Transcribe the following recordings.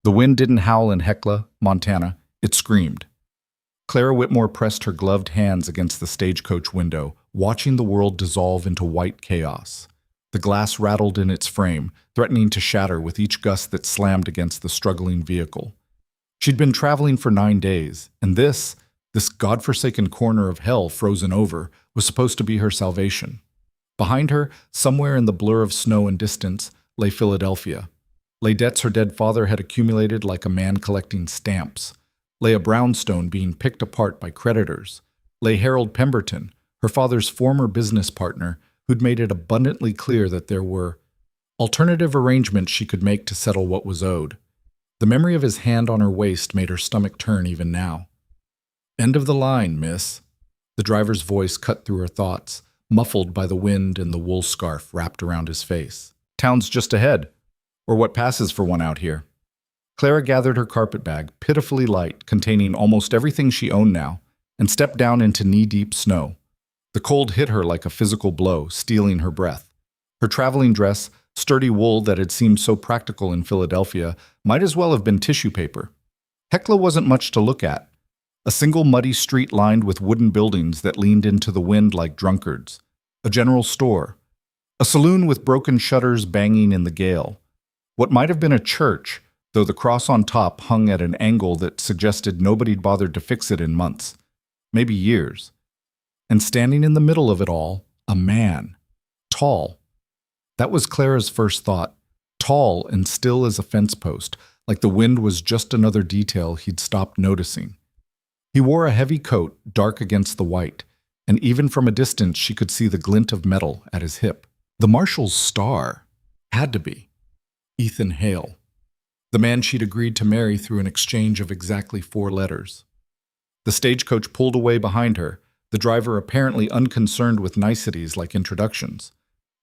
The wind didn't howl in Heckla, Montana. It screamed. Clara Whitmore pressed her gloved hands against the stagecoach window, watching the world dissolve into white chaos. The glass rattled in its frame, threatening to shatter with each gust that slammed against the struggling vehicle. She'd been traveling for 9 days, and this godforsaken corner of hell frozen over, was supposed to be her salvation. Behind her, somewhere in the blur of snow and distance, lay Philadelphia. Lay debts her dead father had accumulated like a man collecting stamps. Lay a brownstone being picked apart by creditors. Lay Harold Pemberton, her father's former business partner, who'd made it abundantly clear that there were alternative arrangements she could make to settle what was owed. The memory of his hand on her waist made her stomach turn even now. "End of the line, miss." The driver's voice cut through her thoughts, muffled by the wind and the wool scarf wrapped around his face. "Town's just ahead, or what passes for one out here." Clara gathered her carpetbag, pitifully light, containing almost everything she owned now, and stepped down into knee-deep snow. The cold hit her like a physical blow, stealing her breath. Her traveling dress, sturdy wool that had seemed so practical in Philadelphia, might as well have been tissue paper. Heckla wasn't much to look at. A single muddy street lined with wooden buildings that leaned into the wind like drunkards. A general store. A saloon with broken shutters banging in the gale. What might have been a church, though the cross on top hung at an angle that suggested nobody'd bothered to fix it in months. Maybe years. And standing in the middle of it all, a man. Tall. That was Clara's first thought. Tall and still as a fence post, like the wind was just another detail he'd stopped noticing. He wore a heavy coat, dark against the white, and even from a distance she could see the glint of metal at his hip. The marshal's star. Had to be. Ethan Hale. The man she'd agreed to marry through an exchange of exactly 4 letters. The stagecoach pulled away behind her, the driver apparently unconcerned with niceties like introductions.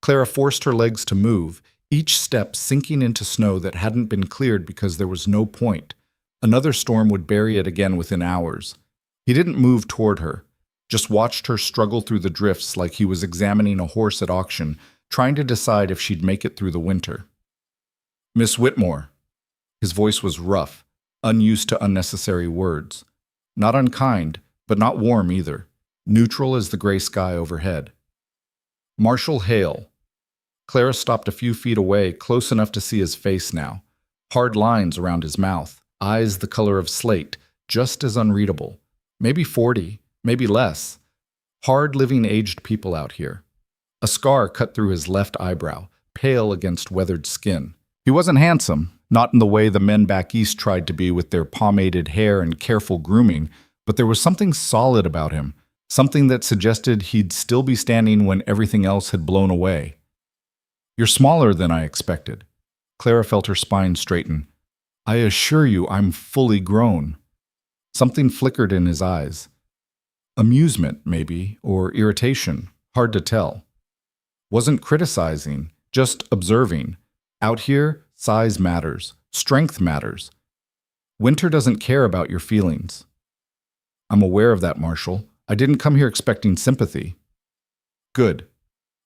Clara forced her legs to move, each step sinking into snow that hadn't been cleared because there was no point. Another storm would bury it again within hours. He didn't move toward her, just watched her struggle through the drifts like he was examining a horse at auction, trying to decide if she'd make it through the winter. "Miss Whitmore." His voice was rough, unused to unnecessary words. Not unkind, but not warm either. Neutral as the gray sky overhead. "Marshal Hale." Clara stopped a few feet away, close enough to see his face now. Hard lines around his mouth, eyes the color of slate, just as unreadable. Maybe 40, maybe less. Hard-living aged people out here. A scar cut through his left eyebrow, pale against weathered skin. He wasn't handsome, not in the way the men back east tried to be with their pomaded hair and careful grooming, but there was something solid about him, something that suggested he'd still be standing when everything else had blown away. "You're smaller than I expected." Clara felt her spine straighten. "I assure you I'm fully grown." Something flickered in his eyes. Amusement, maybe, or irritation, hard to tell. Wasn't criticizing, just observing. Out here, size matters, strength matters. Winter doesn't care about your feelings. "I'm aware of that, Marshal. I didn't come here expecting sympathy." "Good."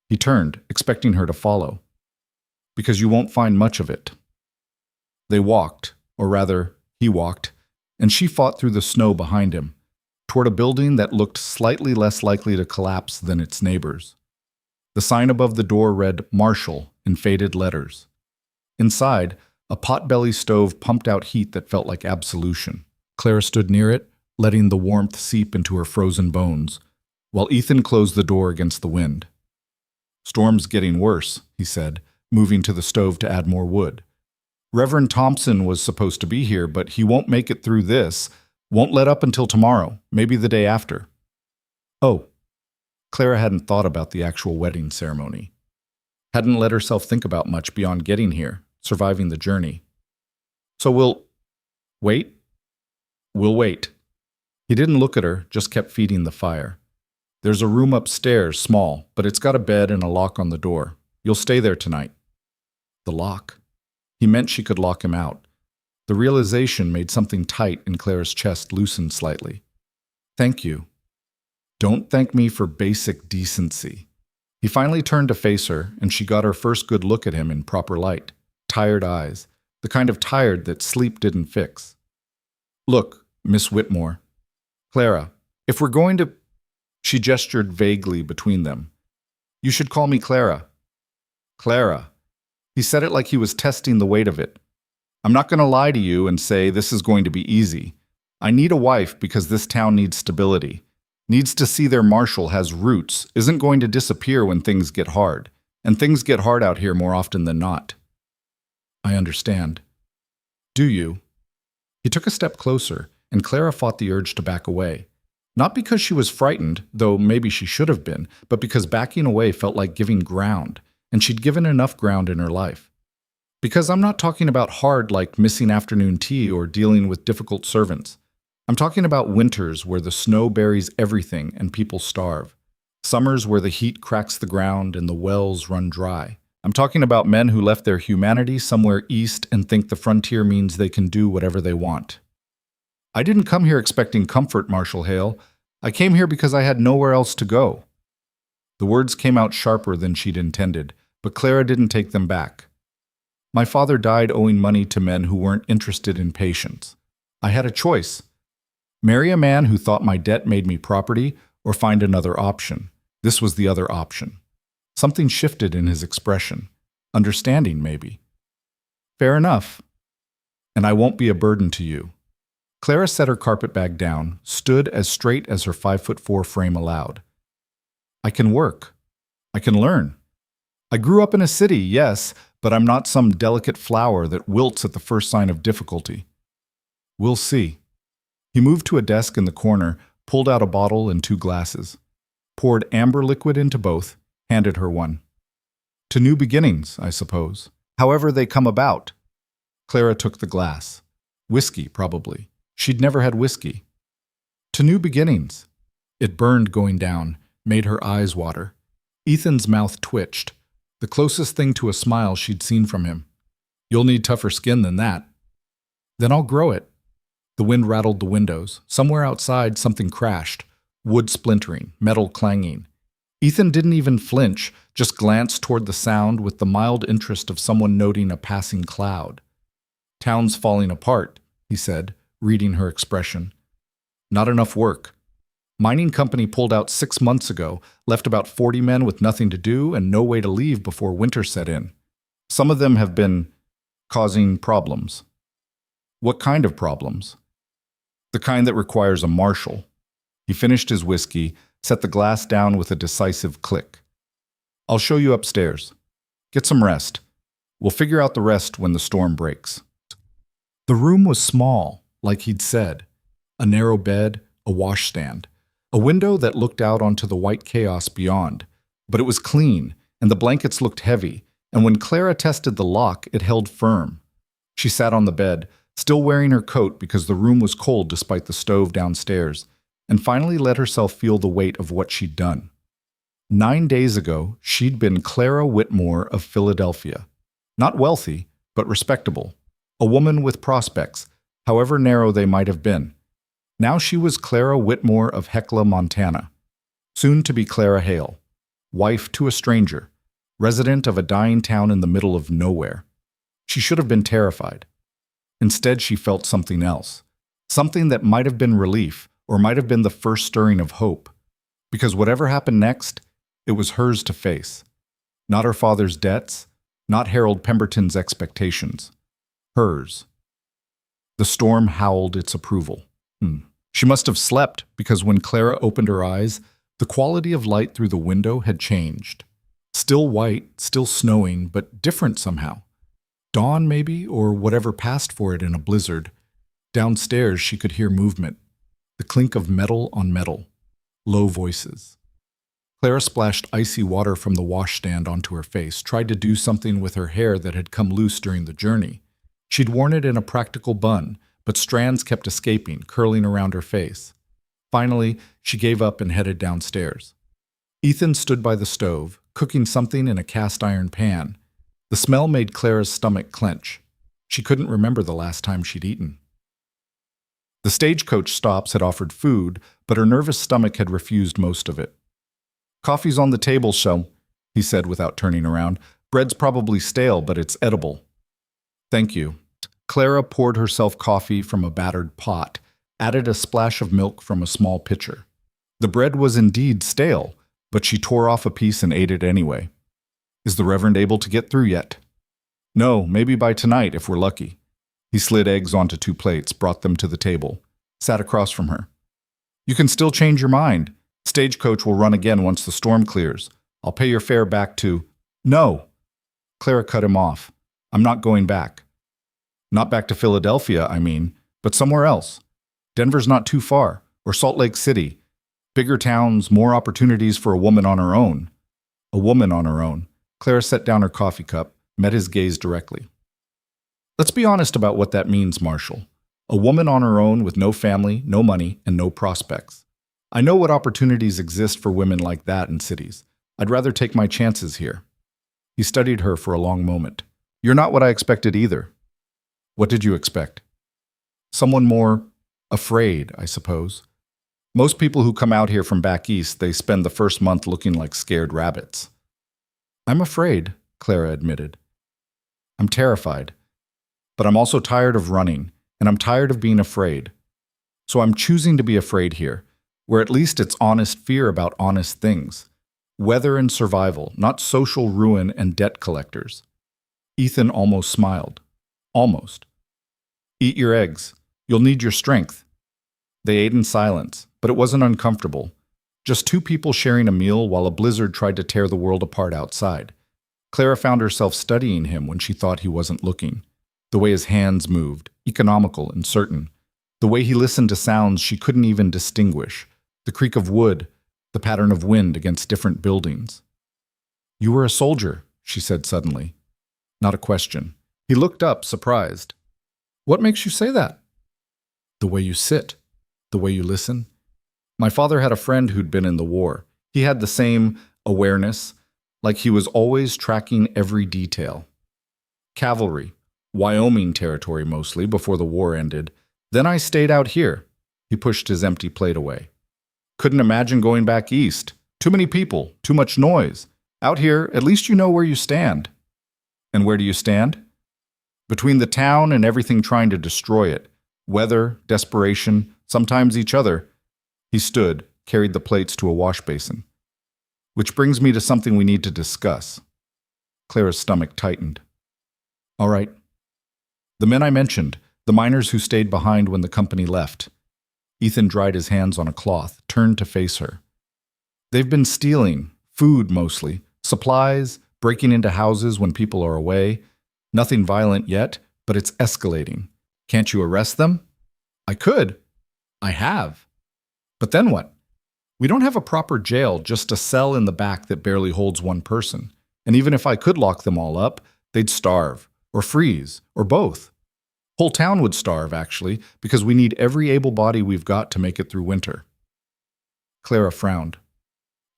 He turned, expecting her to follow. "Because you won't find much of it." They walked, or rather, he walked, and she fought through the snow behind him, toward a building that looked slightly less likely to collapse than its neighbors. The sign above the door read "Marshal" in faded letters. Inside, a pot-belly stove pumped out heat that felt like absolution. Clara stood near it, letting the warmth seep into her frozen bones, while Ethan closed the door against the wind. "Storm's getting worse," he said, moving to the stove to add more wood. "Reverend Thompson was supposed to be here, but he won't make it through this. Won't let up until tomorrow, maybe the day after." Oh. Clara hadn't thought about the actual wedding ceremony. Hadn't let herself think about much beyond getting here, surviving the journey. "So we'll wait?" "We'll wait." He didn't look at her, just kept feeding the fire. "There's a room upstairs, small, but it's got a bed and a lock on the door. You'll stay there tonight." The lock. He meant she could lock him out. The realization made something tight in Clara's chest loosen slightly. "Thank you." "Don't thank me for basic decency." He finally turned to face her, and she got her first good look at him in proper light. Tired eyes, the kind of tired that sleep didn't fix. Look, Miss Whitmore. Clara, if we're going to... She gestured vaguely between them. You should call me Clara. Clara. He said it like he was testing the weight of it. I'm not going to lie to you and say this is going to be easy. I need a wife because this town needs stability. Needs to see their marshal has roots, isn't going to disappear when things get hard. And things get hard out here more often than not. I understand. Do you? He took a step closer, and Clara fought the urge to back away. Not because she was frightened, though maybe she should have been, but because backing away felt like giving ground, and she'd given enough ground in her life. Because I'm not talking about hard like missing afternoon tea or dealing with difficult servants. I'm talking about winters where the snow buries everything and people starve. Summers where the heat cracks the ground and the wells run dry. I'm talking about men who left their humanity somewhere east and think the frontier means they can do whatever they want. I didn't come here expecting comfort, Marshal Hale. I came here because I had nowhere else to go. The words came out sharper than she'd intended, but Clara didn't take them back. My father died owing money to men who weren't interested in patience. I had a choice. Marry a man who thought my debt made me property, or find another option. This was the other option. Something shifted in his expression. Understanding, maybe. Fair enough. And I won't be a burden to you. Clara set her carpetbag down, stood as straight as her 5'4" frame allowed. I can work. I can learn. I grew up in a city, yes, but I'm not some delicate flower that wilts at the first sign of difficulty. We'll see. He moved to a desk in the corner, pulled out a bottle and 2 glasses, poured amber liquid into both, handed her one. To new beginnings, I suppose. However they come about. Clara took the glass. Whiskey, probably. She'd never had whiskey. To new beginnings. It burned going down, made her eyes water. Ethan's mouth twitched, the closest thing to a smile she'd seen from him. You'll need tougher skin than that. Then I'll grow it. The wind rattled the windows. Somewhere outside, something crashed. Wood splintering, metal clanging. Ethan didn't even flinch, just glanced toward the sound with the mild interest of someone noting a passing cloud. Town's falling apart, he said, reading her expression. Not enough work. Mining company pulled out 6 months ago, left about 40 men with nothing to do and no way to leave before winter set in. Some of them have been causing problems. What kind of problems? The kind that requires a marshal. He finished his whiskey, set the glass down with a decisive click. I'll show you upstairs. Get some rest. We'll figure out the rest when the storm breaks. The room was small, like he'd said. A narrow bed, a washstand, a window that looked out onto the white chaos beyond. But it was clean, and the blankets looked heavy, and when Clara tested the lock, it held firm. She sat on the bed, still wearing her coat because the room was cold despite the stove downstairs, and finally let herself feel the weight of what she'd done. 9 days ago, she'd been Clara Whitmore of Philadelphia. Not wealthy, but respectable. A woman with prospects, however narrow they might have been. Now she was Clara Whitmore of Heckla, Montana. Soon to be Clara Hale. Wife to a stranger. Resident of a dying town in the middle of nowhere. She should have been terrified. Instead, she felt something else. Something that might have been relief, or might have been the first stirring of hope. Because whatever happened next, it was hers to face. Not her father's debts, not Harold Pemberton's expectations. Hers. The storm howled its approval. She must have slept, because when Clara opened her eyes, the quality of light through the window had changed. Still white, still snowing, but different somehow. Dawn, maybe, or whatever passed for it in a blizzard. Downstairs, she could hear movement. The clink of metal on metal. Low voices. Clara splashed icy water from the washstand onto her face, tried to do something with her hair that had come loose during the journey. She'd worn it in a practical bun, but strands kept escaping, curling around her face. Finally, she gave up and headed downstairs. Ethan stood by the stove, cooking something in a cast-iron pan. The smell made Clara's stomach clench. She couldn't remember the last time she'd eaten. The stagecoach stops had offered food, but her nervous stomach had refused most of it. "Coffee's on the table, Shell," he said without turning around. "Bread's probably stale, but it's edible." "Thank you." Clara poured herself coffee from a battered pot, added a splash of milk from a small pitcher. The bread was indeed stale, but she tore off a piece and ate it anyway. Is the Reverend able to get through yet? No, maybe by tonight if we're lucky. He slid eggs onto 2 plates, brought them to the table, sat across from her. You can still change your mind. Stagecoach will run again once the storm clears. I'll pay your fare back to... No! Clara cut him off. I'm not going back. Not back to Philadelphia, I mean, but somewhere else. Denver's not too far, or Salt Lake City. Bigger towns, more opportunities for a woman on her own. A woman on her own. Clara set down her coffee cup, met his gaze directly. Let's be honest about what that means, Marshall. A woman on her own with no family, no money, and no prospects. I know what opportunities exist for women like that in cities. I'd rather take my chances here. He studied her for a long moment. You're not what I expected either. What did you expect? Someone more afraid, I suppose. Most people who come out here from back east, they spend the first month looking like scared rabbits. I'm afraid, Clara admitted. I'm terrified. But I'm also tired of running, and I'm tired of being afraid. So I'm choosing to be afraid here, where at least it's honest fear about honest things. Weather and survival, not social ruin and debt collectors. Ethan almost smiled. Almost. Eat your eggs. You'll need your strength. They ate in silence, but it wasn't uncomfortable. Just 2 people sharing a meal while a blizzard tried to tear the world apart outside. Clara found herself studying him when she thought he wasn't looking. The way his hands moved, economical and certain. The way he listened to sounds she couldn't even distinguish. The creak of wood, the pattern of wind against different buildings. You were a soldier, she said suddenly. Not a question. He looked up, surprised. What makes you say that? The way you sit. The way you listen. My father had a friend who'd been in the war. He had the same awareness, like he was always tracking every detail. Cavalry, Wyoming territory mostly, before the war ended. Then I stayed out here. He pushed his empty plate away. Couldn't imagine going back east. Too many people, too much noise. Out here, at least you know where you stand. And where do you stand? Between the town and everything trying to destroy it. Weather, desperation, sometimes each other. He stood, carried the plates to a wash basin. Which brings me to something we need to discuss. Clara's stomach tightened. All right. The men I mentioned, the miners who stayed behind when the company left. Ethan dried his hands on a cloth, turned to face her. They've been stealing, food mostly, supplies, breaking into houses when people are away. Nothing violent yet, but it's escalating. Can't you arrest them? I could. I have. But then what? We don't have a proper jail, just a cell in the back that barely holds 1 person. And even if I could lock them all up, they'd starve, or freeze, or both. Whole town would starve, actually, because we need every able body we've got to make it through winter. Clara frowned.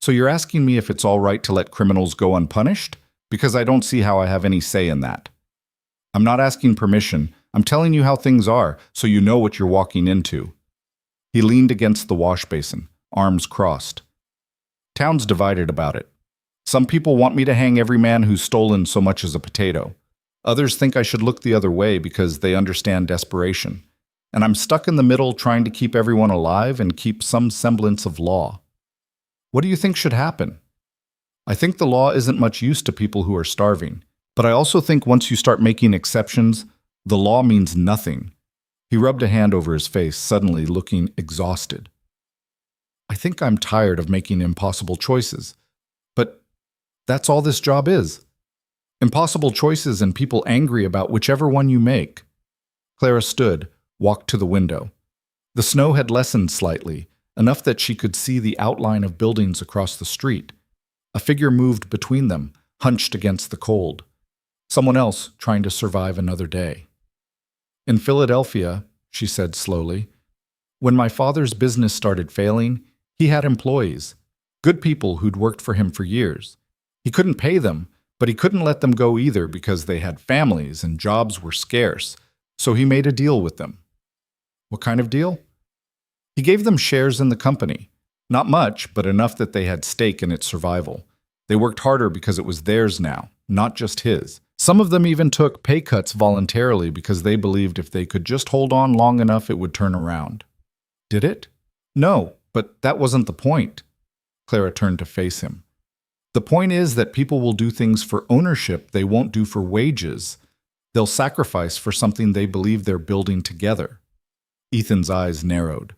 So you're asking me if it's all right to let criminals go unpunished? Because I don't see how I have any say in that. I'm not asking permission. I'm telling you how things are, so you know what you're walking into. He leaned against the wash basin, arms crossed. Town's divided about it. Some people want me to hang every man who's stolen so much as a potato. Others think I should look the other way because they understand desperation. And I'm stuck in the middle trying to keep everyone alive and keep some semblance of law. What do you think should happen? I think the law isn't much use to people who are starving. But I also think once you start making exceptions, the law means nothing. He rubbed a hand over his face, suddenly looking exhausted. I think I'm tired of making impossible choices. But that's all this job is. Impossible choices and people angry about whichever one you make. Clara stood, walked to the window. The snow had lessened slightly, enough that she could see the outline of buildings across the street. A figure moved between them, hunched against the cold. Someone else trying to survive another day. In Philadelphia, she said slowly, when my father's business started failing, he had employees, good people who'd worked for him for years. He couldn't pay them, but he couldn't let them go either because they had families and jobs were scarce, so he made a deal with them. What kind of deal? He gave them shares in the company. Not much, but enough that they had stake in its survival. They worked harder because it was theirs now, not just his, Some of them even took pay cuts voluntarily because they believed if they could just hold on long enough, it would turn around. Did it? No, but that wasn't the point. Clara turned to face him. The point is that people will do things for ownership they won't do for wages. They'll sacrifice for something they believe they're building together. Ethan's eyes narrowed.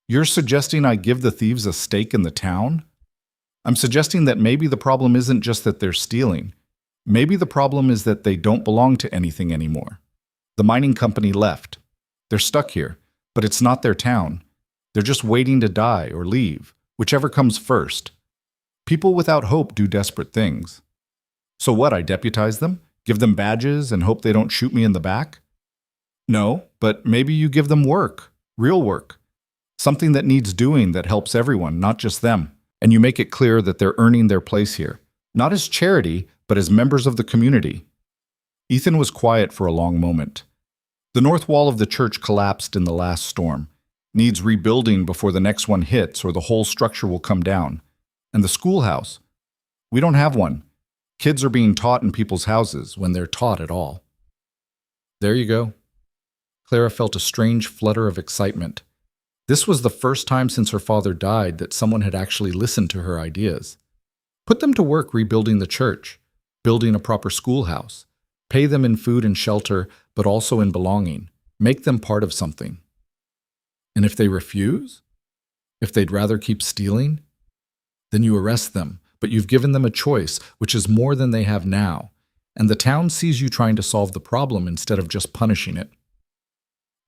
You're suggesting I give the thieves a stake in the town? I'm suggesting that maybe the problem isn't just that they're stealing. Maybe the problem is that they don't belong to anything anymore. The mining company left. They're stuck here, but it's not their town. They're just waiting to die or leave, whichever comes first. People without hope do desperate things. So what, I deputize them? Give them badges and hope they don't shoot me in the back? No, but maybe you give them work, real work. Something that needs doing that helps everyone, not just them. And you make it clear that they're earning their place here. Not as charity, but as members of the community. Ethan was quiet for a long moment. The north wall of the church collapsed in the last storm. Needs rebuilding before the next one hits or the whole structure will come down. And the schoolhouse. We don't have one. Kids are being taught in people's houses when they're taught at all. There you go. Clara felt a strange flutter of excitement. This was the first time since her father died that someone had actually listened to her ideas. Put them to work rebuilding the church, building a proper schoolhouse, pay them in food and shelter, but also in belonging. Make them part of something. And if they refuse? If they'd rather keep stealing? Then you arrest them, but you've given them a choice, which is more than they have now, and the town sees you trying to solve the problem instead of just punishing it.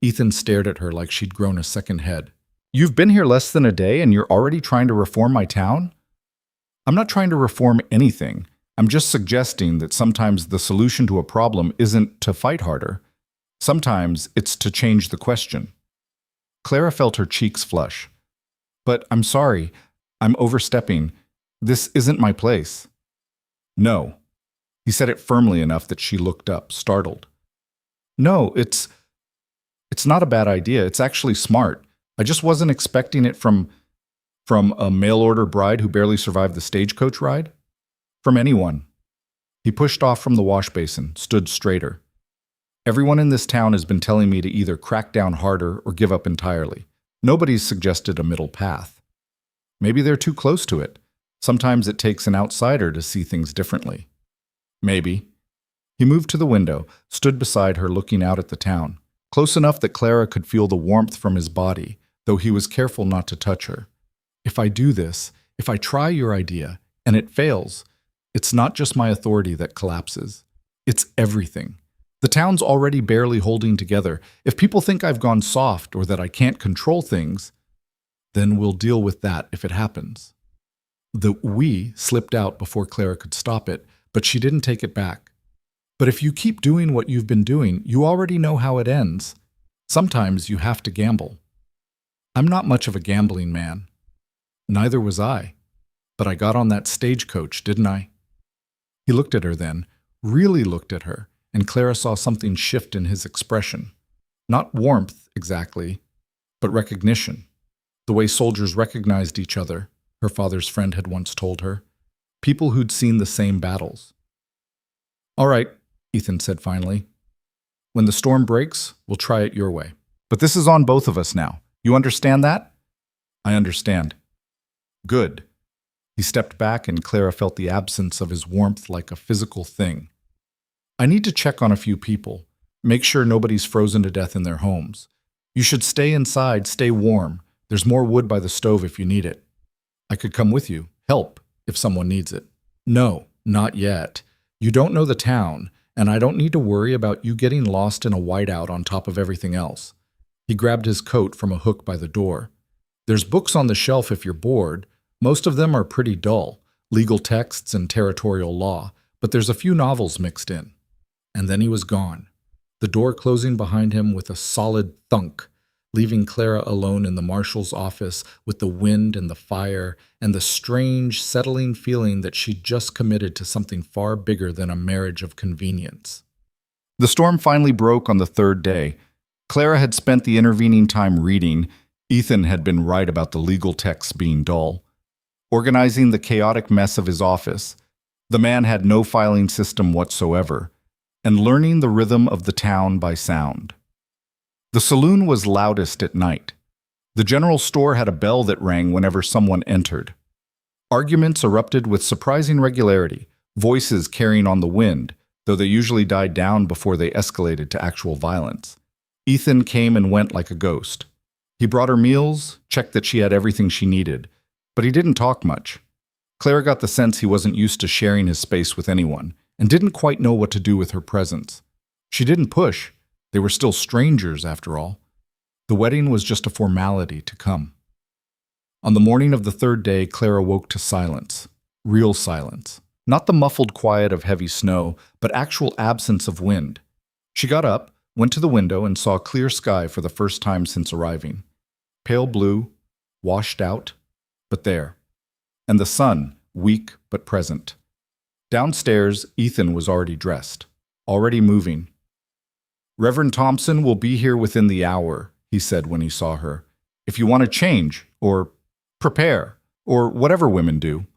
Ethan stared at her like she'd grown a second head. You've been here less than a day and you're already trying to reform my town? I'm not trying to reform anything. I'm just suggesting that sometimes the solution to a problem isn't to fight harder. Sometimes it's to change the question. Clara felt her cheeks flush. But I'm sorry, I'm overstepping. This isn't my place. No. He said it firmly enough that she looked up, startled. No, it's not a bad idea. It's actually smart. I just wasn't expecting it from a mail-order bride who barely survived the stagecoach ride. From anyone. He pushed off from the wash basin, stood straighter. Everyone in this town has been telling me to either crack down harder or give up entirely. Nobody's suggested a middle path. Maybe they're too close to it. Sometimes it takes an outsider to see things differently. Maybe. He moved to the window, stood beside her looking out at the town, close enough that Clara could feel the warmth from his body, though he was careful not to touch her. If I do this, if I try your idea, and it fails, it's not just my authority that collapses. It's everything. The town's already barely holding together. If people think I've gone soft or that I can't control things, then we'll deal with that if it happens. The "we" slipped out before Clara could stop it, but she didn't take it back. But if you keep doing what you've been doing, you already know how it ends. Sometimes you have to gamble. I'm not much of a gambling man. Neither was I. But I got on that stagecoach, didn't I? He looked at her then, really looked at her, and Clara saw something shift in his expression. Not warmth, exactly, but recognition. The way soldiers recognized each other, her father's friend had once told her. People who'd seen the same battles. All right, Ethan said finally. When the storm breaks, we'll try it your way. But this is on both of us now. You understand that? I understand. Good. He stepped back and Clara felt the absence of his warmth like a physical thing. I need to check on a few people. Make sure nobody's frozen to death in their homes. You should stay inside, stay warm. There's more wood by the stove if you need it. I could come with you, help, if someone needs it. No, not yet. You don't know the town, and I don't need to worry about you getting lost in a whiteout on top of everything else. He grabbed his coat from a hook by the door. There's books on the shelf if you're bored. Most of them are pretty dull, legal texts and territorial law, but there's a few novels mixed in. And then he was gone, the door closing behind him with a solid thunk, leaving Clara alone in the marshal's office with the wind and the fire and the strange, settling feeling that she'd just committed to something far bigger than a marriage of convenience. The storm finally broke on the third day. Clara had spent the intervening time reading. Ethan had been right about the legal texts being dull. Organizing the chaotic mess of his office. The man had no filing system whatsoever. and learning the rhythm of the town by sound. The saloon was loudest at night. The general store had a bell that rang whenever someone entered. Arguments erupted with surprising regularity, voices carrying on the wind, though they usually died down before they escalated to actual violence. Ethan came and went like a ghost. He brought her meals, checked that she had everything she needed, but he didn't talk much. Clara got the sense he wasn't used to sharing his space with anyone, and didn't quite know what to do with her presence. She didn't push. They were still strangers, after all. The wedding was just a formality to come. On the morning of the third day, Clara woke to silence. Real silence. Not the muffled quiet of heavy snow, but actual absence of wind. She got up, went to the window, and saw clear sky for the first time since arriving. Pale blue, washed out, but there. And the sun, weak but present. Downstairs, Ethan was already dressed, already moving. "Reverend Thompson will be here within the hour," he said when he saw her. "If you want to change, or prepare, or whatever women do."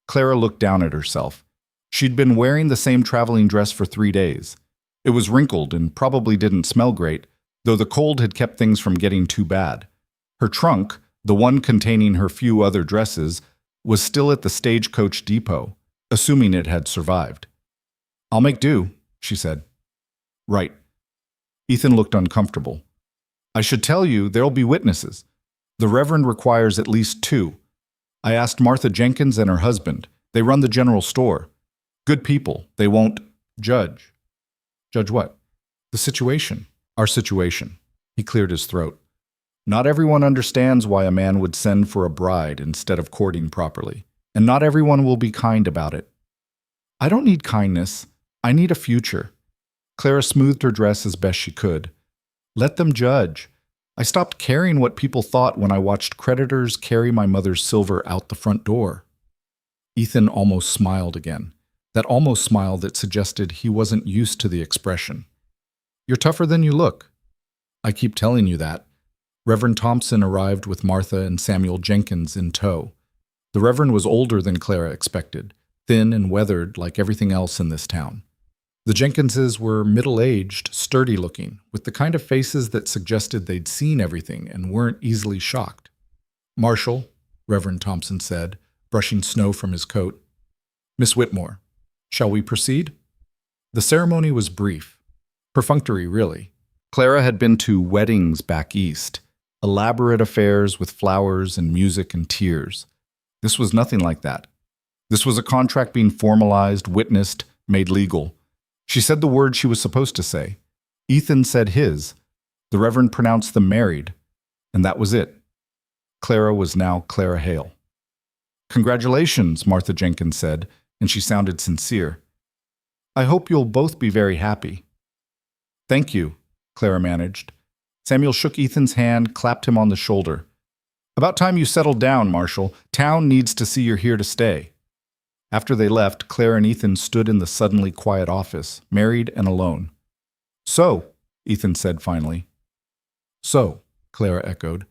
Clara looked down at herself. She'd been wearing the same traveling dress for 3 days. It was wrinkled and probably didn't smell great, though the cold had kept things from getting too bad. Her trunk, the one containing her few other dresses, was still at the stagecoach depot, assuming it had survived. "I'll make do," she said. "Right." Ethan looked uncomfortable. "I should tell you there'll be witnesses. The Reverend requires at least 2. I asked Martha Jenkins and her husband. They run the general store. Good people. They won't judge." "Judge what?" "The situation. Our situation." He cleared his throat. "Not everyone understands why a man would send for a bride instead of courting properly, and not everyone will be kind about it." "I don't need kindness. I need a future." Clara smoothed her dress as best she could. "Let them judge. I stopped caring what people thought when I watched creditors carry my mother's silver out the front door." Ethan almost smiled again, that almost smile that suggested he wasn't used to the expression. "You're tougher than you look." "I keep telling you that." Reverend Thompson arrived with Martha and Samuel Jenkins in tow. The Reverend was older than Clara expected, thin and weathered like everything else in this town. The Jenkinses were middle-aged, sturdy-looking, with the kind of faces that suggested they'd seen everything and weren't easily shocked. "Marshall," Reverend Thompson said, brushing snow from his coat. "Miss Whitmore, shall we proceed?" The ceremony was brief. Perfunctory, really. Clara had been to weddings back east, elaborate affairs with flowers and music and tears. This was nothing like that. This was a contract being formalized, witnessed, made legal. She said the word she was supposed to say. Ethan said his. The Reverend pronounced them married. And that was it. Clara was now Clara Hale. "Congratulations," Martha Jenkins said, and she sounded sincere. "I hope you'll both be very happy." "Thank you," Clara managed. Samuel shook Ethan's hand, clapped him on the shoulder. "About time you settled down, Marshall. Town needs to see you're here to stay." After they left, Clara and Ethan stood in the suddenly quiet office, married and alone. "So," Ethan said finally. "So," Clara echoed.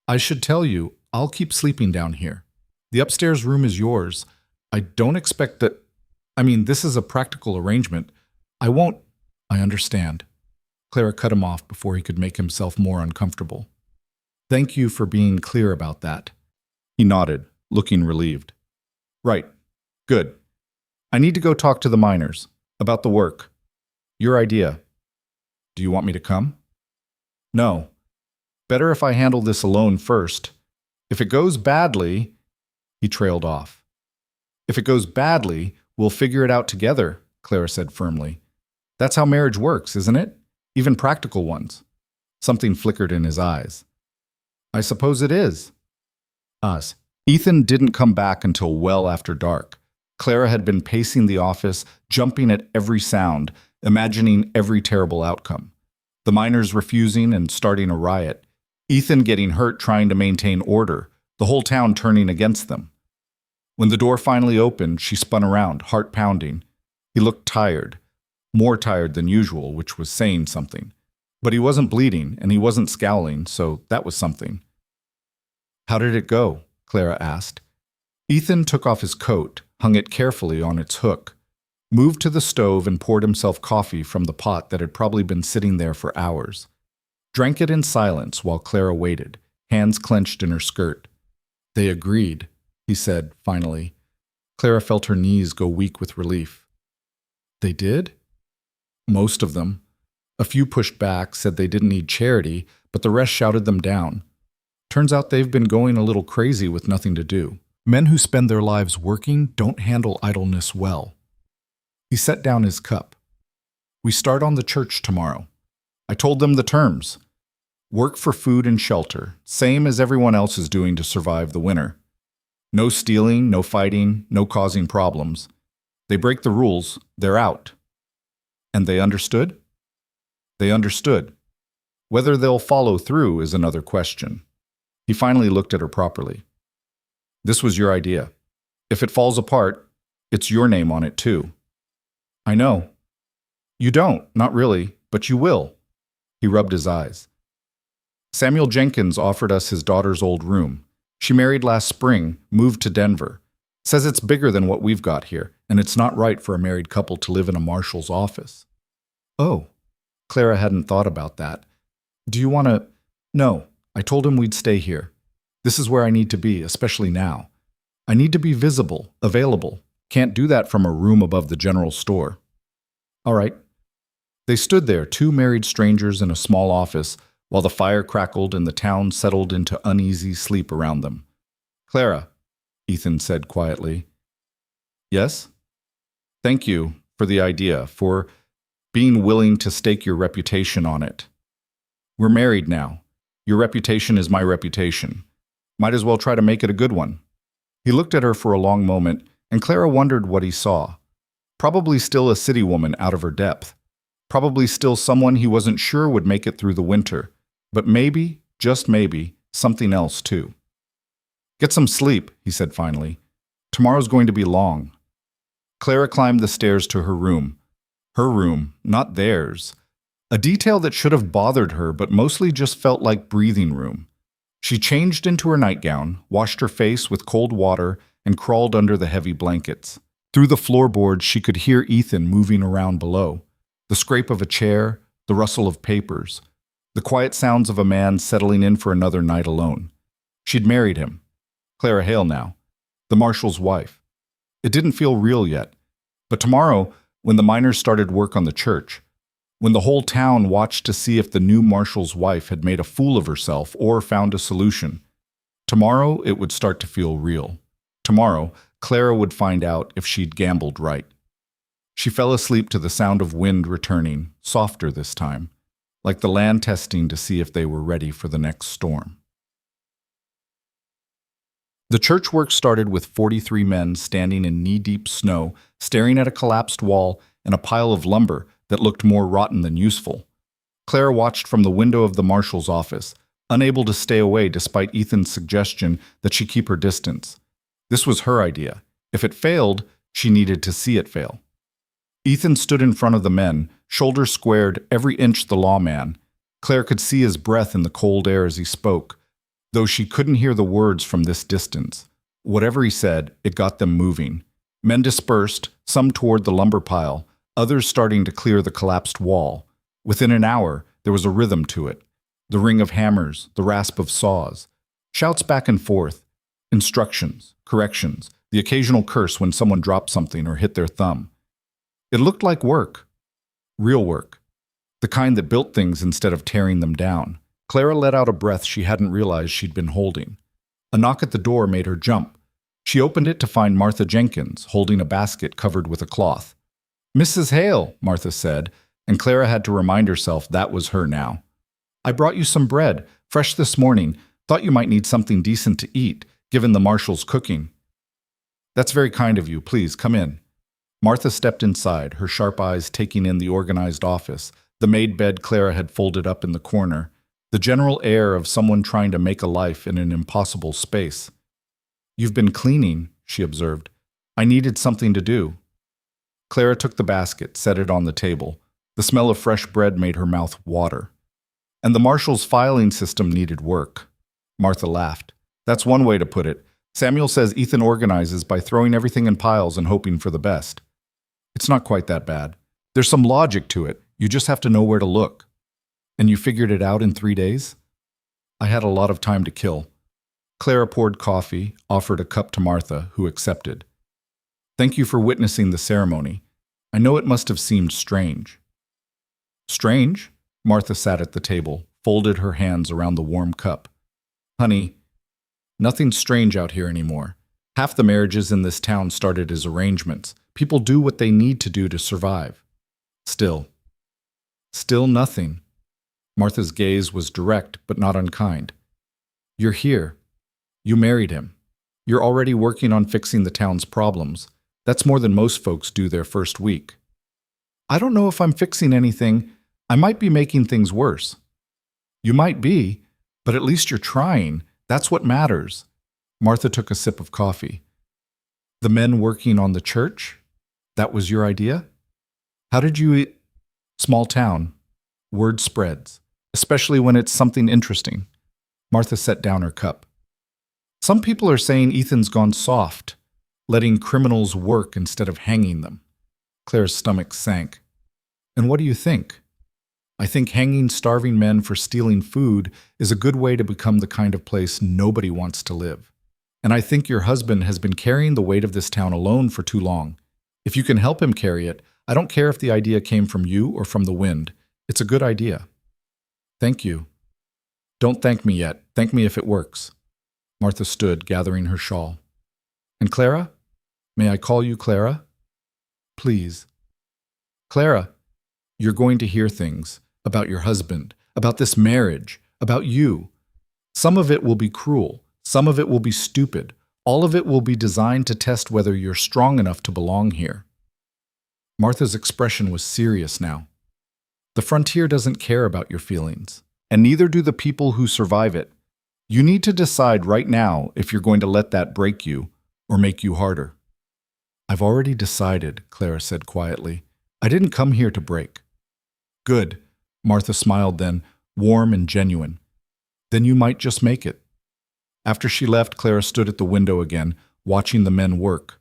"I should tell you, I'll keep sleeping down here. The upstairs room is yours. I don't expect that... this is a practical arrangement. I won't... I understand." Clara cut him off before he could make himself more uncomfortable. "Thank you for being clear about that." He nodded, looking relieved. "Right. Good. I need to go talk to the miners. About the work. Your idea. Do you want me to come?" "No. Better if I handle this alone first. If it goes badly..." He trailed off. "If it goes badly, we'll figure it out together," Clara said firmly. "That's how marriage works, isn't it? Even practical ones." Something flickered in his eyes. "I suppose it is." Us. Ethan didn't come back until well after dark. Clara had been pacing the office, jumping at every sound, imagining every terrible outcome. The miners refusing and starting a riot. Ethan getting hurt trying to maintain order, the whole town turning against them. When the door finally opened, she spun around, heart pounding. He looked tired, more tired than usual, which was saying something. But he wasn't bleeding, and he wasn't scowling, so that was something. "How did it go?" Clara asked. Ethan took off his coat, hung it carefully on its hook. moved to the stove and poured himself coffee from the pot that had probably been sitting there for hours. Drank it in silence while Clara waited, hands clenched in her skirt. They agreed, he said, finally. Clara felt her knees go weak with relief. They did? Most of them. A few pushed back, said they didn't need charity, but the rest shouted them down. Turns out they've been going a little crazy with nothing to do. Men who spend their lives working don't handle idleness well. He set down his cup. We start on the church tomorrow. I told them the terms. Work for food and shelter, same as everyone else is doing to survive the winter. No stealing, no fighting, no causing problems. They break the rules, they're out. And they understood? They understood. Whether they'll follow through is another question. He finally looked at her properly. This was your idea. If it falls apart, it's your name on it too. I know. You don't, not really, but you will. He rubbed his eyes. Samuel Jenkins offered us his daughter's old room. She married last spring, moved to Denver. Says it's bigger than what we've got here, and it's not right for a married couple to live in a marshal's office. Oh, Clara hadn't thought about that. Do you want to? No, I told him we'd stay here. This is where I need to be, especially now. I need to be visible, available. Can't do that from a room above the general store. All right. They stood there, two married strangers in a small office, while the fire crackled and the town settled into uneasy sleep around them. Clara, Ethan said quietly. Yes? Thank you for the idea, for being willing to stake your reputation on it. We're married now. Your reputation is my reputation. Might as well try to make it a good one. He looked at her for a long moment, and Clara wondered what he saw. Probably still a city woman out of her depth. Probably still someone he wasn't sure would make it through the winter. But maybe, just maybe, something else too. Get some sleep, he said finally. Tomorrow's going to be long. Clara climbed the stairs to her room. Her room, not theirs. A detail that should have bothered her, but mostly just felt like breathing room. She changed into her nightgown, washed her face with cold water, and crawled under the heavy blankets. Through the floorboards, she could hear Ethan moving around below. The scrape of a chair, the rustle of papers, the quiet sounds of a man settling in for another night alone. She'd married him. Clara Hale now, the marshal's wife. It didn't feel real yet. But tomorrow, when the miners started work on the church, when the whole town watched to see if the new marshal's wife had made a fool of herself or found a solution, tomorrow it would start to feel real. Tomorrow, Clara would find out if she'd gambled right. She fell asleep to the sound of wind returning, softer this time, like the land testing to see if they were ready for the next storm. The church work started with 43 men standing in knee-deep snow, staring at a collapsed wall and a pile of lumber that looked more rotten than useful. Clara watched from the window of the marshal's office, unable to stay away despite Ethan's suggestion that she keep her distance. This was her idea. If it failed, she needed to see it fail. Ethan stood in front of the men, shoulders squared, every inch the lawman. Claire could see his breath in the cold air as he spoke, though she couldn't hear the words from this distance. Whatever he said, it got them moving. Men dispersed, some toward the lumber pile, others starting to clear the collapsed wall. Within an hour, there was a rhythm to it. The ring of hammers, the rasp of saws. Shouts back and forth. Instructions, corrections, the occasional curse when someone dropped something or hit their thumb. It looked like work. Real work. The kind that built things instead of tearing them down. Clara let out a breath she hadn't realized she'd been holding. A knock at the door made her jump. She opened it to find Martha Jenkins, holding a basket covered with a cloth. "Mrs. Hale," Martha said, and Clara had to remind herself that was her now. "I brought you some bread, fresh this morning. Thought you might need something decent to eat, given the marshal's cooking." "That's very kind of you. Please, come in." Martha stepped inside, her sharp eyes taking in the organized office, the made bed Clara had folded up in the corner, the general air of someone trying to make a life in an impossible space. "You've been cleaning," she observed. "I needed something to do." Clara took the basket, set it on the table. The smell of fresh bread made her mouth water. "And the marshal's filing system needed work." Martha laughed. "That's one way to put it. Samuel says Ethan organizes by throwing everything in piles and hoping for the best." It's not quite that bad. There's some logic to it. You just have to know where to look. And you figured it out in 3 days? I had a lot of time to kill. Clara poured coffee, offered a cup to Martha, who accepted. Thank you for witnessing the ceremony. I know it must have seemed strange. Strange? Martha sat at the table, folded her hands around the warm cup. Honey, nothing's strange out here anymore. Half the marriages in this town started as arrangements. People do what they need to do to survive. Still nothing. Martha's gaze was direct but not unkind. You're here. You married him. You're already working on fixing the town's problems. That's more than most folks do their first week. I don't know if I'm fixing anything. I might be making things worse. You might be, but at least you're trying. That's what matters. Martha took a sip of coffee. The men working on the church? That was your idea? How did you Small town. Word spreads, especially when it's something interesting. Martha set down her cup. Some people are saying Ethan's gone soft, letting criminals work instead of hanging them. Claire's stomach sank. And what do you think? I think hanging starving men for stealing food is a good way to become the kind of place nobody wants to live. And I think your husband has been carrying the weight of this town alone for too long. If you can help him carry it, I don't care if the idea came from you or from the wind. It's a good idea. Thank you. Don't thank me yet. Thank me if it works. Martha stood, gathering her shawl. And Clara? May I call you Clara? Please. Clara, you're going to hear things about your husband, about this marriage, about you. Some of it will be cruel. Some of it will be stupid. All of it will be designed to test whether you're strong enough to belong here. Martha's expression was serious now. The frontier doesn't care about your feelings, and neither do the people who survive it. You need to decide right now if you're going to let that break you or make you harder. I've already decided, Clara said quietly. I didn't come here to break. Good, Martha smiled then, warm and genuine. Then you might just make it. After she left, Clara stood at the window again, watching the men work.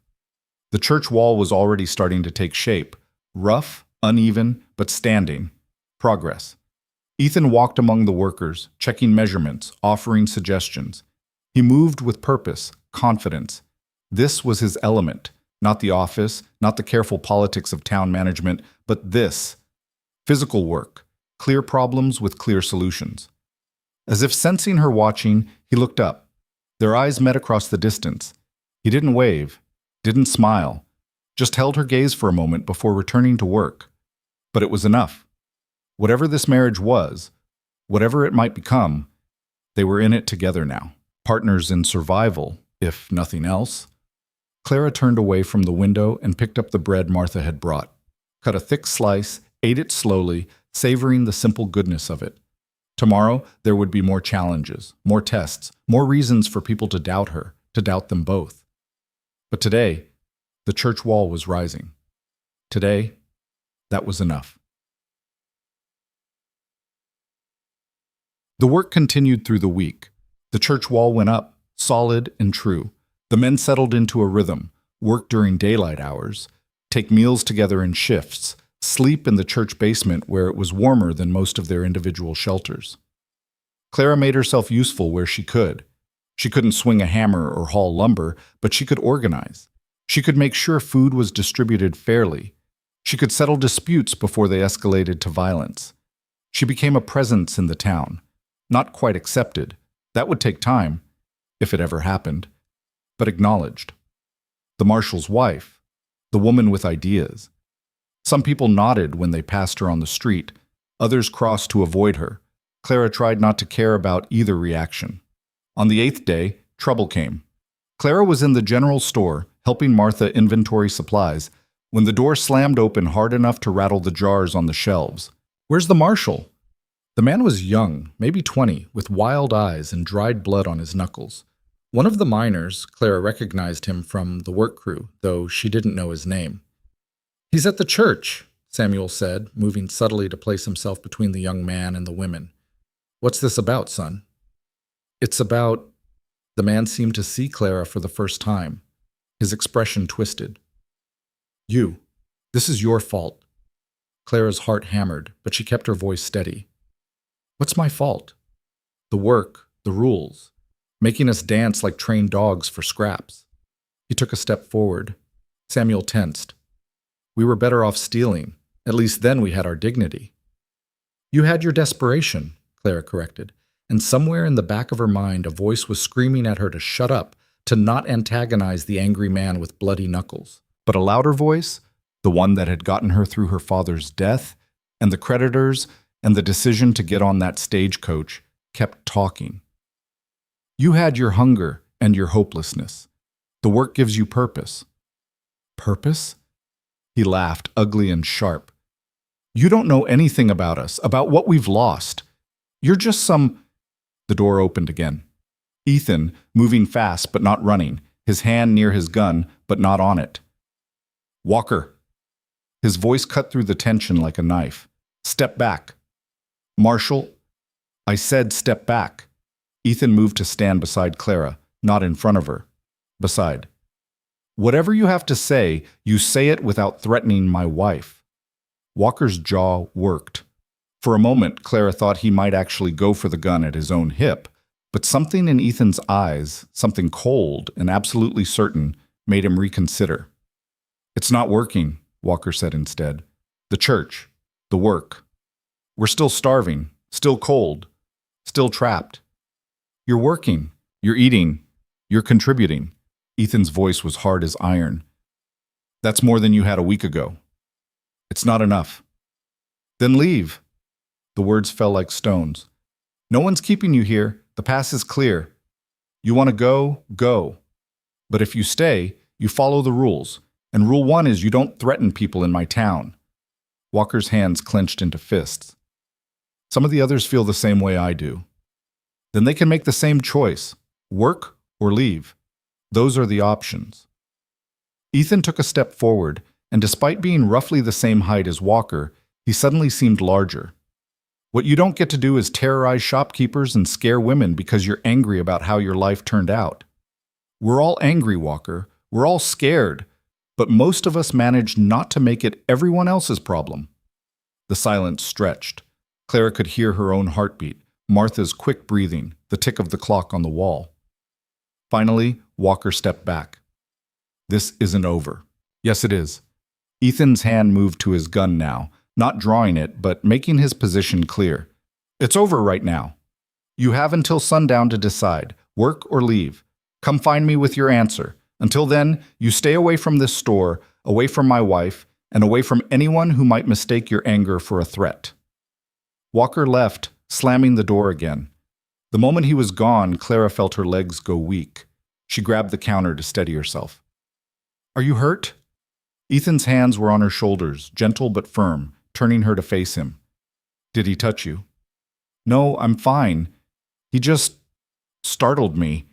The church wall was already starting to take shape, rough, uneven, but standing. Progress. Ethan walked among the workers, checking measurements, offering suggestions. He moved with purpose, confidence. This was his element, not the office, not the careful politics of town management, but this. Physical work, clear problems with clear solutions. As if sensing her watching, he looked up. Their eyes met across the distance. He didn't wave, didn't smile, just held her gaze for a moment before returning to work. But it was enough. Whatever this marriage was, whatever it might become, they were in it together now, partners in survival, if nothing else. Clara turned away from the window and picked up the bread Martha had brought, cut a thick slice, ate it slowly, savoring the simple goodness of it. Tomorrow, there would be more challenges, more tests, more reasons for people to doubt her, to doubt them both. But today, the church wall was rising. Today, that was enough. The work continued through the week. The church wall went up, solid and true. The men settled into a rhythm, work during daylight hours, take meals together in shifts, sleep in the church basement where it was warmer than most of their individual shelters. Clara made herself useful where she could. She couldn't swing a hammer or haul lumber, but she could organize. She could make sure food was distributed fairly. She could settle disputes before they escalated to violence. She became a presence in the town. Not quite accepted. That would take time, if it ever happened, but acknowledged. The marshal's wife, the woman with ideas. Some people nodded when they passed her on the street. Others crossed to avoid her. Clara tried not to care about either reaction. On the 8th day, trouble came. Clara was in the general store, helping Martha inventory supplies, when the door slammed open hard enough to rattle the jars on the shelves. "Where's the marshal?" The man was young, maybe 20, with wild eyes and dried blood on his knuckles. One of the miners, Clara recognized him from the work crew, though she didn't know his name. "He's at the church," Samuel said, moving subtly to place himself between the young man and the women. "What's this about, son?" "It's about—" The man seemed to see Clara for the first time. His expression twisted. "You. This is your fault. Clara's heart hammered, but she kept her voice steady. What's my fault? The work, the rules, making us dance like trained dogs for scraps. He took a step forward. Samuel tensed. We were better off stealing. At least then we had our dignity. You had your desperation, Clara corrected, and somewhere in the back of her mind a voice was screaming at her to shut up, to not antagonize the angry man with bloody knuckles. But a louder voice, the one that had gotten her through her father's death, and the creditors, and the decision to get on that stagecoach, kept talking. You had your hunger and your hopelessness. The work gives you purpose. Purpose? He laughed, ugly and sharp. You don't know anything about us, about what we've lost. You're just some... The door opened again. Ethan, moving fast but not running, his hand near his gun but not on it. Walker. His voice cut through the tension like a knife. Step back. Marshall. I said step back. Ethan moved to stand beside Clara, not in front of her. Beside. Whatever you have to say, you say it without threatening my wife. Walker's jaw worked. For a moment, Clara thought he might actually go for the gun at his own hip, but something in Ethan's eyes, something cold and absolutely certain, made him reconsider. It's not working, Walker said instead. The church, the work. We're still starving, still cold, still trapped. You're working, you're eating, you're contributing. Ethan's voice was hard as iron. That's more than you had a week ago. It's not enough. Then leave. The words fell like stones. No one's keeping you here. The pass is clear. You want to go, go. But if you stay, you follow the rules. And rule 1 is you don't threaten people in my town. Walker's hands clenched into fists. Some of the others feel the same way I do. Then they can make the same choice, work or leave. Those are the options. Ethan took a step forward, and despite being roughly the same height as Walker, he suddenly seemed larger. What you don't get to do is terrorize shopkeepers and scare women because you're angry about how your life turned out. We're all angry, Walker. We're all scared. But most of us manage not to make it everyone else's problem. The silence stretched. Clara could hear her own heartbeat, Martha's quick breathing, the tick of the clock on the wall. Finally, Walker stepped back. This isn't over. Yes, it is. Ethan's hand moved to his gun now, not drawing it, but making his position clear. It's over right now. You have until sundown to decide, work or leave. Come find me with your answer. Until then, you stay away from this store, away from my wife, and away from anyone who might mistake your anger for a threat. Walker left, slamming the door again. The moment he was gone, Clara felt her legs go weak. She grabbed the counter to steady herself. Are you hurt? Ethan's hands were on her shoulders, gentle but firm, turning her to face him. Did he touch you? No, I'm fine. He just startled me.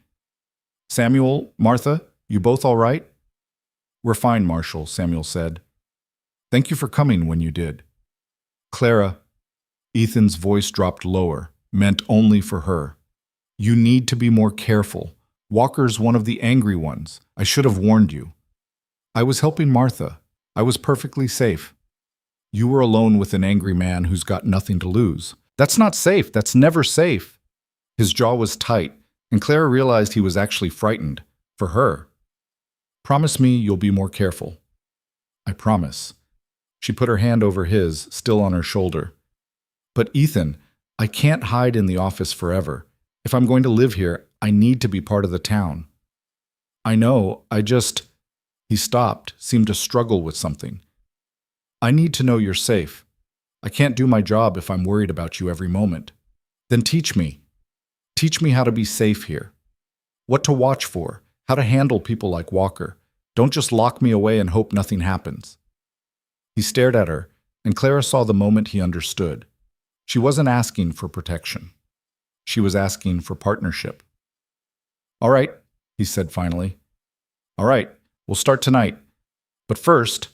Samuel, Martha, you both all right? We're fine, Marshall, Samuel said. Thank you for coming when you did. Clara, Ethan's voice dropped lower, meant only for her. You need to be more careful. Walker's one of the angry ones. I should have warned you. I was helping Martha. I was perfectly safe. You were alone with an angry man who's got nothing to lose. That's not safe. That's never safe. His jaw was tight, and Clara realized he was actually frightened. For her. Promise me you'll be more careful. I promise. She put her hand over his, still on her shoulder. But Ethan, I can't hide in the office forever. If I'm going to live here, I need to be part of the town. I know, He stopped, seemed to struggle with something. I need to know you're safe. I can't do my job if I'm worried about you every moment. Then teach me. Teach me how to be safe here. What to watch for, how to handle people like Walker. Don't just lock me away and hope nothing happens. He stared at her, and Clara saw the moment he understood. She wasn't asking for protection. She was asking for partnership. All right, he said finally. All right, we'll start tonight. But first,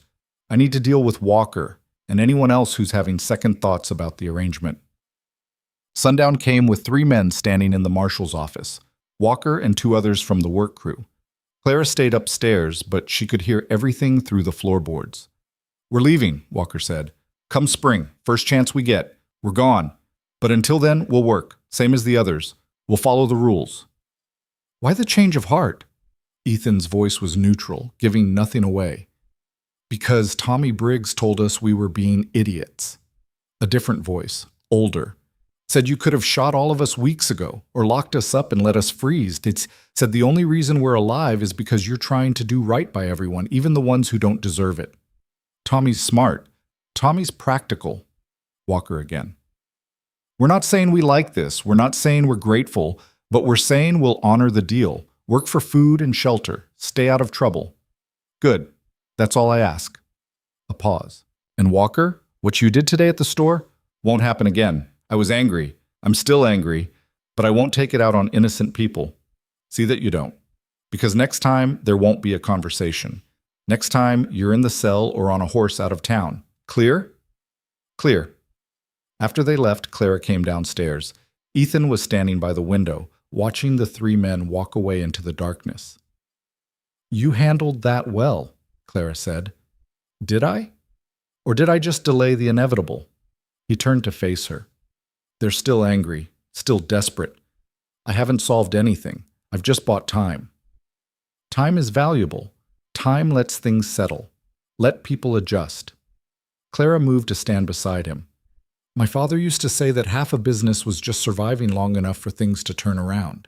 I need to deal with Walker and anyone else who's having second thoughts about the arrangement. Sundown came with 3 men standing in the marshal's office, Walker and 2 others from the work crew. Clara stayed upstairs, but she could hear everything through the floorboards. We're leaving, Walker said. Come spring, first chance we get. We're gone. But until then, we'll work, same as the others. We'll follow the rules. Why the change of heart? Ethan's voice was neutral, giving nothing away. Because Tommy Briggs told us we were being idiots. A different voice, older, said you could have shot all of us weeks ago or locked us up and let us freeze. It said the only reason we're alive is because you're trying to do right by everyone, even the ones who don't deserve it. Tommy's smart. Tommy's practical. Walker again. We're not saying we like this. We're not saying we're grateful, but we're saying we'll honor the deal. Work for food and shelter. Stay out of trouble. Good. That's all I ask. A pause. And Walker, what you did today at the store won't happen again. I was angry. I'm still angry, but I won't take it out on innocent people. See that you don't. Because next time, there won't be a conversation. Next time, you're in the cell or on a horse out of town. Clear? Clear. After they left, Clara came downstairs. Ethan was standing by the window, watching the three men walk away into the darkness. You handled that well, Clara said. Did I? Or did I just delay the inevitable? He turned to face her. They're still angry, still desperate. I haven't solved anything. I've just bought time. Time is valuable. Time lets things settle. Let people adjust. Clara moved to stand beside him. My father used to say that half of business was just surviving long enough for things to turn around.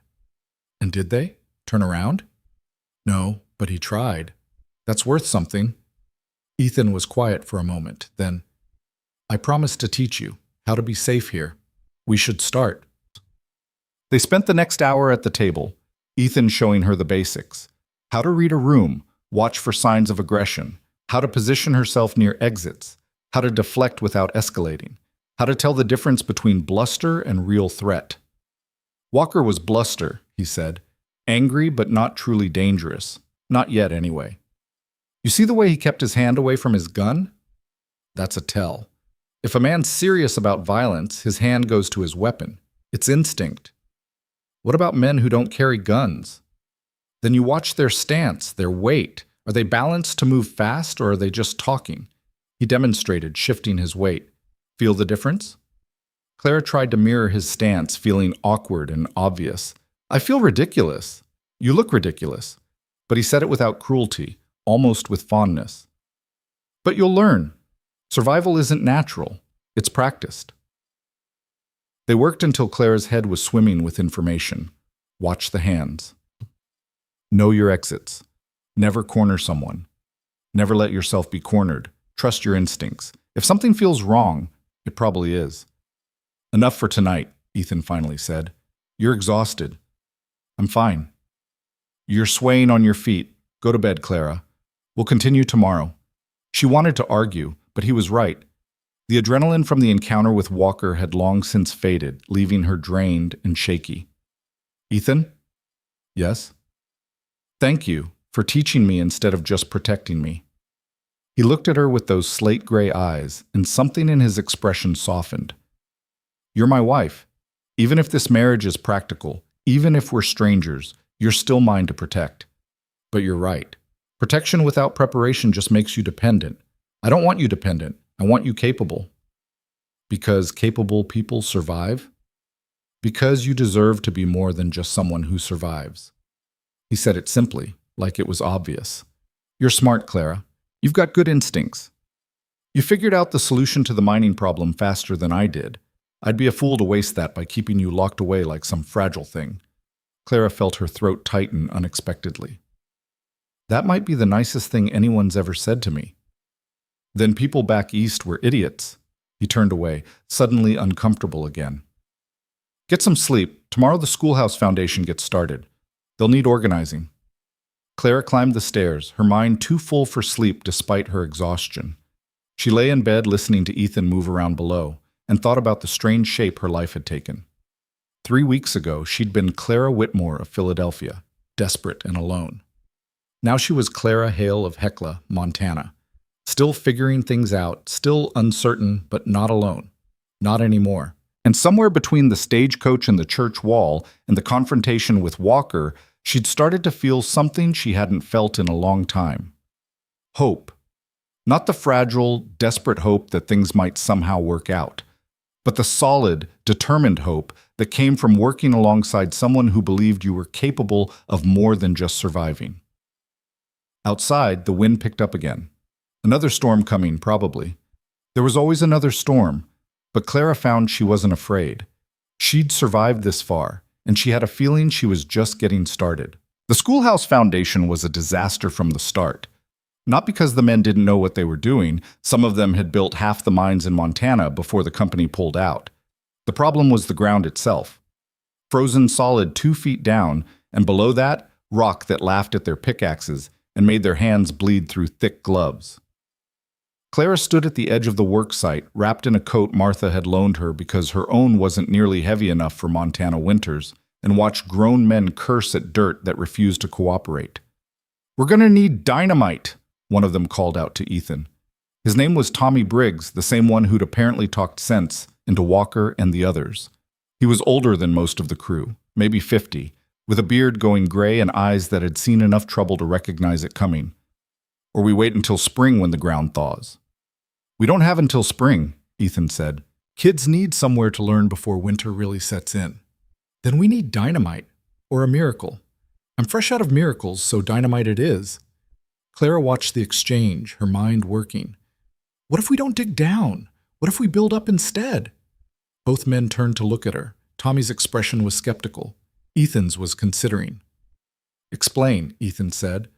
And did they? Turn around? No, but he tried. That's worth something. Ethan was quiet for a moment. Then, I promised to teach you how to be safe here. We should start. They spent the next hour at the table, Ethan showing her the basics. How to read a room, watch for signs of aggression, how to position herself near exits, how to deflect without escalating, how to tell the difference between bluster and real threat. Walker was bluster, he said, angry but not truly dangerous. Not yet, anyway. You see the way he kept his hand away from his gun? That's a tell. If a man's serious about violence, his hand goes to his weapon. It's instinct. What about men who don't carry guns? Then you watch their stance, their weight. Are they balanced to move fast, or are they just talking? He demonstrated, shifting his weight. Feel the difference? Clara tried to mirror his stance, feeling awkward and obvious. I feel ridiculous. You look ridiculous. But he said it without cruelty, almost with fondness. But you'll learn. Survival isn't natural. It's practiced. They worked until Clara's head was swimming with information. Watch the hands. Know your exits. Never corner someone. Never let yourself be cornered. Trust your instincts. If something feels wrong, it probably is. Enough for tonight, Ethan finally said. You're exhausted. I'm fine. You're swaying on your feet. Go to bed, Clara. We'll continue tomorrow. She wanted to argue, but he was right. The adrenaline from the encounter with Walker had long since faded, leaving her drained and shaky. Ethan? Yes? Thank you for teaching me instead of just protecting me. He looked at her with those slate-gray eyes, and something in his expression softened. You're my wife. Even if this marriage is practical, even if we're strangers, you're still mine to protect. But you're right. Protection without preparation just makes you dependent. I don't want you dependent. I want you capable. Because capable people survive? Because you deserve to be more than just someone who survives. He said it simply, like it was obvious. You're smart, Clara. You've got good instincts. You figured out the solution to the mining problem faster than I did. I'd be a fool to waste that by keeping you locked away like some fragile thing. Clara felt her throat tighten unexpectedly. That might be the nicest thing anyone's ever said to me. Then people back east were idiots. He turned away, suddenly uncomfortable again. Get some sleep. Tomorrow the Schoolhouse Foundation gets started. They'll need organizing. Clara climbed the stairs, her mind too full for sleep despite her exhaustion. She lay in bed listening to Ethan move around below and thought about the strange shape her life had taken. 3 weeks ago, she'd been Clara Whitmore of Philadelphia, desperate and alone. Now she was Clara Hale of Heckla, Montana, still figuring things out, still uncertain, but not alone. Not anymore. And somewhere between the stagecoach and the church wall and the confrontation with Walker, she'd started to feel something she hadn't felt in a long time. Hope. Not the fragile, desperate hope that things might somehow work out, but the solid, determined hope that came from working alongside someone who believed you were capable of more than just surviving. Outside, the wind picked up again. Another storm coming, probably. There was always another storm, but Clara found she wasn't afraid. She'd survived this far, and she had a feeling she was just getting started. The schoolhouse foundation was a disaster from the start. Not because the men didn't know what they were doing. Some of them had built half the mines in Montana before the company pulled out. The problem was the ground itself. Frozen solid 2 feet down, and below that, rock that laughed at their pickaxes and made their hands bleed through thick gloves. Clara stood at the edge of the work site, wrapped in a coat Martha had loaned her because her own wasn't nearly heavy enough for Montana winters, and watched grown men curse at dirt that refused to cooperate. "We're going to need dynamite," one of them called out to Ethan. His name was Tommy Briggs, the same one who'd apparently talked sense into Walker and the others. He was older than most of the crew, maybe 50, with a beard going gray and eyes that had seen enough trouble to recognize it coming. "Or we wait until spring when the ground thaws." "We don't have until spring," Ethan said. "Kids need somewhere to learn before winter really sets in." "Then we need dynamite, or a miracle. I'm fresh out of miracles, so dynamite it is." Clara watched the exchange, her mind working. "What if we don't dig down? What if we build up instead?" Both men turned to look at her. Tommy's expression was skeptical. Ethan's was considering. "Explain," Ethan said.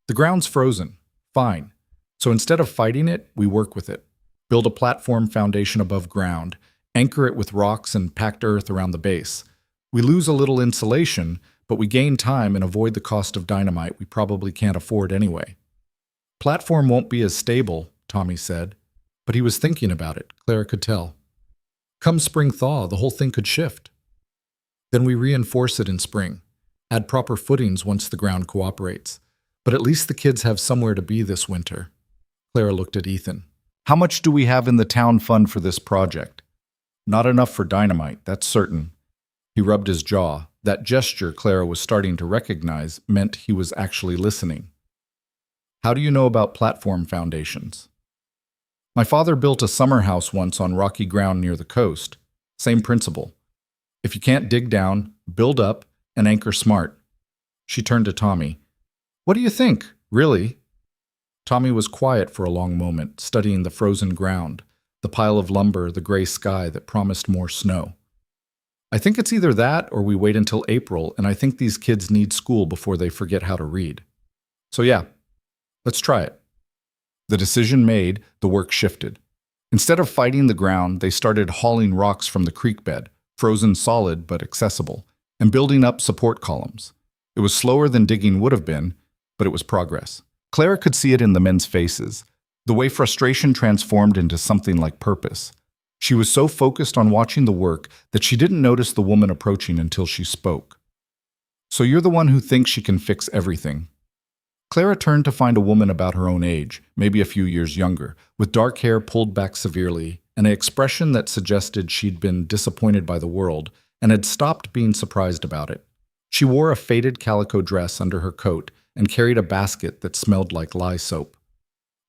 "The ground's frozen. Fine. So instead of fighting it, we work with it. Build a platform foundation above ground, anchor it with rocks and packed earth around the base. We lose a little insulation, but we gain time and avoid the cost of dynamite we probably can't afford anyway." "Platform won't be as stable," Tommy said, but he was thinking about it, Clara could tell. "Come spring thaw, the whole thing could shift. Then we reinforce it in spring, add proper footings once the ground cooperates. But at least the kids have somewhere to be this winter." Clara looked at Ethan. "How much do we have in the town fund for this project?" "Not enough for dynamite, that's certain." He rubbed his jaw. That gesture Clara was starting to recognize meant he was actually listening. "How do you know about platform foundations?" "My father built a summer house once on rocky ground near the coast. Same principle. If you can't dig down, build up, and anchor smart." She turned to Tommy. "What do you think, really?" Tommy was quiet for a long moment, studying the frozen ground, the pile of lumber, the gray sky that promised more snow. "I think it's either that or we wait until April, and I think these kids need school before they forget how to read. So yeah, let's try it." The decision made, the work shifted. Instead of fighting the ground, they started hauling rocks from the creek bed, frozen solid but accessible, and building up support columns. It was slower than digging would have been, but it was progress. Clara could see it in the men's faces, the way frustration transformed into something like purpose. She was so focused on watching the work that she didn't notice the woman approaching until she spoke. "So you're the one who thinks she can fix everything." Clara turned to find a woman about her own age, maybe a few years younger, with dark hair pulled back severely, and an expression that suggested she'd been disappointed by the world and had stopped being surprised about it. She wore a faded calico dress under her coat and carried a basket that smelled like lye soap.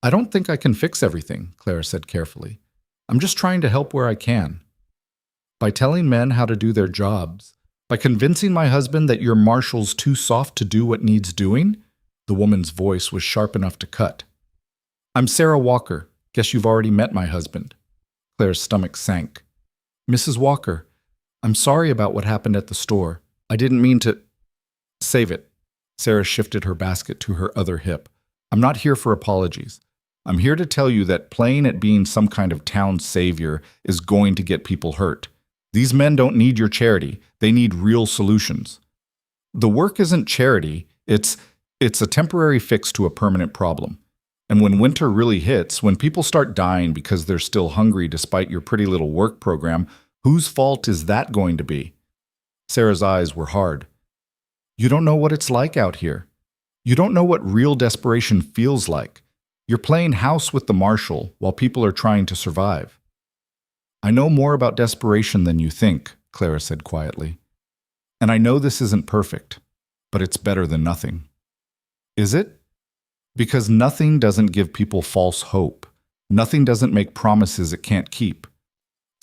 "I don't think I can fix everything," Clara said carefully. "I'm just trying to help where I can. By telling men how to do their jobs, by convincing my husband that your marshal's too soft to do what needs doing." The woman's voice was sharp enough to cut. "I'm Sarah Walker. Guess you've already met my husband." Claire's stomach sank. "Mrs. Walker, I'm sorry about what happened at the store. I didn't mean to—" "Save it." Sarah shifted her basket to her other hip. "I'm not here for apologies. I'm here to tell you that playing at being some kind of town savior is going to get people hurt. These men don't need your charity. They need real solutions. The work isn't charity. It's a temporary fix to a permanent problem. And when winter really hits, when people start dying because they're still hungry despite your pretty little work program, whose fault is that going to be?" Sarah's eyes were hard. "You don't know what it's like out here. You don't know what real desperation feels like. You're playing house with the marshal while people are trying to survive." "I know more about desperation than you think," Clara said quietly. "And I know this isn't perfect, but it's better than nothing." "Is it?" "Because nothing doesn't give people false hope. Nothing doesn't make promises it can't keep.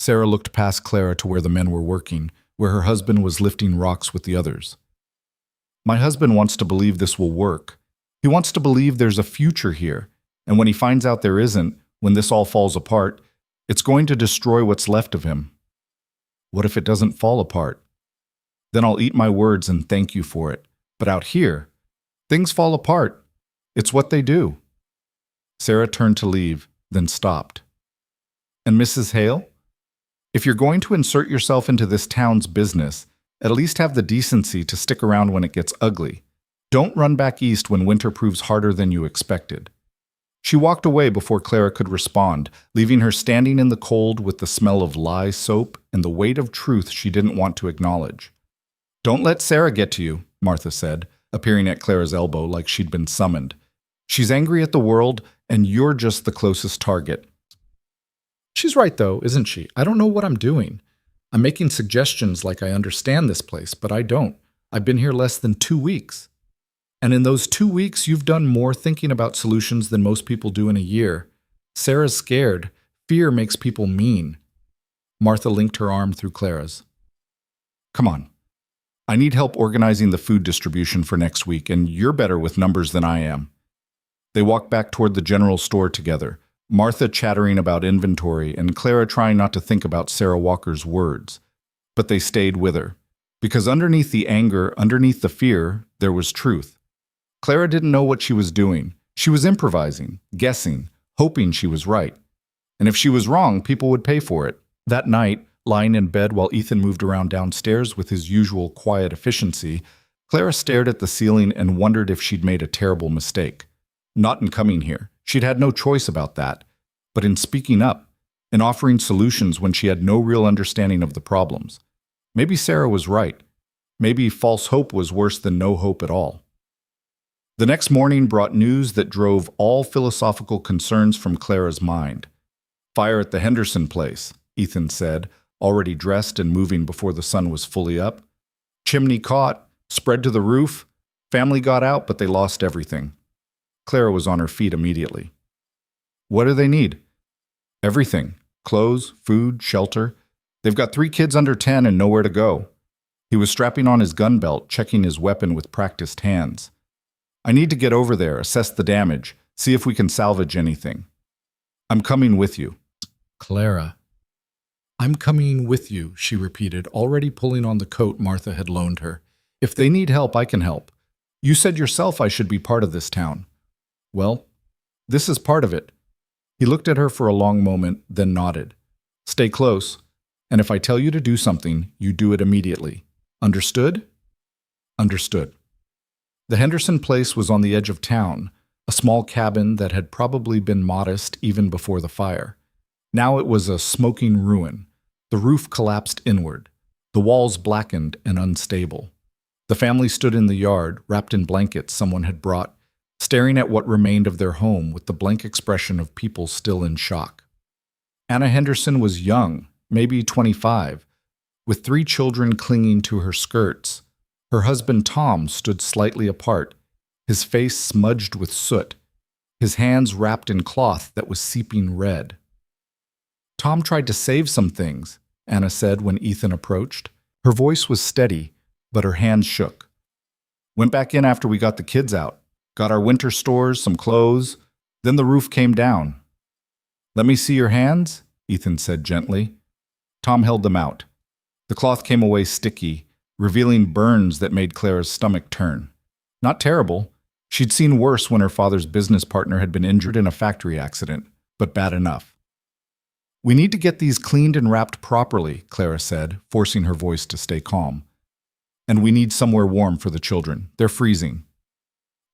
Sarah looked past Clara to where the men were working, where her husband was lifting rocks with the others. My husband wants to believe this will work. He wants to believe there's a future here, and when he finds out there isn't, when this all falls apart, it's going to destroy what's left of him. What if it doesn't fall apart? Then I'll eat my words and thank you for it. But out here, things fall apart. It's what they do. Sarah turned to leave, then stopped. And Mrs. Hale? If you're going to insert yourself into this town's business, at least have the decency to stick around when it gets ugly. Don't run back east when winter proves harder than you expected. She walked away before Clara could respond, leaving her standing in the cold with the smell of lye soap and the weight of truth she didn't want to acknowledge. Don't let Sarah get to you, Martha said, appearing at Clara's elbow like she'd been summoned. She's angry at the world, and you're just the closest target. She's right, though, isn't she? I don't know what I'm doing. I'm making suggestions like I understand this place, but I don't. I've been here less than 2 weeks. And in those 2 weeks, you've done more thinking about solutions than most people do in a year. Sarah's scared. Fear makes people mean. Martha linked her arm through Clara's. Come on. I need help organizing the food distribution for next week, and you're better with numbers than I am. They walked back toward the general store together, Martha chattering about inventory and Clara trying not to think about Sarah Walker's words. But they stayed with her, because underneath the anger, underneath the fear, there was truth. Clara didn't know what she was doing. She was improvising, guessing, hoping she was right. And if she was wrong, people would pay for it. That night, lying in bed while Ethan moved around downstairs with his usual quiet efficiency, Clara stared at the ceiling and wondered if she'd made a terrible mistake. Not in coming here. She'd had no choice about that. But in speaking up, in offering solutions when she had no real understanding of the problems. Maybe Sarah was right. Maybe false hope was worse than no hope at all. The next morning brought news that drove all philosophical concerns from Clara's mind. Fire at the Henderson place, Ethan said, already dressed and moving before the sun was fully up. Chimney caught, spread to the roof. Family got out, but they lost everything. Clara was on her feet immediately. What do they need? Everything. Clothes, food, shelter. They've got 3 kids under 10 and nowhere to go. He was strapping on his gun belt, checking his weapon with practiced hands. I need to get over there, assess the damage, see if we can salvage anything. I'm coming with you. Clara. I'm coming with you, she repeated, already pulling on the coat Martha had loaned her. If they need help, I can help. You said yourself I should be part of this town. Well, this is part of it. He looked at her for a long moment, then nodded. Stay close, and if I tell you to do something, you do it immediately. Understood? Understood. The Henderson place was on the edge of town, a small cabin that had probably been modest even before the fire. Now it was a smoking ruin. The roof collapsed inward, the walls blackened and unstable. The family stood in the yard, wrapped in blankets someone had brought, staring at what remained of their home with the blank expression of people still in shock. Anna Henderson was young, maybe 25, with 3 children clinging to her skirts. Her husband Tom stood slightly apart, his face smudged with soot, his hands wrapped in cloth that was seeping red. Tom tried to save some things, Anna said when Ethan approached. Her voice was steady, but her hands shook. Went back in after we got the kids out. Got our winter stores, some clothes. Then the roof came down. Let me see your hands, Ethan said gently. Tom held them out. The cloth came away sticky, revealing burns that made Clara's stomach turn. Not terrible. She'd seen worse when her father's business partner had been injured in a factory accident, but bad enough. We need to get these cleaned and wrapped properly, Clara said, forcing her voice to stay calm. And we need somewhere warm for the children. They're freezing.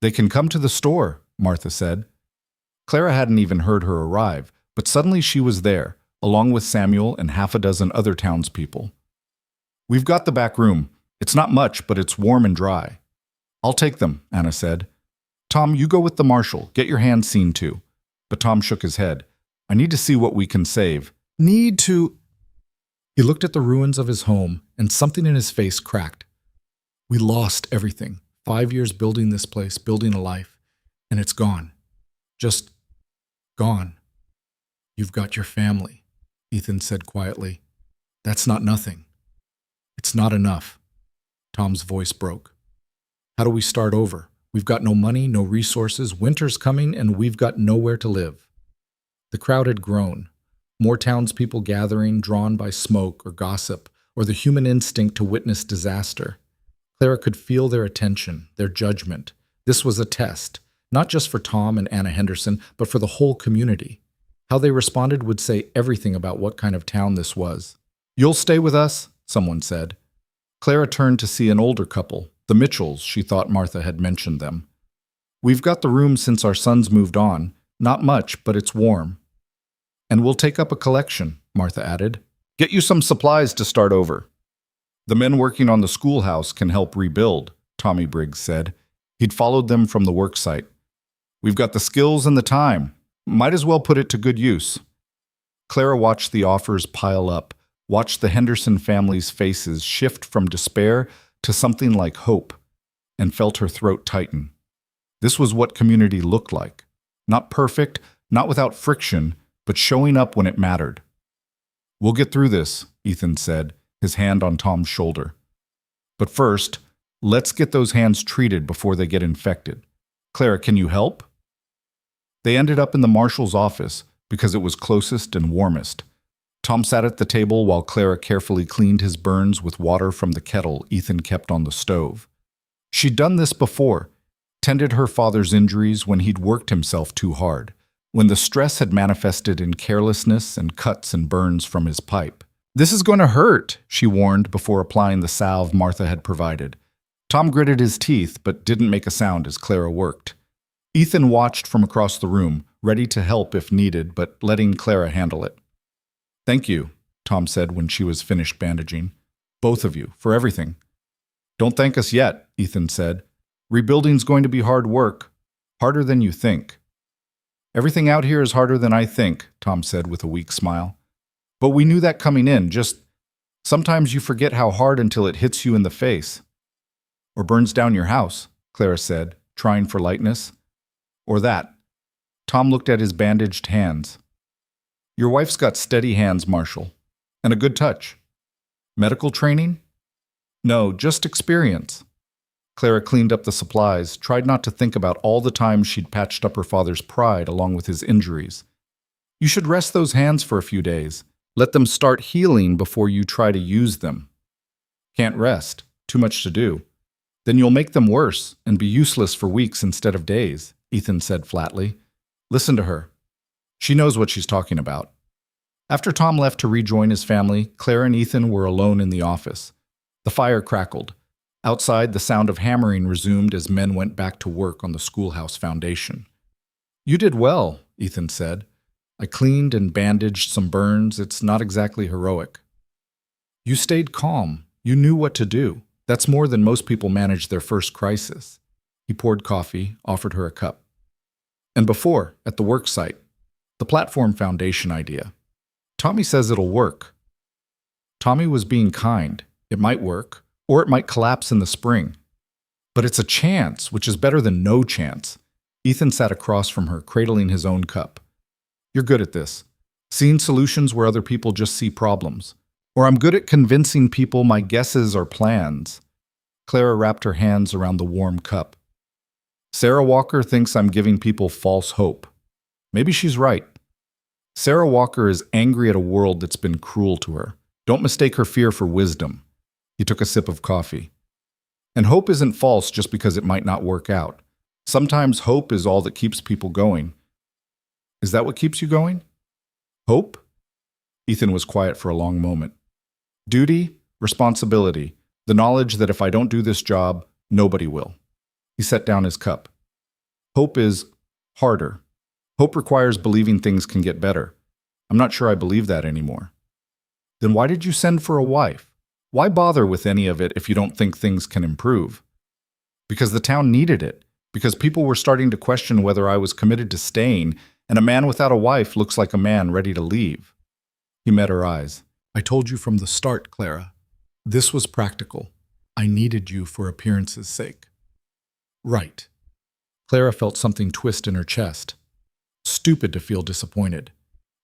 They can come to the store, Martha said. Clara hadn't even heard her arrive, but suddenly she was there, along with Samuel and half a dozen other townspeople. We've got the back room. It's not much, but it's warm and dry. I'll take them, Anna said. Tom, you go with the marshal. Get your hands seen to. But Tom shook his head. I need to see what we can save. Need to... He looked at the ruins of his home, and something in his face cracked. We lost everything. 5 years building this place, building a life, and it's gone. Just gone. You've got your family, Ethan said quietly. That's not nothing. It's not enough. Tom's voice broke. How do we start over? We've got no money, no resources, winter's coming, and we've got nowhere to live. The crowd had grown. More townspeople gathering, drawn by smoke or gossip, or the human instinct to witness disaster. Clara could feel their attention, their judgment. This was a test, not just for Tom and Anna Henderson, but for the whole community. How they responded would say everything about what kind of town this was. You'll stay with us, someone said. Clara turned to see an older couple, the Mitchells. She thought Martha had mentioned them. We've got the room since our sons moved on. Not much, but it's warm. And we'll take up a collection, Martha added. Get you some supplies to start over. The men working on the schoolhouse can help rebuild, Tommy Briggs said. He'd followed them from the work site. We've got the skills and the time. Might as well put it to good use. Clara watched the offers pile up, watched the Henderson family's faces shift from despair to something like hope, and felt her throat tighten. This was what community looked like. Not perfect, not without friction, but showing up when it mattered. We'll get through this, Ethan said, his hand on Tom's shoulder. But first, let's get those hands treated before they get infected. Clara, can you help? They ended up in the marshal's office because it was closest and warmest. Tom sat at the table while Clara carefully cleaned his burns with water from the kettle Ethan kept on the stove. She'd done this before, tended her father's injuries when he'd worked himself too hard, when the stress had manifested in carelessness and cuts and burns from his pipe. This is going to hurt, she warned before applying the salve Martha had provided. Tom gritted his teeth but didn't make a sound as Clara worked. Ethan watched from across the room, ready to help if needed, but letting Clara handle it. Thank you, Tom said when she was finished bandaging. Both of you, for everything. Don't thank us yet, Ethan said. Rebuilding's going to be hard work, harder than you think. Everything out here is harder than I think, Tom said with a weak smile. But we knew that coming in, just sometimes you forget how hard until it hits you in the face. Or burns down your house, Clara said, trying for lightness. Or that. Tom looked at his bandaged hands. Your wife's got steady hands, Marshall, and a good touch. Medical training? No, just experience. Clara cleaned up the supplies, tried not to think about all the times she'd patched up her father's pride along with his injuries. You should rest those hands for a few days. Let them start healing before you try to use them. Can't rest. Too much to do. Then you'll make them worse and be useless for weeks instead of days, Ethan said flatly. Listen to her. She knows what she's talking about. After Tom left to rejoin his family, Clara and Ethan were alone in the office. The fire crackled. Outside, the sound of hammering resumed as men went back to work on the schoolhouse foundation. You did well, Ethan said. I cleaned and bandaged some burns. It's not exactly heroic. You stayed calm. You knew what to do. That's more than most people manage their first crisis. He poured coffee, offered her a cup. And before, at the work site, the platform foundation idea. Tommy says it'll work. Tommy was being kind. It might work, or it might collapse in the spring. But it's a chance, which is better than no chance. Ethan sat across from her, cradling his own cup. You're good at this. Seeing solutions where other people just see problems. Or I'm good at convincing people my guesses are plans. Clara wrapped her hands around the warm cup. Sarah Walker thinks I'm giving people false hope. Maybe she's right. Sarah Walker is angry at a world that's been cruel to her. Don't mistake her fear for wisdom. He took a sip of coffee. And hope isn't false just because it might not work out. Sometimes hope is all that keeps people going. Is that what keeps you going? Hope? Ethan was quiet for a long moment. Duty, responsibility, the knowledge that if I don't do this job, nobody will. He set down his cup. Hope is harder. Hope requires believing things can get better. I'm not sure I believe that anymore. Then why did you send for a wife? Why bother with any of it if you don't think things can improve? Because the town needed it. Because people were starting to question whether I was committed to staying, and a man without a wife looks like a man ready to leave. He met her eyes. I told you from the start, Clara. This was practical. I needed you for appearance's sake. Right. Clara felt something twist in her chest. Stupid to feel disappointed.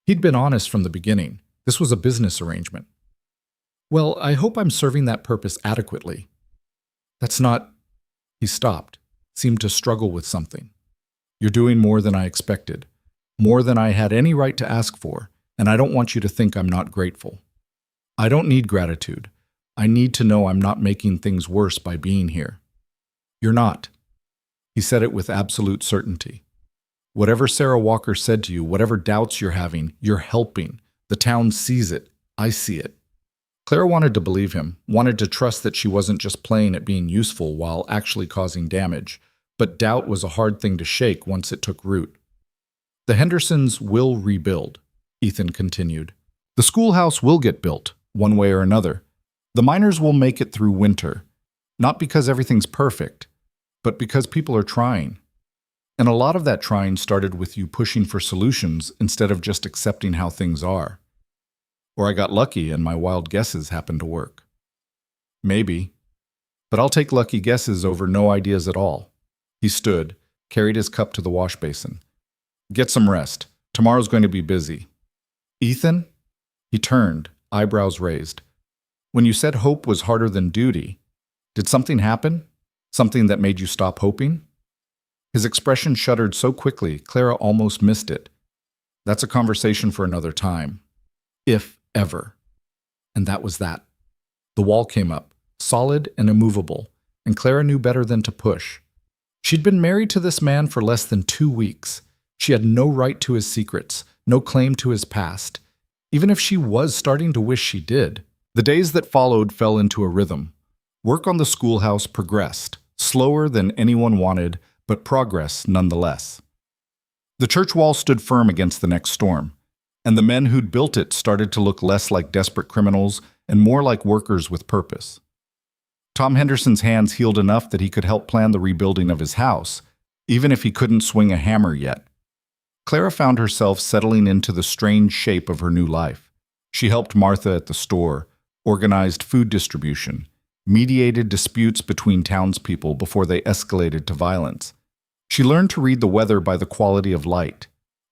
He'd been honest from the beginning. This was a business arrangement. Well, I hope I'm serving that purpose adequately. That's not... He stopped, seemed to struggle with something. You're doing more than I expected, more than I had any right to ask for, and I don't want you to think I'm not grateful. I don't need gratitude. I need to know I'm not making things worse by being here. You're not. He said it with absolute certainty. Whatever Sarah Walker said to you, whatever doubts you're having, you're helping. The town sees it. I see it. Clara wanted to believe him, wanted to trust that she wasn't just playing at being useful while actually causing damage, but doubt was a hard thing to shake once it took root. The Hendersons will rebuild, Ethan continued. The schoolhouse will get built, one way or another. The miners will make it through winter, not because everything's perfect, but because people are trying. And a lot of that trying started with you pushing for solutions instead of just accepting how things are. Or I got lucky and my wild guesses happened to work. Maybe. But I'll take lucky guesses over no ideas at all. He stood, carried his cup to the wash basin. Get some rest. Tomorrow's going to be busy. Ethan? He turned, eyebrows raised. When you said hope was harder than duty, did something happen? Something that made you stop hoping? His expression shuddered so quickly, Clara almost missed it. That's a conversation for another time. If ever. And that was that. The wall came up, solid and immovable, and Clara knew better than to push. She'd been married to this man for less than 2 weeks. She had no right to his secrets, no claim to his past, even if she was starting to wish she did. The days that followed fell into a rhythm. Work on the schoolhouse progressed, slower than anyone wanted, but progress nonetheless. The church wall stood firm against the next storm, and the men who'd built it started to look less like desperate criminals and more like workers with purpose. Tom Henderson's hands healed enough that he could help plan the rebuilding of his house, even if he couldn't swing a hammer yet. Clara found herself settling into the strange shape of her new life. She helped Martha at the store, organized food distribution, mediated disputes between townspeople before they escalated to violence. She learned to read the weather by the quality of light,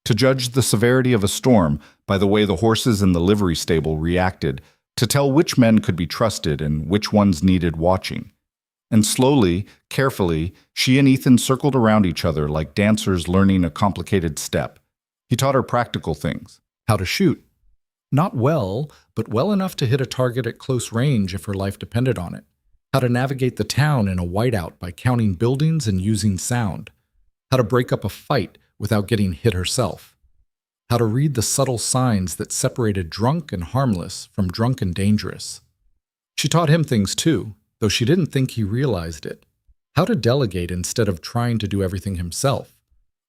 to judge the severity of a storm by the way the horses in the livery stable reacted, to tell which men could be trusted and which ones needed watching. And slowly, carefully, she and Ethan circled around each other like dancers learning a complicated step. He taught her practical things. How to shoot. Not well, but well enough to hit a target at close range if her life depended on it. How to navigate the town in a whiteout by counting buildings and using sound. How to break up a fight without getting hit herself. How to read the subtle signs that separated drunk and harmless from drunk and dangerous. She taught him things too, though she didn't think he realized it. How to delegate instead of trying to do everything himself.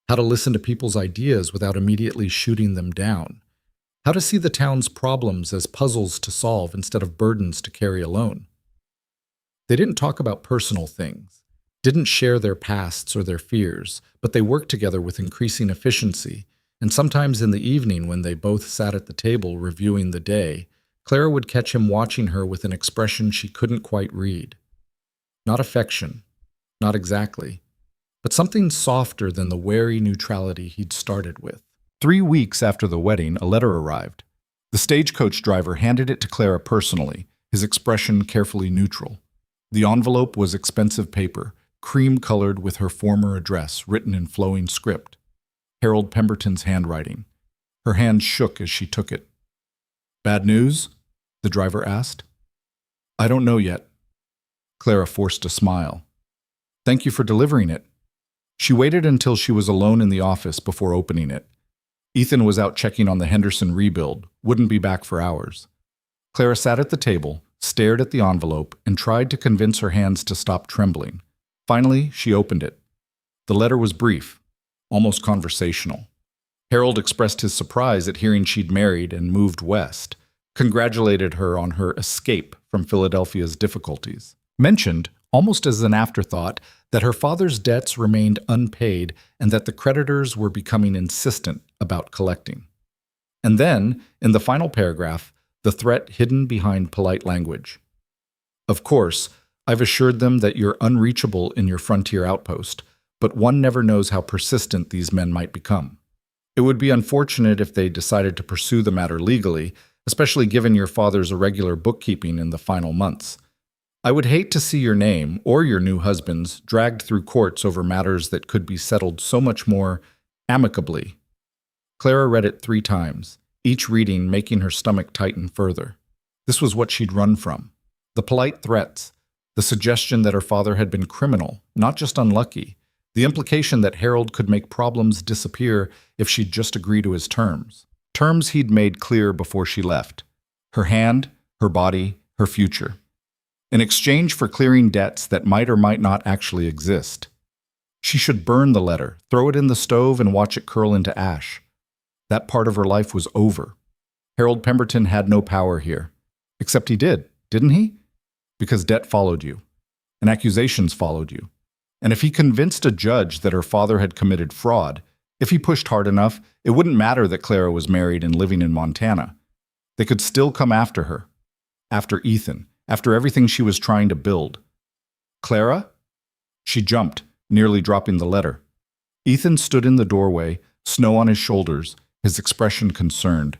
How to listen to people's ideas without immediately shooting them down. How to see the town's problems as puzzles to solve instead of burdens to carry alone. They didn't talk about personal things, didn't share their pasts or their fears, but they worked together with increasing efficiency, and sometimes in the evening when they both sat at the table reviewing the day, Clara would catch him watching her with an expression she couldn't quite read. Not affection, not exactly, but something softer than the wary neutrality he'd started with. 3 weeks after the wedding, a letter arrived. The stagecoach driver handed it to Clara personally, his expression carefully neutral. The envelope was expensive paper, cream-colored with her former address written in flowing script. Harold Pemberton's handwriting. Her hand shook as she took it. "Bad news?" the driver asked. "I don't know yet." Clara forced a smile. "Thank you for delivering it." She waited until she was alone in the office before opening it. Ethan was out checking on the Henderson rebuild, wouldn't be back for hours. Clara sat at the table, stared at the envelope, and tried to convince her hands to stop trembling. Finally, she opened it. The letter was brief, almost conversational. Harold expressed his surprise at hearing she'd married and moved west, congratulated her on her escape from Philadelphia's difficulties, mentioned, almost as an afterthought, that her father's debts remained unpaid and that the creditors were becoming insistent about collecting. And then, in the final paragraph, the threat hidden behind polite language. "Of course, I've assured them that you're unreachable in your frontier outpost, but one never knows how persistent these men might become. It would be unfortunate if they decided to pursue the matter legally, especially given your father's irregular bookkeeping in the final months. I would hate to see your name, or your new husband's, dragged through courts over matters that could be settled so much more amicably. Clara read it 3 times, each reading making her stomach tighten further. This was what she'd run from. The polite threats, the suggestion that her father had been criminal, not just unlucky, the implication that Harold could make problems disappear if she'd just agree to his terms. Terms he'd made clear before she left. Her hand, her body, her future. In exchange for clearing debts that might or might not actually exist. She should burn the letter, throw it in the stove, and watch it curl into ash. That part of her life was over. Harold Pemberton had no power here. Except he did, didn't he? Because debt followed you, and accusations followed you. And if he convinced a judge that her father had committed fraud, if he pushed hard enough, it wouldn't matter that Clara was married and living in Montana. They could still come after her. After Ethan. After everything she was trying to build. Clara? She jumped, nearly dropping the letter. Ethan stood in the doorway, snow on his shoulders, his expression concerned.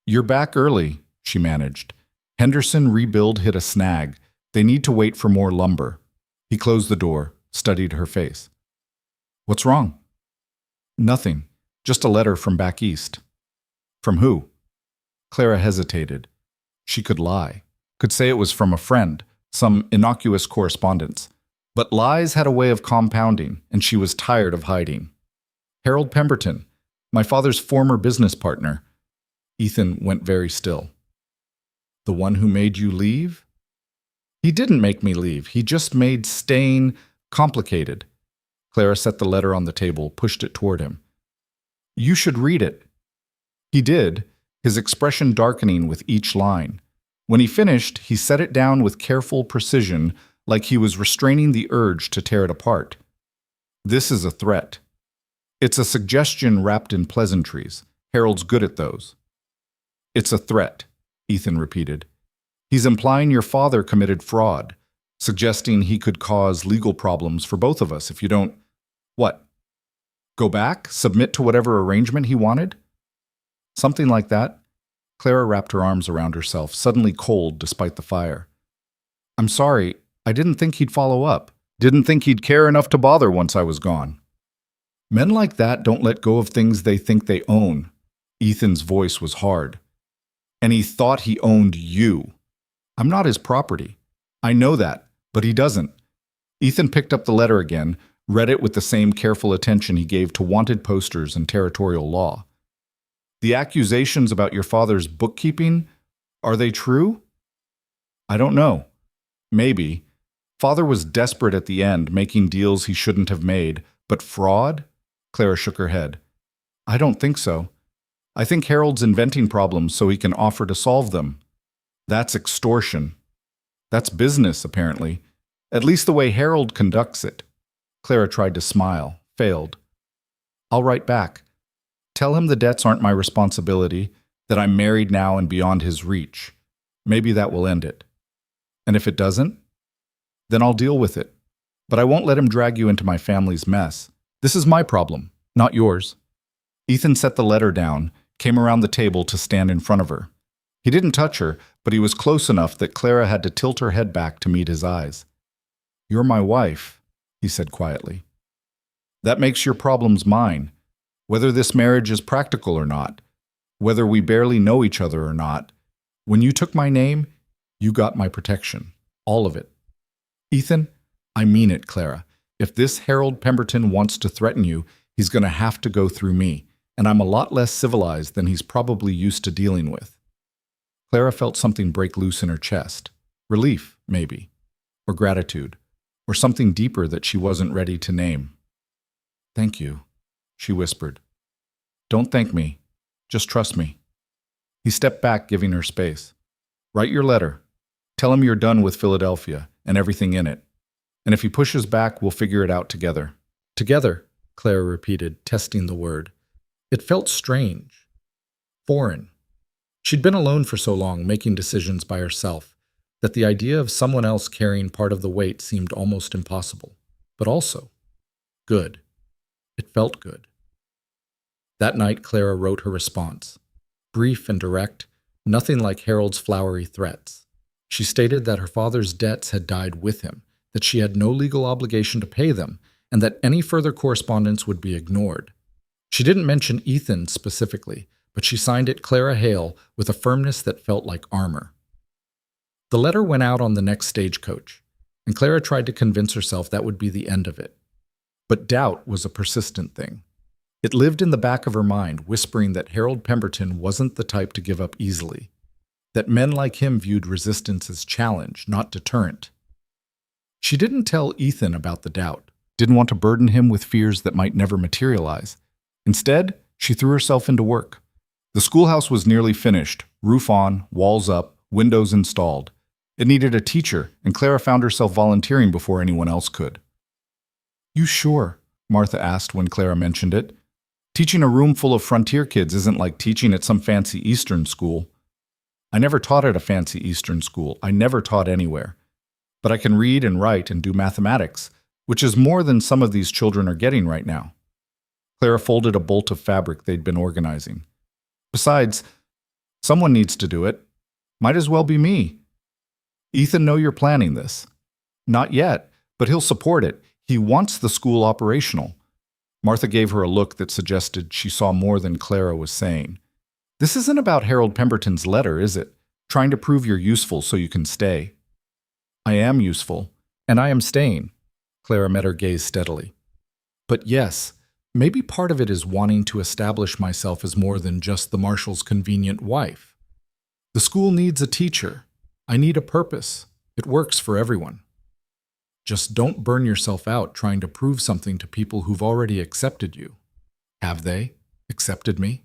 "You're back early," she managed. "Henderson rebuild hit a snag. They need to wait for more lumber." He closed the door, studied her face. "What's wrong?" "Nothing. Just a letter from back east." "From who?" Clara hesitated. She could lie. Could say it was from a friend, some innocuous correspondence. But lies had a way of compounding, and she was tired of hiding. "Harold Pemberton, my father's former business partner." Ethan went very still. "The one who made you leave?" "He didn't make me leave. He just made staying complicated." Clara set the letter on the table, pushed it toward him. "You should read it." He did, his expression darkening with each line. When he finished, he set it down with careful precision, like he was restraining the urge to tear it apart. "This is a threat. It's a suggestion wrapped in pleasantries. Harold's good at those." "It's a threat," Ethan repeated. "He's implying your father committed fraud, suggesting he could cause legal problems for both of us if you don't— What? Go back? Submit to whatever arrangement he wanted?" "Something like that." Clara wrapped her arms around herself, suddenly cold despite the fire. "I'm sorry, I didn't think he'd follow up. Didn't think he'd care enough to bother once I was gone." "Men like that don't let go of things they think they own." Ethan's voice was hard. "And he thought he owned you. I'm not his property. I know that, but he doesn't." Ethan picked up the letter again, read it with the same careful attention he gave to wanted posters and territorial law. "The accusations about your father's bookkeeping, are they true?" "I don't know. Maybe. Father was desperate at the end, making deals he shouldn't have made. But fraud?" Clara shook her head. "I don't think so. I think Harold's inventing problems so he can offer to solve them. That's extortion. That's business, apparently. At least the way Harold conducts it." Clara tried to smile, failed. "I'll write back. Tell him the debts aren't my responsibility, that I'm married now and beyond his reach. Maybe that will end it. And if it doesn't, then I'll deal with it. But I won't let him drag you into my family's mess. This is my problem, not yours." Ethan set the letter down, came around the table to stand in front of her. He didn't touch her, but he was close enough that Clara had to tilt her head back to meet his eyes. "You're my wife," he said quietly. "That makes your problems mine. Whether this marriage is practical or not, whether we barely know each other or not, when you took my name, you got my protection. All of it." "Ethan, I mean it, Clara. If this Harold Pemberton wants to threaten you, he's going to have to go through me, and I'm a lot less civilized than he's probably used to dealing with." Clara felt something break loose in her chest. Relief, maybe. Or gratitude. Or something deeper that she wasn't ready to name. "Thank you," she whispered. "Don't thank me. Just trust me." He stepped back, giving her space. "Write your letter. Tell him you're done with Philadelphia and everything in it. And if he pushes back, we'll figure it out together." "Together," Clara repeated, testing the word. It felt strange. Foreign. She'd been alone for so long, making decisions by herself, that the idea of someone else carrying part of the weight seemed almost impossible. But also, good. It felt good. That night, Clara wrote her response. Brief and direct, nothing like Harold's flowery threats. She stated that her father's debts had died with him, that she had no legal obligation to pay them, and that any further correspondence would be ignored. She didn't mention Ethan specifically, but she signed it Clara Hale with a firmness that felt like armor. The letter went out on the next stagecoach, and Clara tried to convince herself that would be the end of it. But doubt was a persistent thing. It lived in the back of her mind, whispering that Harold Pemberton wasn't the type to give up easily, that men like him viewed resistance as challenge, not deterrent. She didn't tell Ethan about the doubt, didn't want to burden him with fears that might never materialize. Instead, she threw herself into work. The schoolhouse was nearly finished, roof on, walls up, windows installed. It needed a teacher, and Clara found herself volunteering before anyone else could. "You sure?" Martha asked when Clara mentioned it. "Teaching a room full of frontier kids isn't like teaching at some fancy Eastern school." "I never taught at a fancy Eastern school. I never taught anywhere. But I can read and write and do mathematics, which is more than some of these children are getting right now." Clara folded a bolt of fabric they'd been organizing. "Besides, someone needs to do it. Might as well be me." "Ethan know you're planning this?" "Not yet, but he'll support it. He wants the school operational." Martha gave her a look that suggested she saw more than Clara was saying. "This isn't about Harold Pemberton's letter, is it? Trying to prove you're useful so you can stay." "I am useful, and I am staying." Clara met her gaze steadily. "But yes, maybe part of it is wanting to establish myself as more than just the marshal's convenient wife. The school needs a teacher. I need a purpose. It works for everyone. Just don't burn yourself out trying to prove something to people who've already accepted you." "Have they accepted me?"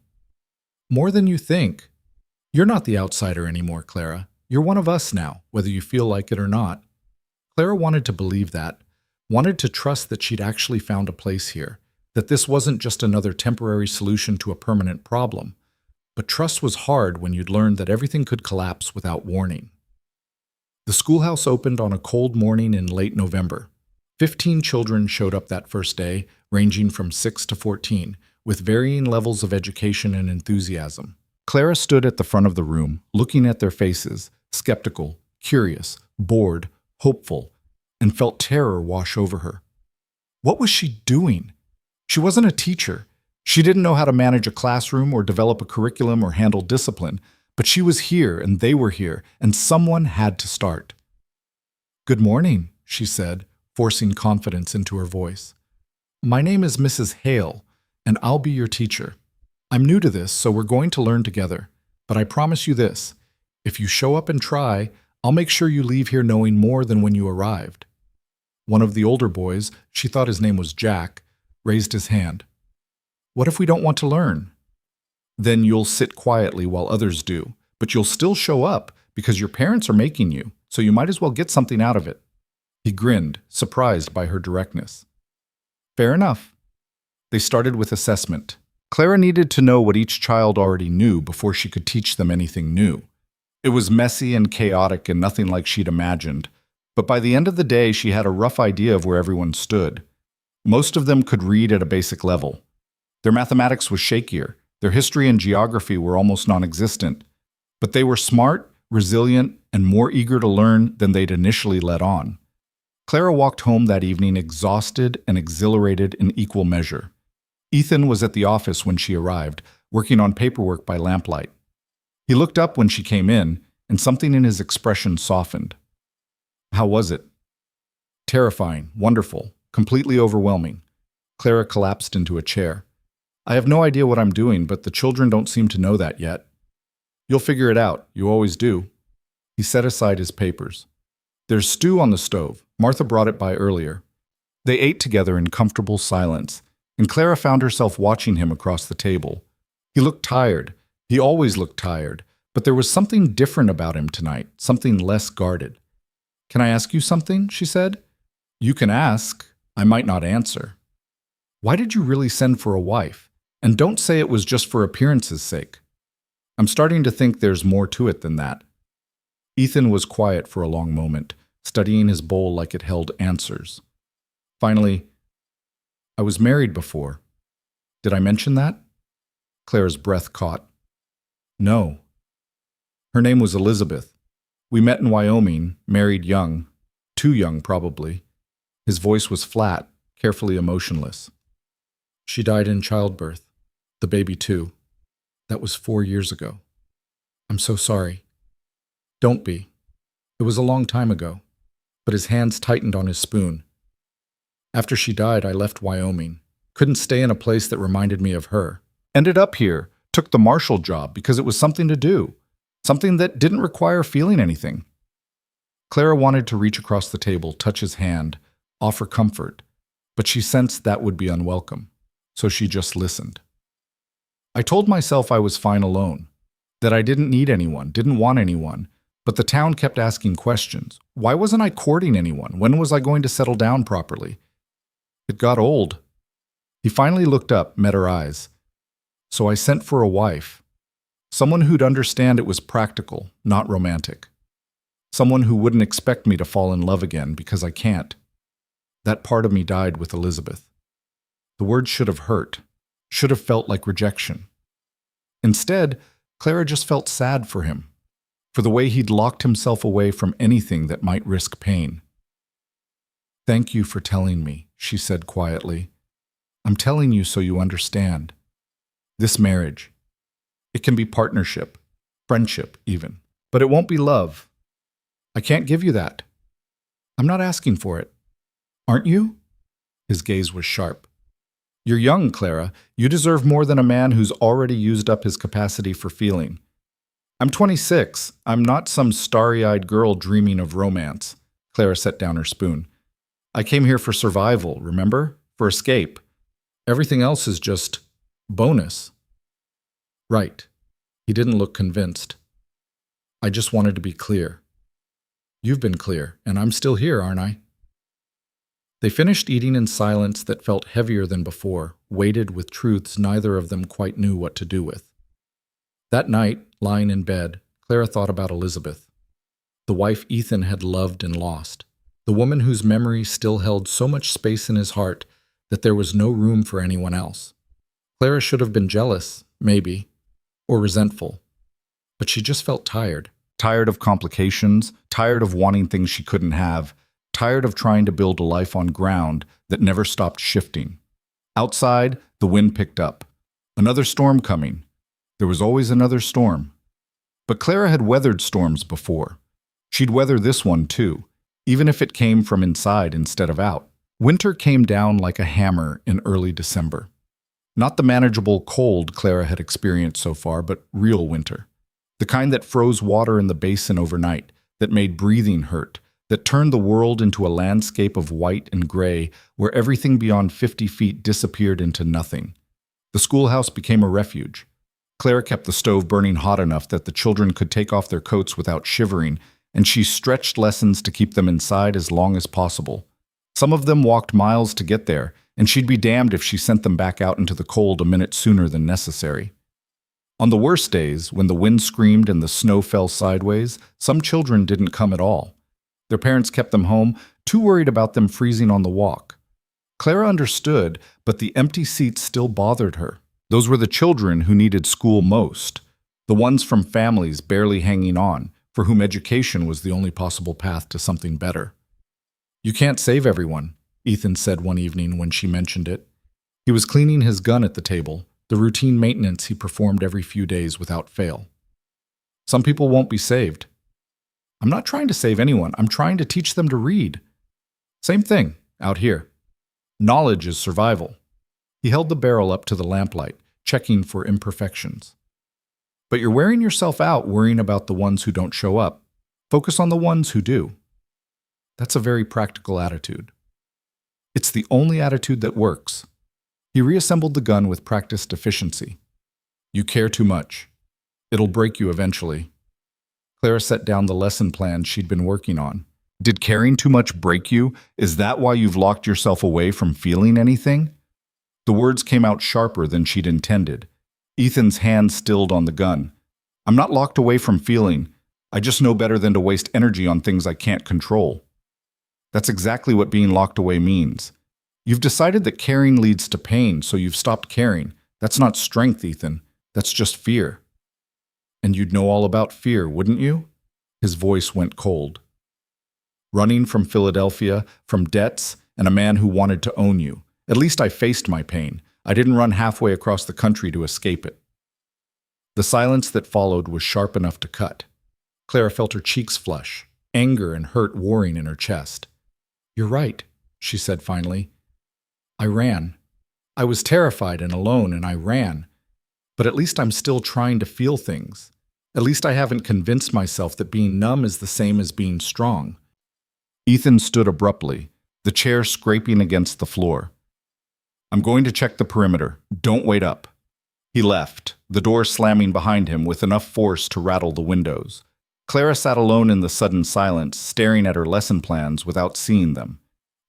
"More than you think. You're not the outsider anymore, Clara. You're one of us now, whether you feel like it or not." Clara wanted to believe that, wanted to trust that she'd actually found a place here, that this wasn't just another temporary solution to a permanent problem. But trust was hard when you'd learned that everything could collapse without warning. The schoolhouse opened on a cold morning in late November. 15 children showed up that first day, ranging from 6 to 14, with varying levels of education and enthusiasm. Clara stood at the front of the room, looking at their faces, skeptical, curious, bored, hopeful, and felt terror wash over her. What was she doing? She wasn't a teacher. She didn't know how to manage a classroom or develop a curriculum or handle discipline. But she was here, and they were here, and someone had to start. "Good morning," she said, forcing confidence into her voice. "My name is Mrs. Hale, and I'll be your teacher. I'm new to this, so we're going to learn together. But I promise you this, if you show up and try, I'll make sure you leave here knowing more than when you arrived." One of the older boys, she thought his name was Jack, raised his hand. "What if we don't want to learn?" "Then you'll sit quietly while others do, but you'll still show up because your parents are making you, so you might as well get something out of it." He grinned, surprised by her directness. "Fair enough." They started with assessment. Clara needed to know what each child already knew before she could teach them anything new. It was messy and chaotic and nothing like she'd imagined, but by the end of the day she had a rough idea of where everyone stood. Most of them could read at a basic level. Their mathematics was shakier. Their history and geography were almost non-existent, but they were smart, resilient, and more eager to learn than they'd initially let on. Clara walked home that evening exhausted and exhilarated in equal measure. Ethan was at the office when she arrived, working on paperwork by lamplight. He looked up when she came in, and something in his expression softened. "How was it?" "Terrifying, wonderful, completely overwhelming." Clara collapsed into a chair. "I have no idea what I'm doing, but the children don't seem to know that yet." "You'll figure it out. You always do." He set aside his papers. "There's stew on the stove. Martha brought it by earlier." They ate together in comfortable silence, and Clara found herself watching him across the table. He looked tired. He always looked tired, but there was something different about him tonight, something less guarded. "Can I ask you something?" she said. "You can ask. I might not answer." "Why did you really send for a wife? And don't say it was just for appearance's sake." "I'm starting to think there's more to it than that." Ethan was quiet for a long moment, studying his bowl like it held answers. Finally, "I was married before. Did I mention that?" Claire's breath caught. No. Her name was Elizabeth. We met in Wyoming, married young. Too young, probably. His voice was flat, carefully emotionless. She died in childbirth. The baby, too. That was 4 years ago. I'm so sorry. Don't be. It was a long time ago. But his hands tightened on his spoon. After she died, I left Wyoming. Couldn't stay in a place that reminded me of her. Ended up here. Took the marshal job because it was something to do. Something that didn't require feeling anything. Clara wanted to reach across the table, touch his hand, offer comfort, but she sensed that would be unwelcome, so she just listened. I told myself I was fine alone, that I didn't need anyone, didn't want anyone, but the town kept asking questions. Why wasn't I courting anyone? When was I going to settle down properly? It got old. He finally looked up, met her eyes. So I sent for a wife. Someone who'd understand it was practical, not romantic. Someone who wouldn't expect me to fall in love again because I can't. That part of me died with Elizabeth. The words should have hurt, should have felt like rejection. Instead, Clara just felt sad for him, for the way he'd locked himself away from anything that might risk pain. Thank you for telling me, she said quietly. I'm telling you so you understand. This marriage, it can be partnership, friendship even, but it won't be love. I can't give you that. I'm not asking for it. Aren't you? His gaze was sharp. You're young, Clara. You deserve more than a man who's already used up his capacity for feeling. I'm 26. I'm not some starry-eyed girl dreaming of romance. Clara set down her spoon. I came here for survival, remember? For escape. Everything else is just bonus. Right. He didn't look convinced. I just wanted to be clear. You've been clear, and I'm still here, aren't I? They finished eating in silence that felt heavier than before, weighted with truths neither of them quite knew what to do with. That night, lying in bed, Clara thought about Elizabeth, the wife Ethan had loved and lost, the woman whose memory still held so much space in his heart that there was no room for anyone else. Clara should have been jealous, maybe, or resentful, but she just felt tired. Tired of complications, tired of wanting things she couldn't have, tired of trying to build a life on ground that never stopped shifting. Outside, the wind picked up. Another storm coming. There was always another storm. But Clara had weathered storms before. She'd weather this one too, even if it came from inside instead of out. Winter came down like a hammer in early December. Not the manageable cold Clara had experienced so far, but real winter. The kind that froze water in the basin overnight, that made breathing hurt, that turned the world into a landscape of white and gray where everything beyond 50 feet disappeared into nothing. The schoolhouse became a refuge. Clara kept the stove burning hot enough that the children could take off their coats without shivering, and she stretched lessons to keep them inside as long as possible. Some of them walked miles to get there, and she'd be damned if she sent them back out into the cold a minute sooner than necessary. On the worst days, when the wind screamed and the snow fell sideways, some children didn't come at all. Their parents kept them home, too worried about them freezing on the walk. Clara understood, but the empty seats still bothered her. Those were the children who needed school most, the ones from families barely hanging on, for whom education was the only possible path to something better. You can't save everyone, Ethan said one evening when she mentioned it. He was cleaning his gun at the table, the routine maintenance he performed every few days without fail. Some people won't be saved. I'm not trying to save anyone. I'm trying to teach them to read. Same thing, out here. Knowledge is survival. He held the barrel up to the lamplight, checking for imperfections. But you're wearing yourself out worrying about the ones who don't show up. Focus on the ones who do. That's a very practical attitude. It's the only attitude that works. He reassembled the gun with practiced efficiency. You care too much. It'll break you eventually. Clara set down the lesson plan she'd been working on. Did caring too much break you? Is that why you've locked yourself away from feeling anything? The words came out sharper than she'd intended. Ethan's hand stilled on the gun. I'm not locked away from feeling. I just know better than to waste energy on things I can't control. That's exactly what being locked away means. You've decided that caring leads to pain, so you've stopped caring. That's not strength, Ethan. That's just fear. And you'd know all about fear, wouldn't you? His voice went cold. Running from Philadelphia, from debts, and a man who wanted to own you. At least I faced my pain. I didn't run halfway across the country to escape it. The silence that followed was sharp enough to cut. Clara felt her cheeks flush, anger and hurt warring in her chest. "You're right," she said finally. "I ran. I was terrified and alone, and I ran. But at least I'm still trying to feel things. At least I haven't convinced myself that being numb is the same as being strong." Ethan stood abruptly, the chair scraping against the floor. "I'm going to check the perimeter. Don't wait up." He left, the door slamming behind him with enough force to rattle the windows. Clara sat alone in the sudden silence, staring at her lesson plans without seeing them.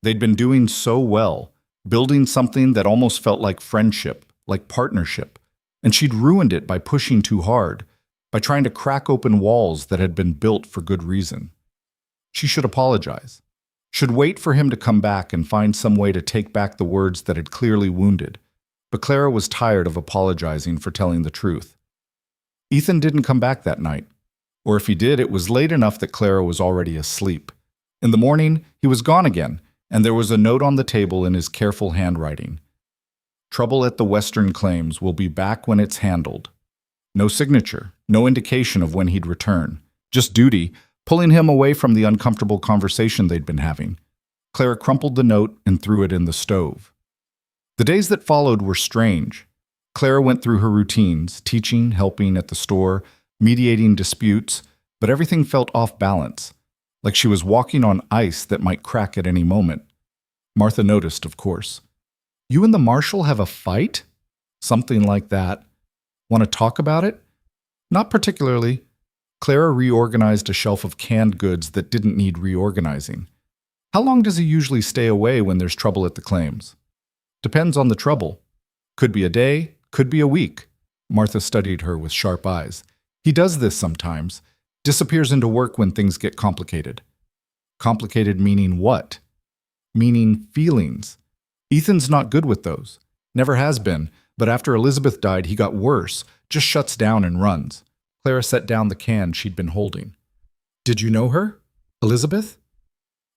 They'd been doing so well, building something that almost felt like friendship, like partnership, and she'd ruined it by pushing too hard, by trying to crack open walls that had been built for good reason. She should apologize, should wait for him to come back and find some way to take back the words that had clearly wounded. But Clara was tired of apologizing for telling the truth. Ethan didn't come back that night. Or if he did, it was late enough that Clara was already asleep. In the morning, he was gone again, and there was a note on the table in his careful handwriting. "Trouble at the Western Claims will be back when it's handled." No signature, no indication of when he'd return. Just duty, pulling him away from the uncomfortable conversation they'd been having. Clara crumpled the note and threw it in the stove. The days that followed were strange. Clara went through her routines, teaching, helping at the store, mediating disputes, but everything felt off balance, like she was walking on ice that might crack at any moment. Martha noticed, of course. "You and the marshal have a fight?" "Something like that." "Want to talk about it?" "Not particularly." Clara reorganized a shelf of canned goods that didn't need reorganizing. "How long does he usually stay away when there's trouble at the claims?" "Depends on the trouble. Could be a day, could be a week." Martha studied her with sharp eyes. "He does this sometimes. Disappears into work when things get complicated." "Complicated meaning what?" "Meaning feelings. Ethan's not good with those. Never has been, but after Elizabeth died he got worse, just shuts down and runs." Clara set down the can she'd been holding. "Did you know her? Elizabeth?"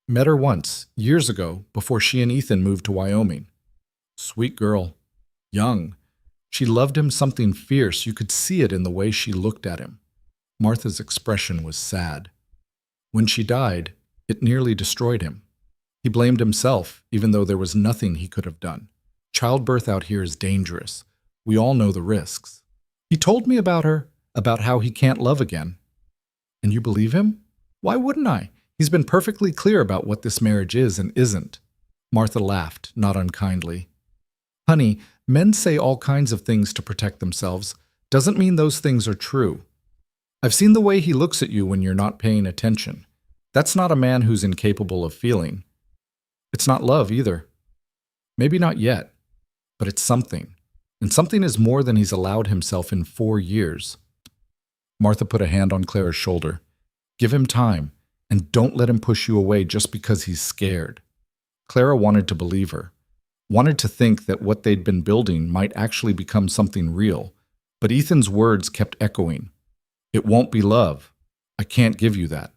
"Met her once, years ago, before she and Ethan moved to Wyoming." "Sweet girl. Young. She loved him something fierce. You could see it in the way she looked at him." Martha's expression was sad. "When she died, it nearly destroyed him. He blamed himself, even though there was nothing he could have done. Childbirth out here is dangerous. We all know the risks. He told me about her, about how he can't love again." "And you believe him?" "Why wouldn't I? He's been perfectly clear about what this marriage is and isn't." Martha laughed, not unkindly. "Honey, men say all kinds of things to protect themselves. Doesn't mean those things are true. I've seen the way he looks at you when you're not paying attention. That's not a man who's incapable of feeling. It's not love either. Maybe not yet, but it's something. And something is more than he's allowed himself in 4 years. Martha put a hand on Clara's shoulder. "Give him time, and don't let him push you away just because he's scared." Clara wanted to believe her. Wanted to think that what they'd been building might actually become something real, but Ethan's words kept echoing. "It won't be love. I can't give you that."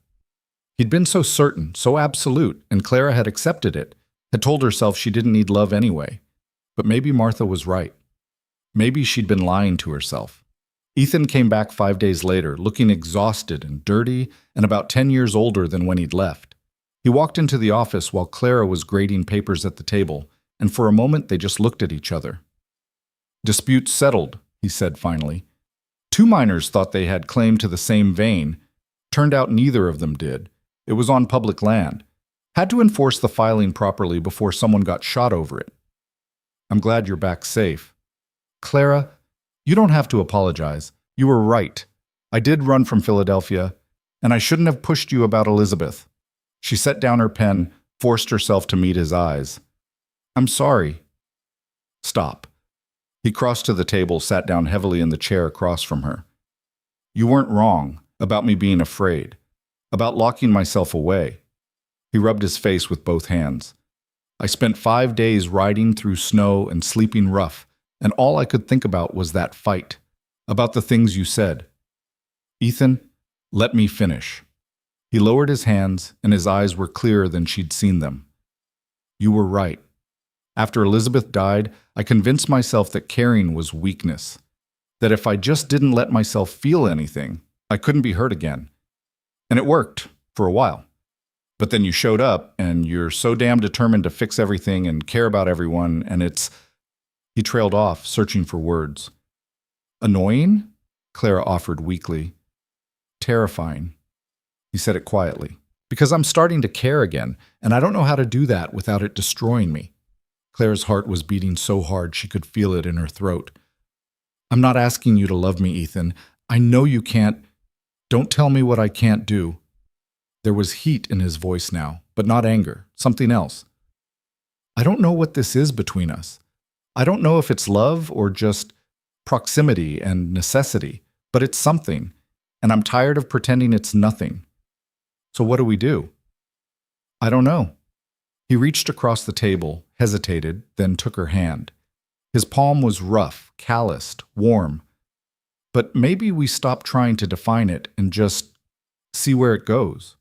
He'd been so certain, so absolute, and Clara had accepted it, had told herself she didn't need love anyway. But maybe Martha was right. Maybe she'd been lying to herself. Ethan came back 5 days later, looking exhausted and dirty and about 10 years older than when he'd left. He walked into the office while Clara was grading papers at the table, and for a moment they just looked at each other. "Dispute settled," he said finally. 2 miners thought they had claim to the same vein. Turned out neither of them did. It was on public land. Had to enforce the filing properly before someone got shot over it. "I'm glad you're back safe." "Clara, you don't have to apologize. You were right. I did run from Philadelphia, and I shouldn't have pushed you about Elizabeth." She set down her pen, forced herself to meet his eyes. "I'm sorry." "Stop." He crossed to the table, sat down heavily in the chair across from her. "You weren't wrong about me being afraid, about locking myself away." He rubbed his face with both hands. "I spent 5 days riding through snow and sleeping rough, and all I could think about was that fight. About the things you said. Ethan, let me finish. He lowered his hands, and his eyes were clearer than she'd seen them. You were right. After Elizabeth died, I convinced myself that caring was weakness. That if I just didn't let myself feel anything, I couldn't be hurt again. And it worked, for a while. But then you showed up, and you're so damn determined to fix everything and care about everyone, and it's... He trailed off, searching for words. Annoying? Clara offered weakly. Terrifying. He said it quietly. Because I'm starting to care again, and I don't know how to do that without it destroying me. Clara's heart was beating so hard she could feel it in her throat. I'm not asking you to love me, Ethan. I know you can't. Don't tell me what I can't do. There was heat in his voice now, but not anger, something else. I don't know what this is between us. I don't know if it's love or just proximity and necessity, but it's something, and I'm tired of pretending it's nothing. So what do we do? I don't know. He reached across the table, hesitated, then took her hand. His palm was rough, calloused, warm. But maybe we stop trying to define it and just see where it goes.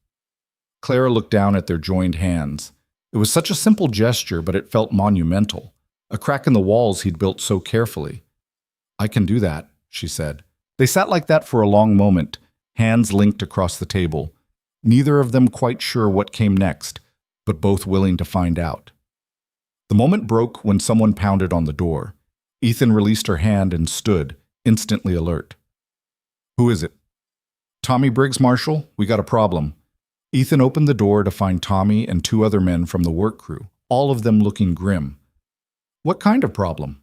Clara looked down at their joined hands. It was such a simple gesture, but it felt monumental. A crack in the walls he'd built so carefully. I can do that, she said. They sat like that for a long moment, hands linked across the table, neither of them quite sure what came next, but both willing to find out. The moment broke when someone pounded on the door. Ethan released her hand and stood, instantly alert. Who is it? Tommy Briggs, Marshal? We got a problem. Ethan opened the door to find Tommy and two other men from the work crew, all of them looking grim. What kind of problem?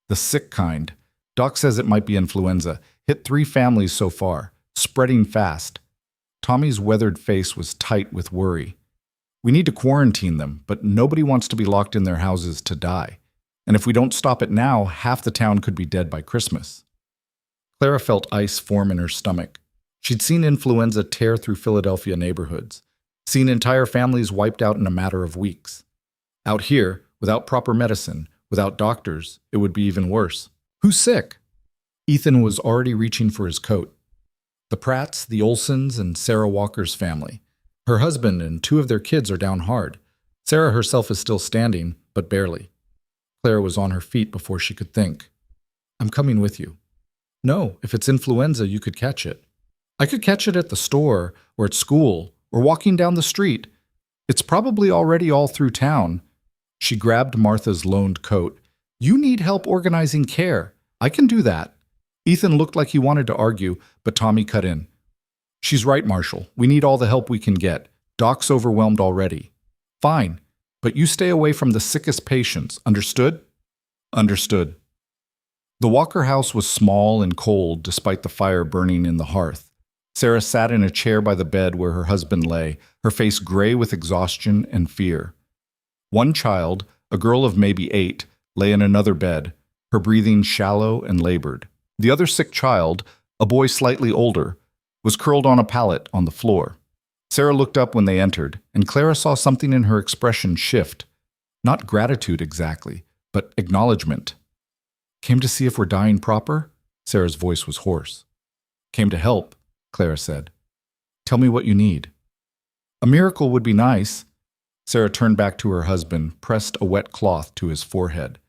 The sick kind. Doc says it might be influenza. Hit 3 families so far, spreading fast. Tommy's weathered face was tight with worry. We need to quarantine them, but nobody wants to be locked in their houses to die. And if we don't stop it now, half the town could be dead by Christmas. Clara felt ice form in her stomach. She'd seen influenza tear through Philadelphia neighborhoods, seen entire families wiped out in a matter of weeks. Out here, without proper medicine, without doctors, it would be even worse. Who's sick? Ethan was already reaching for his coat. The Pratts, the Olsons, and Sarah Walker's family. Her husband and 2 of their kids are down hard. Sarah herself is still standing, but barely. Clara was on her feet before she could think. I'm coming with you. No, if it's influenza, you could catch it. I could catch it at the store, or at school, or walking down the street. It's probably already all through town. She grabbed Martha's loaned coat. You need help organizing care. I can do that. Ethan looked like he wanted to argue, but Tommy cut in. She's right, Marshal. We need all the help we can get. Doc's overwhelmed already. Fine, but you stay away from the sickest patients. Understood? Understood. The Walker house was small and cold despite the fire burning in the hearth. Sarah sat in a chair by the bed where her husband lay, her face gray with exhaustion and fear. One child, a girl of maybe 8, lay in another bed, her breathing shallow and labored. The other sick child, a boy slightly older, was curled on a pallet on the floor. Sarah looked up when they entered, and Clara saw something in her expression shift. Not gratitude exactly, but acknowledgement. Came to see if we're dying proper? Sarah's voice was hoarse. Came to help, Clara said. Tell me what you need. A miracle would be nice. Sarah turned back to her husband, pressed a wet cloth to his forehead.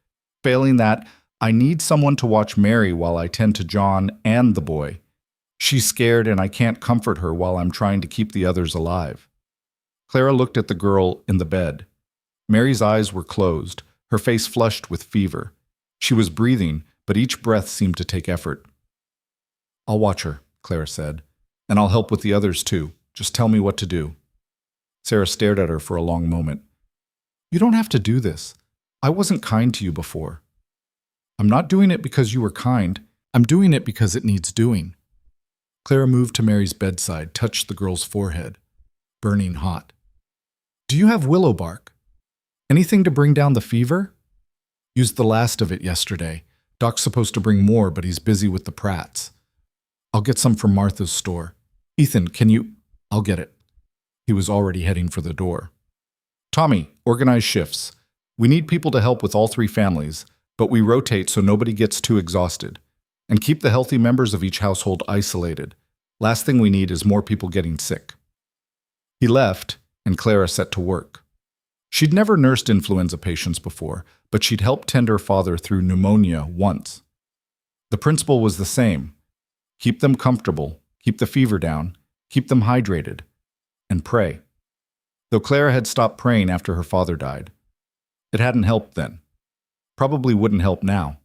Failing that, I need someone to watch Mary while I tend to John and the boy. She's scared and I can't comfort her while I'm trying to keep the others alive. Clara looked at the girl in the bed. Mary's eyes were closed, her face flushed with fever. She was breathing, but each breath seemed to take effort. I'll watch her, Clara said, and I'll help with the others too. Just tell me what to do. Sarah stared at her for a long moment. You don't have to do this. I wasn't kind to you before. I'm not doing it because you were kind. I'm doing it because it needs doing. Clara moved to Mary's bedside, touched the girl's forehead. Burning hot. Do you have willow bark? Anything to bring down the fever? Used the last of it yesterday. Doc's supposed to bring more, but he's busy with the Pratts. I'll get some from Martha's store. Ethan, can you... I'll get it. He was already heading for the door. Tommy, organize shifts. We need people to help with all 3 families, but we rotate so nobody gets too exhausted. and keep the healthy members of each household isolated. Last thing we need is more people getting sick." He left, and Clara set to work. She'd never nursed influenza patients before, but she'd helped tend her father through pneumonia once. The principle was the same: keep them comfortable, keep the fever down, keep them hydrated, and pray. Though Clara had stopped praying after her father died. It hadn't helped then. Probably wouldn't help now.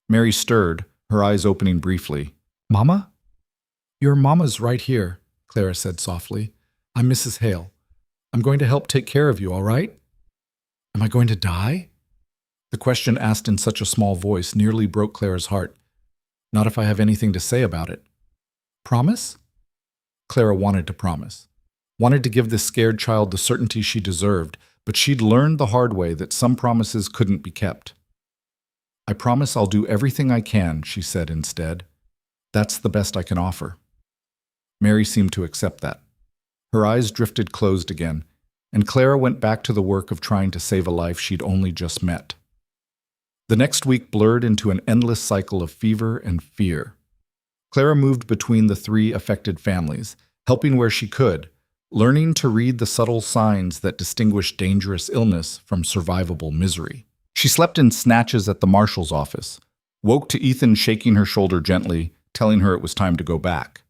Mary stirred, her eyes opening briefly. "Mama?" "Your mama's right here," Clara said softly. "I'm Mrs. Hale. I'm going to help take care of you, all right?" "Am I going to die?" The question asked in such a small voice nearly broke Clara's heart. "Not if I have anything to say about it." "Promise?" Clara wanted to promise. Wanted to give this scared child the certainty she deserved, but she'd learned the hard way that some promises couldn't be kept. "I promise I'll do everything I can," she said instead. "That's the best I can offer." Mary seemed to accept that. Her eyes drifted closed again, and Clara went back to the work of trying to save a life she'd only just met. The next week blurred into an endless cycle of fever and fear. Clara moved between the three affected families, helping where she could, learning to read the subtle signs that distinguish dangerous illness from survivable misery. She slept in snatches at the marshal's office, woke to Ethan shaking her shoulder gently, telling her it was time to go back.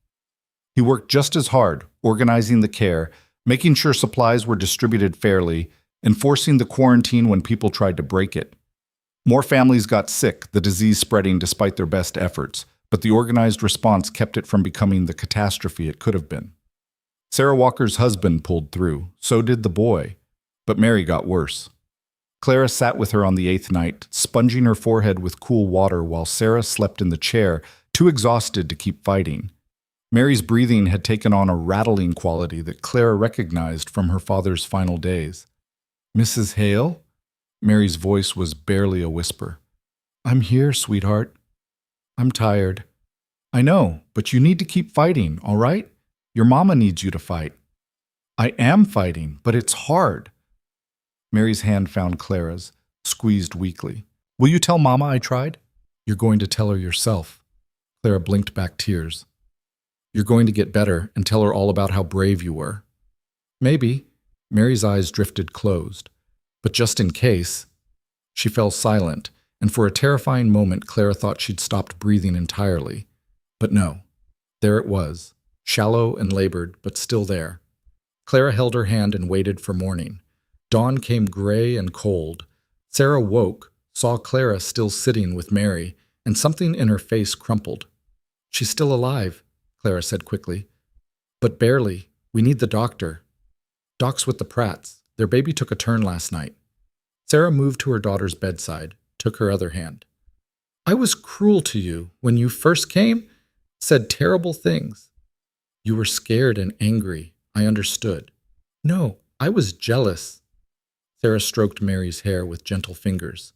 He worked just as hard, organizing the care, making sure supplies were distributed fairly, enforcing the quarantine when people tried to break it. More families got sick, the disease spreading despite their best efforts, but the organized response kept it from becoming the catastrophe it could have been. Sarah Walker's husband pulled through, so did the boy, but Mary got worse. Clara sat with her on the 8th night, sponging her forehead with cool water while Sarah slept in the chair, too exhausted to keep fighting. Mary's breathing had taken on a rattling quality that Clara recognized from her father's final days. "Mrs. Hale?" Mary's voice was barely a whisper. "I'm here, sweetheart. I'm tired." "I know, but you need to keep fighting, all right? Your mama needs you to fight." "I am fighting, but it's hard." Mary's hand found Clara's, squeezed weakly. "Will you tell Mama I tried?" "You're going to tell her yourself." Clara blinked back tears. "You're going to get better and tell her all about how brave you were." "Maybe." Mary's eyes drifted closed. "But just in case." She fell silent, and for a terrifying moment Clara thought she'd stopped breathing entirely. But no. There it was, shallow and labored, but still there. Clara held her hand and waited for morning. Dawn came gray and cold. Sarah woke, saw Clara still sitting with Mary, and something in her face crumpled. "She's still alive," Clara said quickly. "But barely. We need the doctor." "Doc's with the Pratts. Their baby took a turn last night." Sarah moved to her daughter's bedside, took her other hand. "I was cruel to you when you first came, said terrible things. You were scared and angry. I understood." "No, I was jealous." Sarah stroked Mary's hair with gentle fingers.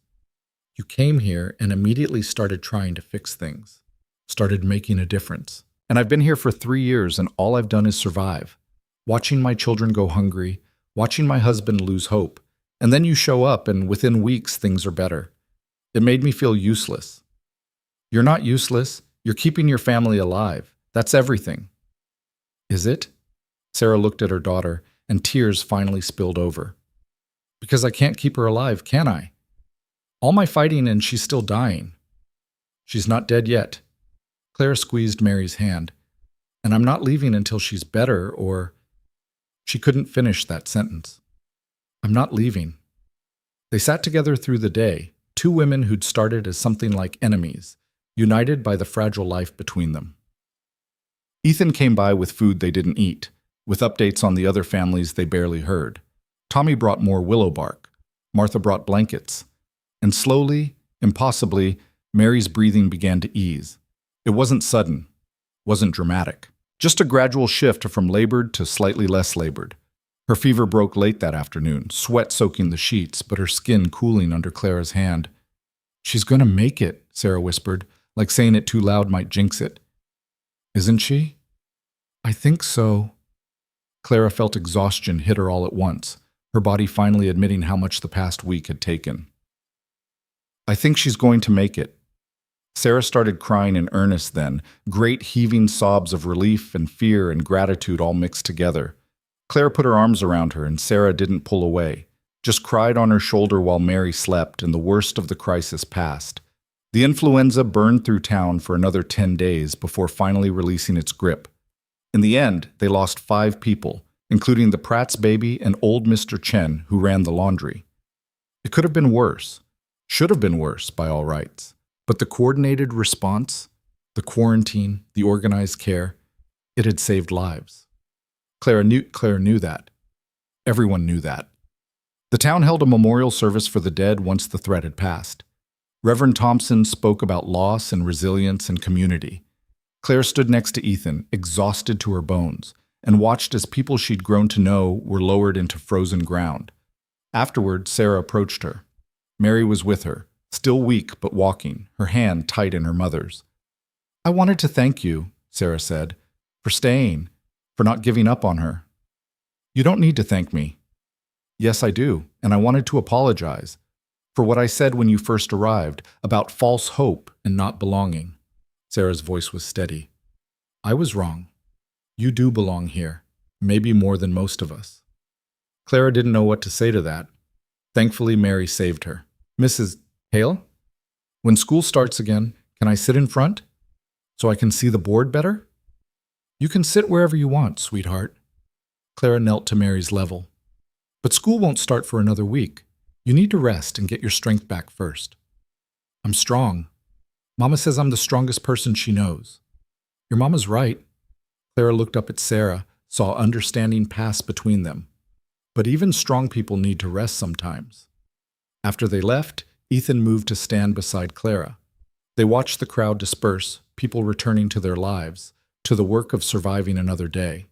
"You came here and immediately started trying to fix things. Started making a difference. And I've been here for 3 years and all I've done is survive. Watching my children go hungry, watching my husband lose hope. And then you show up and within weeks things are better. It made me feel useless." "You're not useless. You're keeping your family alive. That's everything." "Is it?" Sarah looked at her daughter, and tears finally spilled over. "Because I can't keep her alive, can I? All my fighting and she's still dying." "She's not dead yet." Clara squeezed Mary's hand. "And I'm not leaving until she's better or—" She couldn't finish that sentence. "I'm not leaving." They sat together through the day, two women who'd started as something like enemies, united by the fragile life between them. Ethan came by with food they didn't eat, with updates on the other families they barely heard. Tommy brought more willow bark. Martha brought blankets. And slowly, impossibly, Mary's breathing began to ease. It wasn't sudden, wasn't dramatic. Just a gradual shift from labored to slightly less labored. Her fever broke late that afternoon, sweat soaking the sheets, but her skin cooling under Clara's hand. "She's gonna make it," Sarah whispered, like saying it too loud might jinx it. "Isn't she?" "I think so." Clara felt exhaustion hit her all at once, her body finally admitting how much the past week had taken. "I think she's going to make it." Sarah started crying in earnest then, great heaving sobs of relief and fear and gratitude all mixed together. Claire put her arms around her, and Sarah didn't pull away, just cried on her shoulder while Mary slept, and the worst of the crisis passed. The influenza burned through town for another 10 days before finally releasing its grip. In the end, they lost 5 people, including the Pratt's baby and old Mr. Chen, who ran the laundry. It could have been worse. Should have been worse, by all rights. But the coordinated response, the quarantine, the organized care, it had saved lives. Claire knew that. Everyone knew that. The town held a memorial service for the dead once the threat had passed. Reverend Thompson spoke about loss and resilience and community. Claire stood next to Ethan, exhausted to her bones, and watched as people she'd grown to know were lowered into frozen ground. Afterward, Sarah approached her. Mary was with her, still weak but walking, her hand tight in her mother's. "I wanted to thank you," Sarah said, "for staying, for not giving up on her." "You don't need to thank me." "Yes, I do, and I wanted to apologize for what I said when you first arrived, about false hope and not belonging." Sarah's voice was steady. "I was wrong. You do belong here, maybe more than most of us." Clara didn't know what to say to that. Thankfully, Mary saved her. "Mrs. Hale, when school starts again, can I sit in front so I can see the board better?" "You can sit wherever you want, sweetheart." Clara knelt to Mary's level. "But school won't start for another week. You need to rest and get your strength back first." "I'm strong. Mama says I'm the strongest person she knows." "Your mama's right." Clara looked up at Sarah, saw understanding pass between them. But even strong people need to rest sometimes. After they left, Ethan moved to stand beside Clara. They watched the crowd disperse, people returning to their lives, to the work of surviving another day.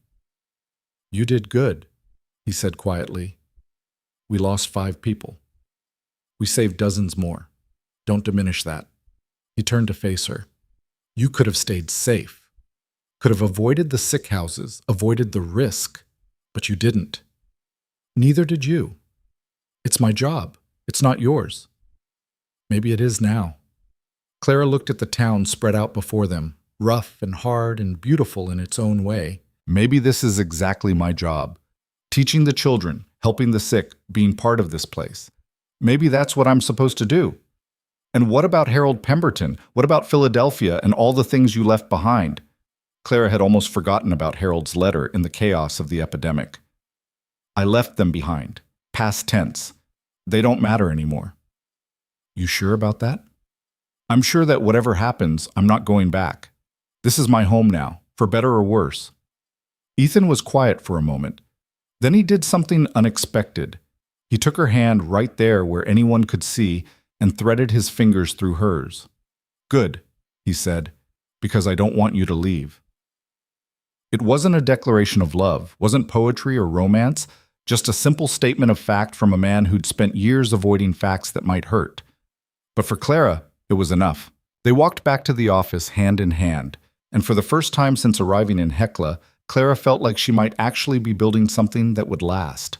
"You did good," he said quietly. "We lost 5 people. We saved dozens more. Don't diminish that." He turned to face her. "You could have stayed safe, could have avoided the sick houses, avoided the risk, but you didn't. Neither did you. It's my job. It's not yours." "Maybe it is now." Clara looked at the town spread out before them, rough and hard and beautiful in its own way. "Maybe this is exactly my job. Teaching the children, helping the sick, being part of this place. Maybe that's what I'm supposed to do. And what about Harold Pemberton? What about Philadelphia and all the things you left behind?" Clara had almost forgotten about Harold's letter in the chaos of the epidemic. "I left them behind. Past tense. They don't matter anymore." "You sure about that?" "I'm sure that whatever happens, I'm not going back. This is my home now, for better or worse." Ethan was quiet for a moment. Then he did something unexpected. He took her hand right there where anyone could see and threaded his fingers through hers. "Good," he said, "because I don't want you to leave." It wasn't a declaration of love, wasn't poetry or romance, just a simple statement of fact from a man who'd spent years avoiding facts that might hurt. But for Clara, it was enough. They walked back to the office hand in hand, and for the first time since arriving in Heckla, Clara felt like she might actually be building something that would last.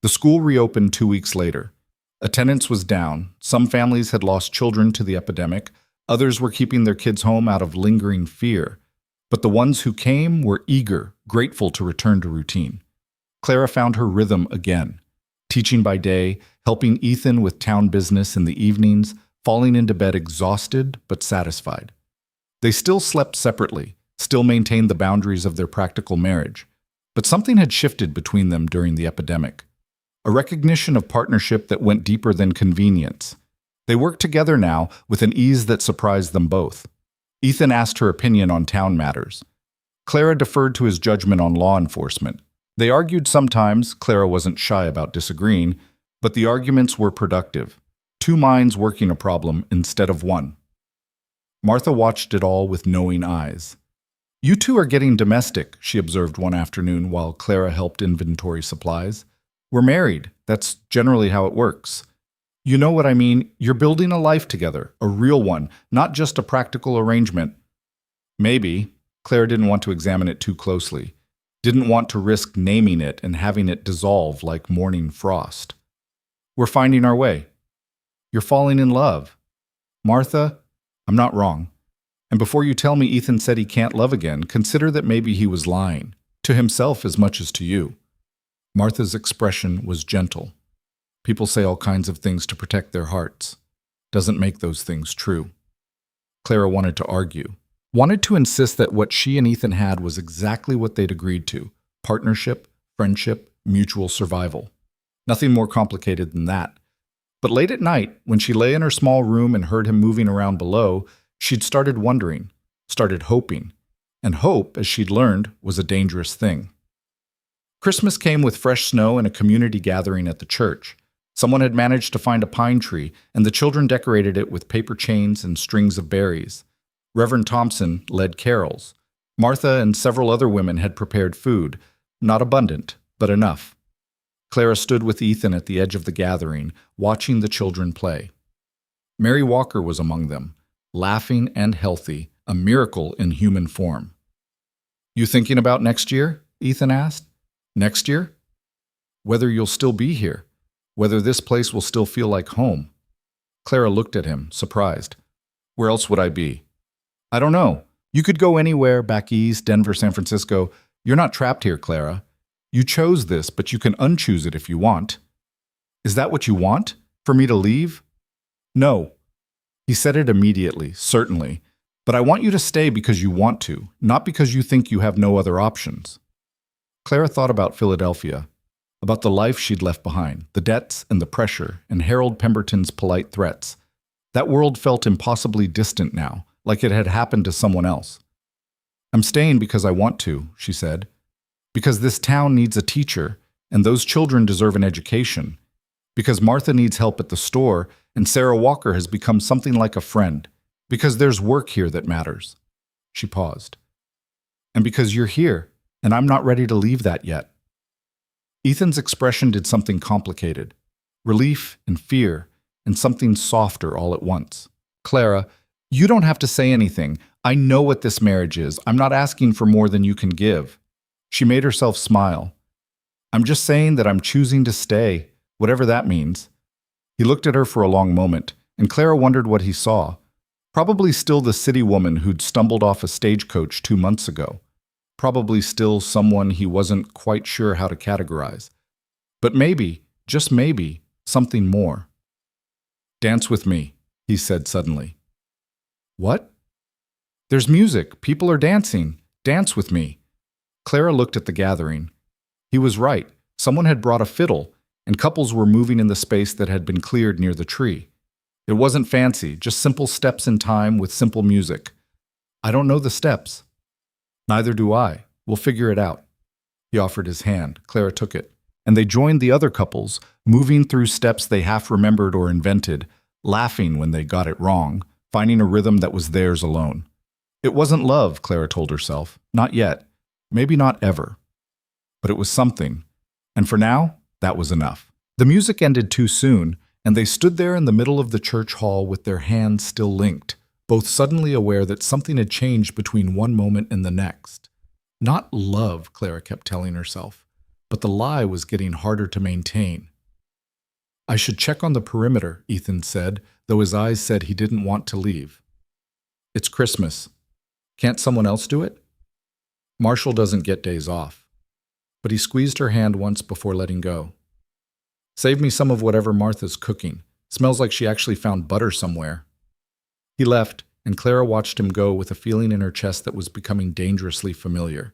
The school reopened 2 weeks later. Attendance was down. Some families had lost children to the epidemic. Others were keeping their kids home out of lingering fear. But the ones who came were eager, grateful to return to routine. Clara found her rhythm again, teaching by day, helping Ethan with town business in the evenings, falling into bed exhausted but satisfied. They still slept separately, still maintained the boundaries of their practical marriage. But something had shifted between them during the epidemic. A recognition of partnership that went deeper than convenience. They worked together now with an ease that surprised them both. Ethan asked her opinion on town matters. Clara deferred to his judgment on law enforcement. They argued sometimes. Clara wasn't shy about disagreeing, but the arguments were productive. 2 minds working a problem instead of one. Martha watched it all with knowing eyes. "You 2 are getting domestic," she observed one afternoon while Clara helped inventory supplies. "We're married. That's generally how it works. You know what I mean? You're building a life together, a real one, not just a practical arrangement." Maybe. Clara didn't want to examine it too closely. Didn't want to risk naming it and having it dissolve like morning frost. "We're finding our way." "You're falling in love." "Martha, I'm not wrong. And before you tell me Ethan said he can't love again, consider that maybe he was lying, to himself as much as to you. Martha's expression was gentle. People say all kinds of things to protect their hearts. Doesn't make those things true. Clara wanted to argue, wanted to insist that what she and Ethan had was exactly what they'd agreed to: partnership, friendship, mutual survival. Nothing more complicated than that. But late at night, when she lay in her small room and heard him moving around below, she'd started wondering, started hoping. And hope, as she'd learned, was a dangerous thing. Christmas came with fresh snow and a community gathering at the church. Someone had managed to find a pine tree, and the children decorated it with paper chains and strings of berries. Reverend Thompson led carols. Martha and several other women had prepared food, not abundant, but enough. Clara stood with Ethan at the edge of the gathering, watching the children play. Mary Walker was among them, laughing and healthy, a miracle in human form. "You thinking about next year?" Ethan asked. "Next year?" "Whether you'll still be here. Whether this place will still feel like home." Clara looked at him, surprised. "Where else would I be?" "I don't know. You could go anywhere, back east, Denver, San Francisco. You're not trapped here, Clara. You chose this, but you can unchoose it if you want." "Is that what you want? For me to leave?" "No." He said it immediately, certainly. "But I want you to stay because you want to, not because you think you have no other options." Clara thought about Philadelphia, about the life she'd left behind, the debts and the pressure, and Harold Pemberton's polite threats. That world felt impossibly distant now, like it had happened to someone else. "I'm staying because I want to," she said. "Because this town needs a teacher, and those children deserve an education. Because Martha needs help at the store, and Sarah Walker has become something like a friend. Because there's work here that matters." She paused. "And because you're here, and I'm not ready to leave that yet." Ethan's expression did something complicated. Relief and fear, and something softer all at once. "Clara, you don't have to say anything. I know what this marriage is. I'm not asking for more than you can give." She made herself smile. "I'm just saying that I'm choosing to stay, whatever that means." He looked at her for a long moment, and Clara wondered what he saw. Probably still the city woman who'd stumbled off a stagecoach 2 months ago. Probably still someone he wasn't quite sure how to categorize. But maybe, just maybe, something more. "Dance with me," he said suddenly. "What?" "There's music. People are dancing. Dance with me." Clara looked at the gathering. He was right. Someone had brought a fiddle, and couples were moving in the space that had been cleared near the tree. It wasn't fancy, just simple steps in time with simple music. "I don't know the steps." "Neither do I. We'll figure it out." He offered his hand. Clara took it. And they joined the other couples, moving through steps they half remembered or invented, laughing when they got it wrong, finding a rhythm that was theirs alone. It wasn't love, Clara told herself. Not yet. Maybe not ever. But it was something. And for now, that was enough. The music ended too soon, and they stood there in the middle of the church hall with their hands still linked, both suddenly aware that something had changed between one moment and the next. Not love, Clara kept telling herself, but the lie was getting harder to maintain. "I should check on the perimeter," Ethan said, though his eyes said he didn't want to leave. "It's Christmas. Can't someone else do it?" Marshall doesn't get days off. But he squeezed her hand once before letting go. "Save me some of whatever Martha's cooking. Smells like she actually found butter somewhere." He left, and Clara watched him go with a feeling in her chest that was becoming dangerously familiar.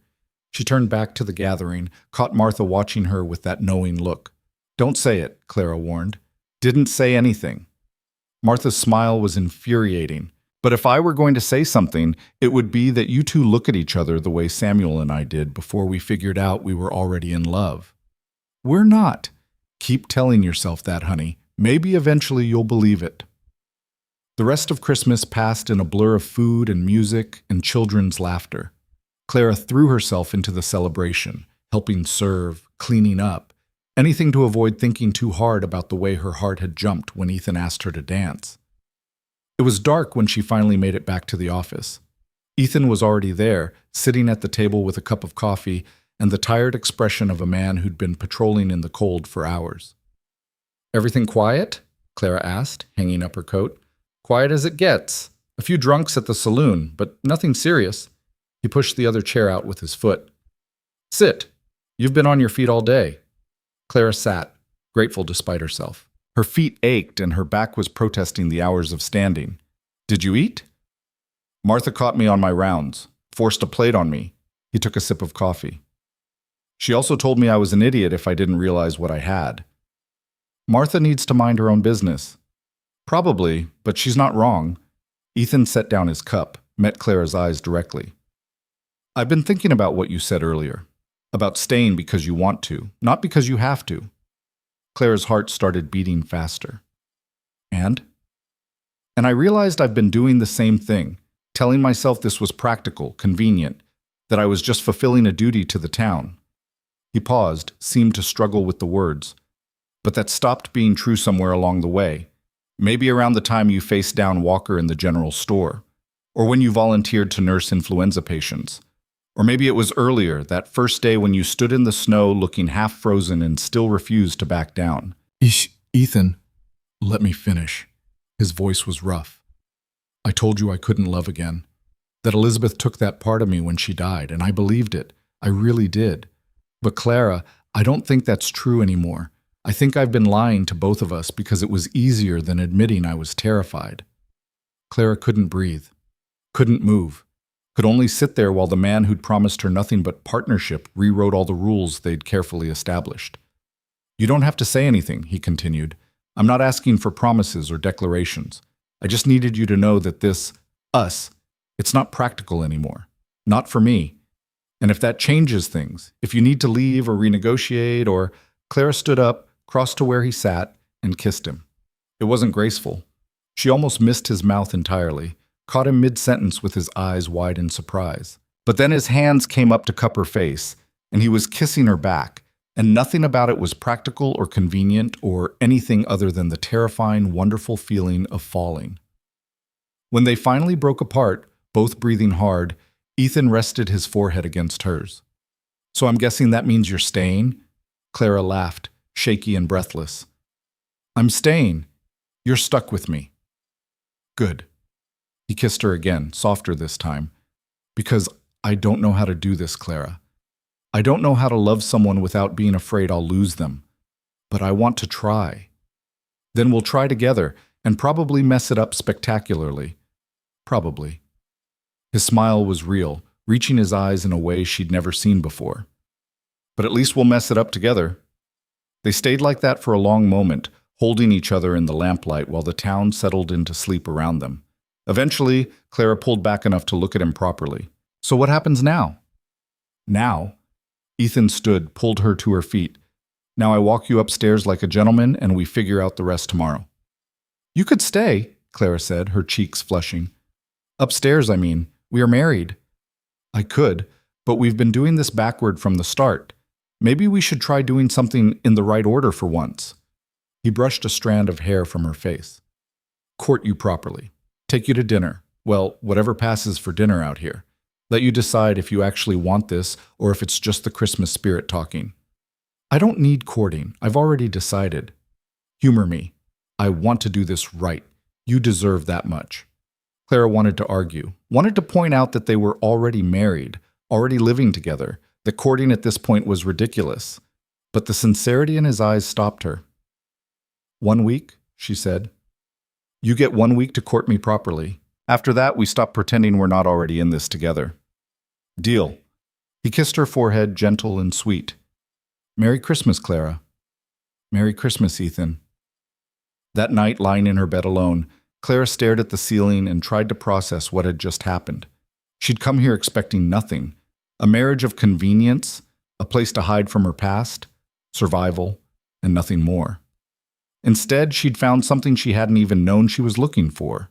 She turned back to the gathering, caught Martha watching her with that knowing look. "Don't say it," Clara warned. "Didn't say anything." Martha's smile was infuriating. "But if I were going to say something, it would be that you two look at each other the way Samuel and I did before we figured out we were already in love." "We're not." "Keep telling yourself that, honey. Maybe eventually you'll believe it." The rest of Christmas passed in a blur of food and music and children's laughter. Clara threw herself into the celebration, helping serve, cleaning up, anything to avoid thinking too hard about the way her heart had jumped when Ethan asked her to dance. It was dark when she finally made it back to the office. Ethan was already there, sitting at the table with a cup of coffee and the tired expression of a man who'd been patrolling in the cold for hours. "Everything quiet?" Clara asked, hanging up her coat. "Quiet as it gets." A few drunks at the saloon, but nothing serious. He pushed the other chair out with his foot. Sit. You've been on your feet all day. Clara sat, grateful despite herself. Her feet ached and her back was protesting the hours of standing. Did you eat? Martha caught me on my rounds, forced a plate on me. He took a sip of coffee. She also told me I was an idiot if I didn't realize what I had. Martha needs to mind her own business. Probably, but she's not wrong. Ethan set down his cup, met Clara's eyes directly. I've been thinking about what you said earlier, about staying because you want to, not because you have to. Clara's heart started beating faster. And I realized I've been doing the same thing, telling myself this was practical, convenient, that I was just fulfilling a duty to the town. He paused, seemed to struggle with the words, but that stopped being true somewhere along the way, maybe around the time you faced down Walker in the general store, or when you volunteered to nurse influenza patients. Or maybe it was earlier, that first day when you stood in the snow looking half frozen and still refused to back down. Ethan, let me finish. His voice was rough. I told you I couldn't love again. That Elizabeth took that part of me when she died, and I believed it. I really did. But Clara, I don't think that's true anymore. I think I've been lying to both of us because it was easier than admitting I was terrified. Clara couldn't breathe, couldn't move. Could only sit there while the man who'd promised her nothing but partnership rewrote all the rules they'd carefully established. You don't have to say anything, he continued. I'm not asking for promises or declarations. I just needed you to know that this, us, it's not practical anymore. Not for me. And if that changes things, if you need to leave or renegotiate or... Clara stood up, crossed to where he sat, and kissed him. It wasn't graceful. She almost missed his mouth entirely, caught him mid-sentence with his eyes wide in surprise. But then his hands came up to cup her face, and he was kissing her back, and nothing about it was practical or convenient or anything other than the terrifying, wonderful feeling of falling. When they finally broke apart, both breathing hard, Ethan rested his forehead against hers. So I'm guessing that means you're staying? Clara laughed, shaky and breathless. I'm staying. You're stuck with me. Good. He kissed her again, softer this time. Because I don't know how to do this, Clara. I don't know how to love someone without being afraid I'll lose them. But I want to try. Then we'll try together and probably mess it up spectacularly. Probably. His smile was real, reaching his eyes in a way she'd never seen before. But at least we'll mess it up together. They stayed like that for a long moment, holding each other in the lamplight while the town settled into sleep around them. Eventually, Clara pulled back enough to look at him properly. So what happens now? Now? Ethan stood, pulled her to her feet. Now I walk you upstairs like a gentleman and we figure out the rest tomorrow. You could stay, Clara said, her cheeks flushing. Upstairs, I mean. We are married. I could, but we've been doing this backward from the start. Maybe we should try doing something in the right order for once. He brushed a strand of hair from her face. Court you properly. Take you to dinner. Well, whatever passes for dinner out here. Let you decide if you actually want this or if it's just the Christmas spirit talking. I don't need courting. I've already decided. Humor me. I want to do this right. You deserve that much. Clara wanted to argue, wanted to point out that they were already married, already living together, that courting at this point was ridiculous. But the sincerity in his eyes stopped her. 1 week, she said. You get 1 week to court me properly. After that, we stop pretending we're not already in this together. Deal. He kissed her forehead, gentle and sweet. Merry Christmas, Clara. Merry Christmas, Ethan. That night, lying in her bed alone, Clara stared at the ceiling and tried to process what had just happened. She'd come here expecting nothing. A marriage of convenience, a place to hide from her past, survival, and nothing more. Instead, she'd found something she hadn't even known she was looking for.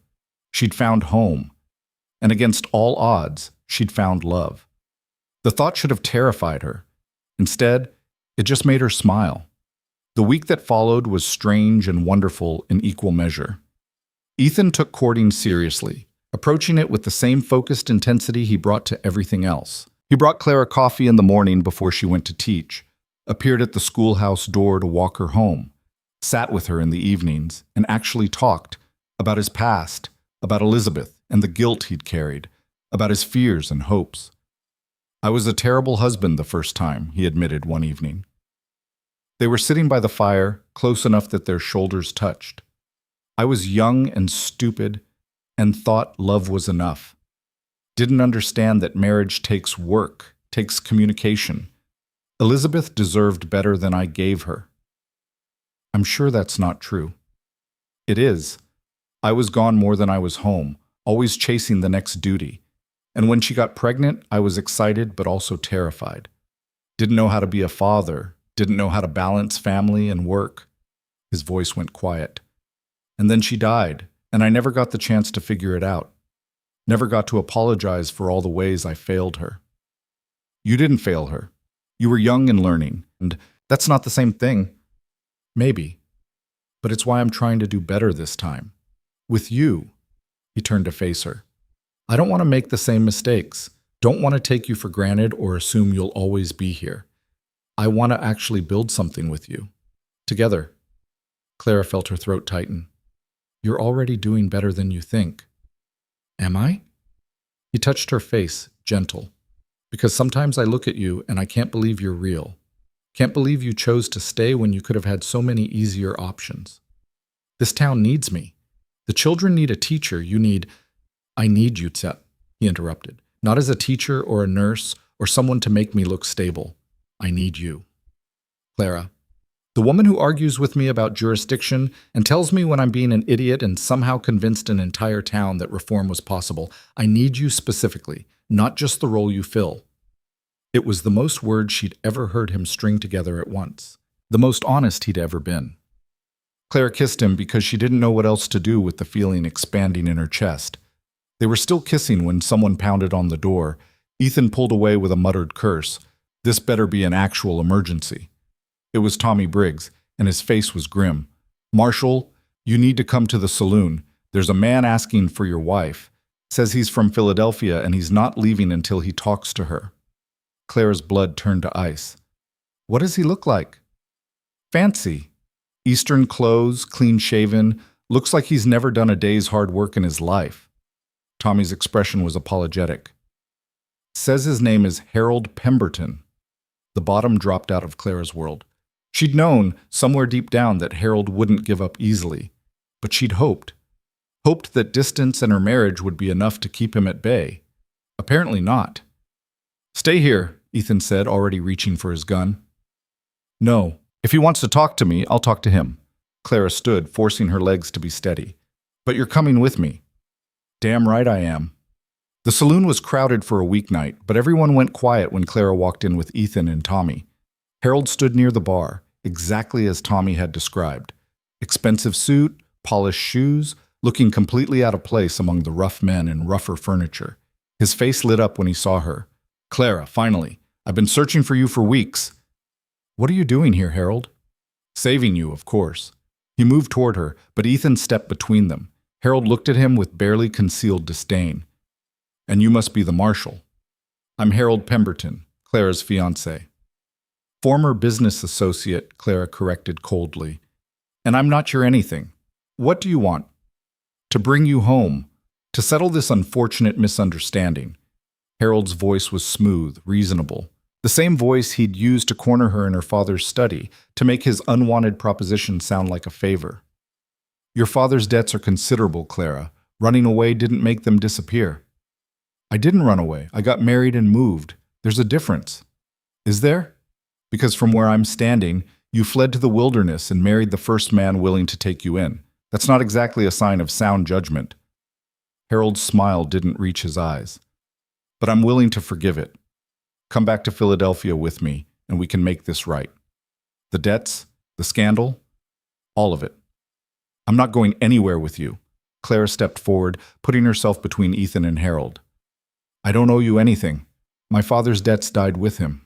She'd found home. And against all odds, she'd found love. The thought should have terrified her. Instead, it just made her smile. The week that followed was strange and wonderful in equal measure. Ethan took courting seriously, approaching it with the same focused intensity he brought to everything else. He brought Clara coffee in the morning before she went to teach, appeared at the schoolhouse door to walk her home, sat with her in the evenings, and actually talked about his past, about Elizabeth, and the guilt he'd carried, about his fears and hopes. "I was a terrible husband the first time," he admitted one evening. They were sitting by the fire, close enough that their shoulders touched. "I was young and stupid and thought love was enough. Didn't understand that marriage takes work, takes communication. Elizabeth deserved better than I gave her." "I'm sure that's not true." "It is. I was gone more than I was home, always chasing the next duty. And when she got pregnant, I was excited but also terrified. Didn't know how to be a father, didn't know how to balance family and work." His voice went quiet. "And then she died, and I never got the chance to figure it out. Never got to apologize for all the ways I failed her." "You didn't fail her. You were young and learning, and that's not the same thing." "Maybe. But it's why I'm trying to do better this time. With you." He turned to face her. "I don't want to make the same mistakes. Don't want to take you for granted or assume you'll always be here. I want to actually build something with you. Together." Clara felt her throat tighten. "You're already doing better than you think." "Am I?" He touched her face, gentle. "Because sometimes I look at you and I can't believe you're real. Can't believe you chose to stay when you could have had so many easier options. This town needs me. The children need a teacher. I need you, Tsep," he interrupted. "Not as a teacher or a nurse or someone to make me look stable. I need you." "Clara, the woman who argues with me about jurisdiction and tells me when I'm being an idiot and somehow convinced an entire town that reform was possible. I need you specifically, not just the role you fill." It was the most words she'd ever heard him string together at once, the most honest he'd ever been. Clara kissed him because she didn't know what else to do with the feeling expanding in her chest. They were still kissing when someone pounded on the door. Ethan pulled away with a muttered curse. This better be an actual emergency. It was Tommy Briggs, and his face was grim. "Marshal, you need to come to the saloon. There's a man asking for your wife. Says he's from Philadelphia and he's not leaving until he talks to her." Clara's blood turned to ice. "What does he look like?" "Fancy. Eastern clothes, clean-shaven. Looks like he's never done a day's hard work in his life." Tommy's expression was apologetic. "Says his name is Harold Pemberton." The bottom dropped out of Clara's world. She'd known, somewhere deep down, that Harold wouldn't give up easily. But she'd hoped that distance and her marriage would be enough to keep him at bay. Apparently not. "Stay here," Ethan said, already reaching for his gun. "No. If he wants to talk to me, I'll talk to him." Clara stood, forcing her legs to be steady. "But you're coming with me." "Damn right I am." The saloon was crowded for a weeknight, but everyone went quiet when Clara walked in with Ethan and Tommy. Harold stood near the bar, exactly as Tommy had described. Expensive suit, polished shoes, looking completely out of place among the rough men and rougher furniture. His face lit up when he saw her. "Clara, finally. I've been searching for you for weeks." "What are you doing here, Harold?" "Saving you, of course." He moved toward her, but Ethan stepped between them. Harold looked at him with barely concealed disdain. "And you must be the marshal." "I'm Harold Pemberton, Clara's fiancé." "Former business associate," Clara corrected coldly. "And I'm not your anything. What do you want?" "To bring you home. To settle this unfortunate misunderstanding." Harold's voice was smooth, reasonable. The same voice he'd used to corner her in her father's study, to make his unwanted proposition sound like a favor. "Your father's debts are considerable, Clara. Running away didn't make them disappear." "I didn't run away. I got married and moved. There's a difference." "Is there? Because from where I'm standing, you fled to the wilderness and married the first man willing to take you in. That's not exactly a sign of sound judgment." Harold's smile didn't reach his eyes. "But I'm willing to forgive it. Come back to Philadelphia with me, and we can make this right. The debts, the scandal, all of it. I'm not going anywhere with you." Clara stepped forward, putting herself between Ethan and Harold. "I don't owe you anything. My father's debts died with him."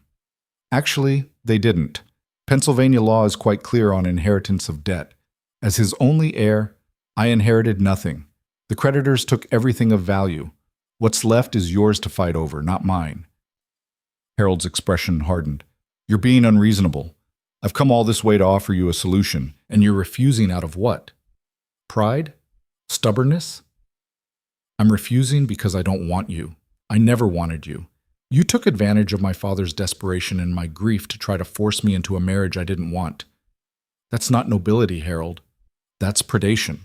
"Actually, they didn't. Pennsylvania law is quite clear on inheritance of debt. As his only heir, I inherited nothing. The creditors took everything of value. What's left is yours to fight over, not mine." Harold's expression hardened. "You're being unreasonable. I've come all this way to offer you a solution, and you're refusing out of what? Pride? Stubbornness?" I'm refusing because I don't want you. I never wanted you. You took advantage of my father's desperation and my grief to try to force me into a marriage I didn't want. That's not nobility, Harold. That's predation."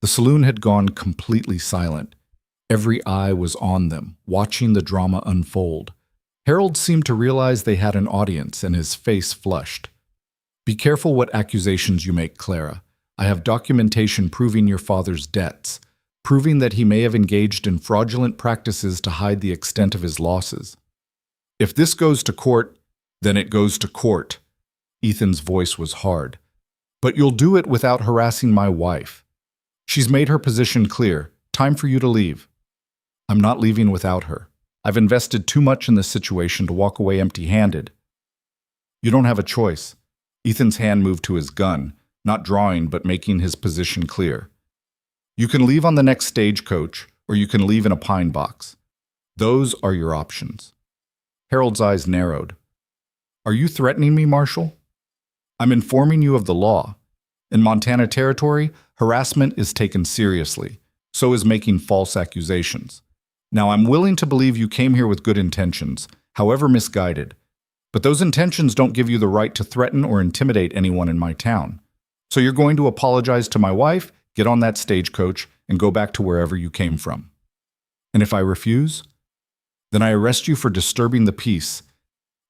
The saloon had gone completely silent. Every eye was on them, watching the drama unfold. Harold seemed to realize they had an audience, and his face flushed. "Be careful what accusations you make, Clara. I have documentation proving your father's debts, proving that he may have engaged in fraudulent practices to hide the extent of his losses. If this goes to court, then it goes to court." Ethan's voice was hard. "But you'll do it without harassing my wife. She's made her position clear. Time for you to leave." "I'm not leaving without her. I've invested too much in this situation to walk away empty-handed." "You don't have a choice." Ethan's hand moved to his gun, not drawing but making his position clear. "You can leave on the next stagecoach, or you can leave in a pine box. Those are your options." Harold's eyes narrowed. "Are you threatening me, Marshal?" "I'm informing you of the law. In Montana Territory, harassment is taken seriously. So is making false accusations. Now, I'm willing to believe you came here with good intentions, however misguided. But those intentions don't give you the right to threaten or intimidate anyone in my town. So you're going to apologize to my wife, get on that stagecoach, and go back to wherever you came from. And if I refuse, then I arrest you for disturbing the peace,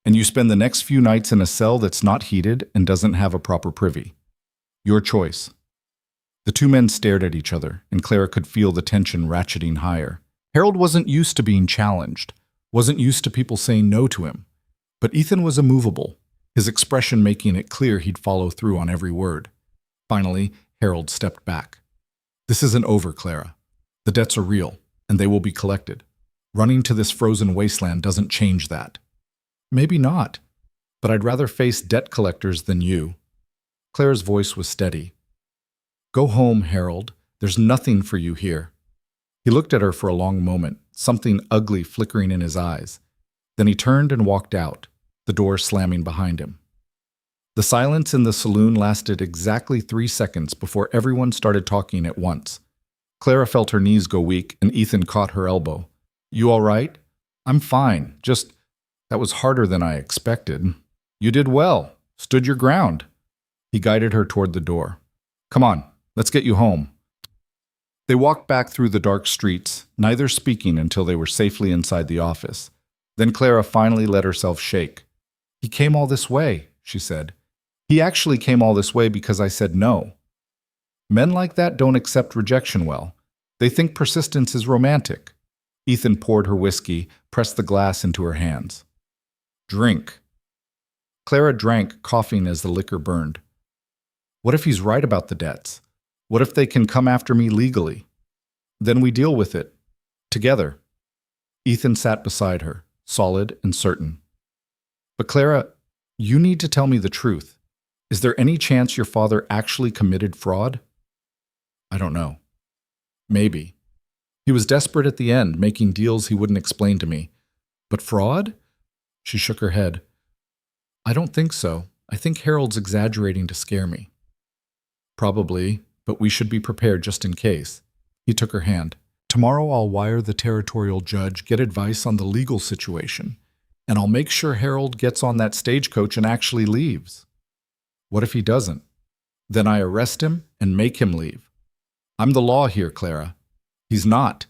and you spend the next few nights in a cell that's not heated and doesn't have a proper privy. Your choice." The two men stared at each other, and Clara could feel the tension ratcheting higher. Harold wasn't used to being challenged, wasn't used to people saying no to him. But Ethan was immovable, his expression making it clear he'd follow through on every word. Finally, Harold stepped back. "This isn't over, Clara. The debts are real, and they will be collected. Running to this frozen wasteland doesn't change that." "Maybe not, but I'd rather face debt collectors than you." Clara's voice was steady. "Go home, Harold. There's nothing for you here." He looked at her for a long moment, something ugly flickering in his eyes. Then he turned and walked out, the door slamming behind him. The silence in the saloon lasted exactly 3 seconds before everyone started talking at once. Clara felt her knees go weak, and Ethan caught her elbow. "You all right?" "I'm fine. Just, that was harder than I expected." "You did well. Stood your ground." He guided her toward the door. "Come on. Let's get you home." They walked back through the dark streets, neither speaking until they were safely inside the office. Then Clara finally let herself shake. "He came all this way," she said. "He actually came all this way because I said no." Men like that don't accept rejection well. They think persistence is romantic. Ethan poured her whiskey, pressed the glass into her hands. "Drink." Clara drank, coughing as the liquor burned. "What if he's right about the debts? What if they can come after me legally? Then we deal with it. Together." Ethan sat beside her, solid and certain. "But Clara, you need to tell me the truth. Is there any chance your father actually committed fraud?" "I don't know. Maybe. He was desperate at the end, making deals he wouldn't explain to me. But fraud?" She shook her head. "I don't think so. I think Harold's exaggerating to scare me." "Probably, but we should be prepared just in case." He took her hand. "Tomorrow I'll wire the territorial judge, get advice on the legal situation, and I'll make sure Harold gets on that stagecoach and actually leaves." "What if he doesn't?" "Then I arrest him and make him leave. I'm the law here, Clara." "He's not."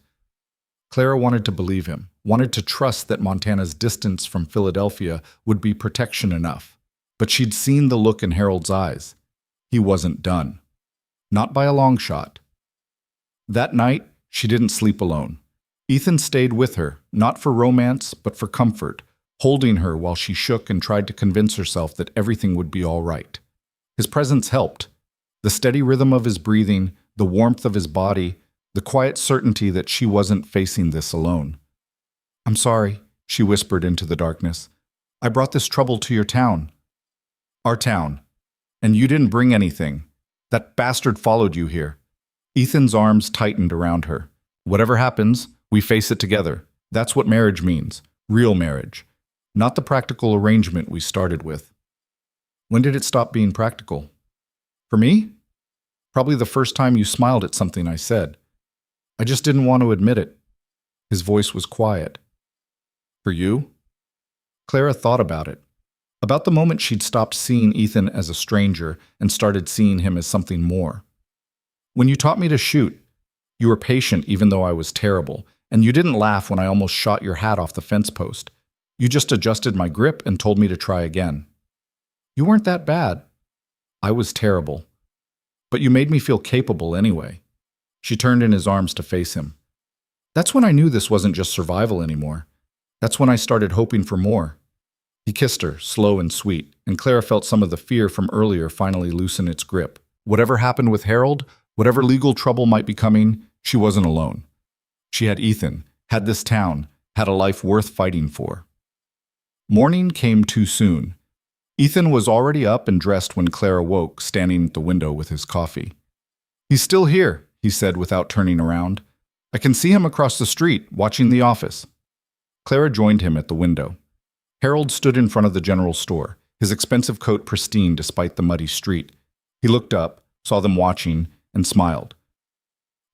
Clara wanted to believe him, wanted to trust that Montana's distance from Philadelphia would be protection enough. But she'd seen the look in Harold's eyes. He wasn't done. Not by a long shot. That night, she didn't sleep alone. Ethan stayed with her, not for romance, but for comfort, holding her while she shook and tried to convince herself that everything would be all right. His presence helped. The steady rhythm of his breathing, the warmth of his body, the quiet certainty that she wasn't facing this alone. "I'm sorry," she whispered into the darkness. "I brought this trouble to your town." "Our town. And you didn't bring anything. That bastard followed you here." Ethan's arms tightened around her. "Whatever happens, we face it together. That's what marriage means. Real marriage. Not the practical arrangement we started with." "When did it stop being practical?" "For me? Probably the first time you smiled at something I said. I just didn't want to admit it." His voice was quiet. "For you?" Clara thought about it. About the moment she'd stopped seeing Ethan as a stranger and started seeing him as something more. "When you taught me to shoot, you were patient even though I was terrible, and you didn't laugh when I almost shot your hat off the fence post. You just adjusted my grip and told me to try again. You weren't that bad. I was terrible. But you made me feel capable anyway." She turned in his arms to face him. "That's when I knew this wasn't just survival anymore. That's when I started hoping for more." He kissed her, slow and sweet, and Clara felt some of the fear from earlier finally loosen its grip. Whatever happened with Harold, whatever legal trouble might be coming, she wasn't alone. She had Ethan, had this town, had a life worth fighting for. Morning came too soon. Ethan was already up and dressed when Clara woke, standing at the window with his coffee. "He's still here," he said without turning around. "I can see him across the street, watching The Office." Clara joined him at the window. Harold stood in front of the general store, his expensive coat pristine despite the muddy street. He looked up, saw them watching, and smiled.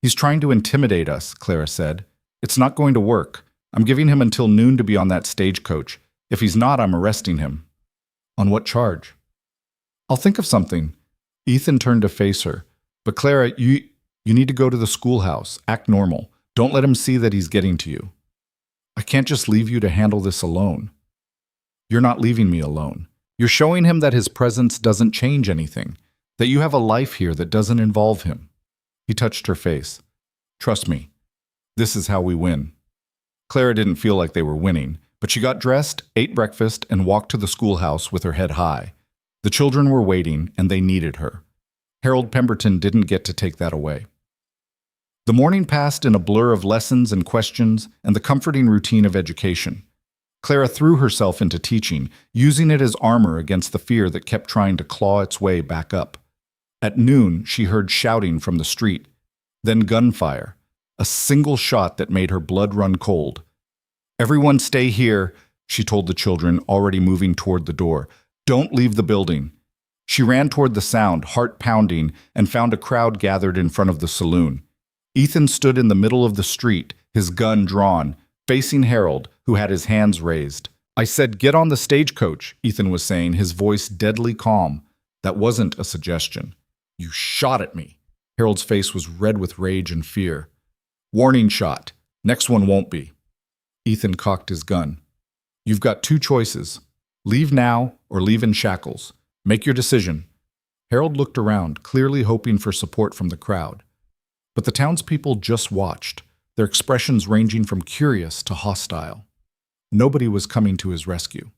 "He's trying to intimidate us," Clara said. "It's not going to work. I'm giving him until noon to be on that stagecoach. If he's not, I'm arresting him." "On what charge?" "I'll think of something." Ethan turned to face her. "But Clara, you need to go to the schoolhouse. Act normal. Don't let him see that he's getting to you." "I can't just leave you to handle this alone." "You're not leaving me alone. You're showing him that his presence doesn't change anything, that you have a life here that doesn't involve him." He touched her face. "Trust me. This is how we win." Clara didn't feel like they were winning, but she got dressed, ate breakfast, and walked to the schoolhouse with her head high. The children were waiting, and they needed her. Harold Pemberton didn't get to take that away. The morning passed in a blur of lessons and questions and the comforting routine of education. Clara threw herself into teaching, using it as armor against the fear that kept trying to claw its way back up. At noon, she heard shouting from the street, then gunfire, a single shot that made her blood run cold. "Everyone stay here," she told the children, already moving toward the door. "Don't leave the building." She ran toward the sound, heart pounding, and found a crowd gathered in front of the saloon. Ethan stood in the middle of the street, his gun drawn, facing Harold, who had his hands raised. "I said, get on the stagecoach," Ethan was saying, his voice deadly calm. That wasn't a suggestion. "You shot at me." Harold's face was red with rage and fear. "Warning shot. Next one won't be." Ethan cocked his gun. "You've got two choices. Leave now or leave in shackles. Make your decision." Harold looked around, clearly hoping for support from the crowd. But the townspeople just watched, their expressions ranging from curious to hostile. Nobody was coming to his rescue.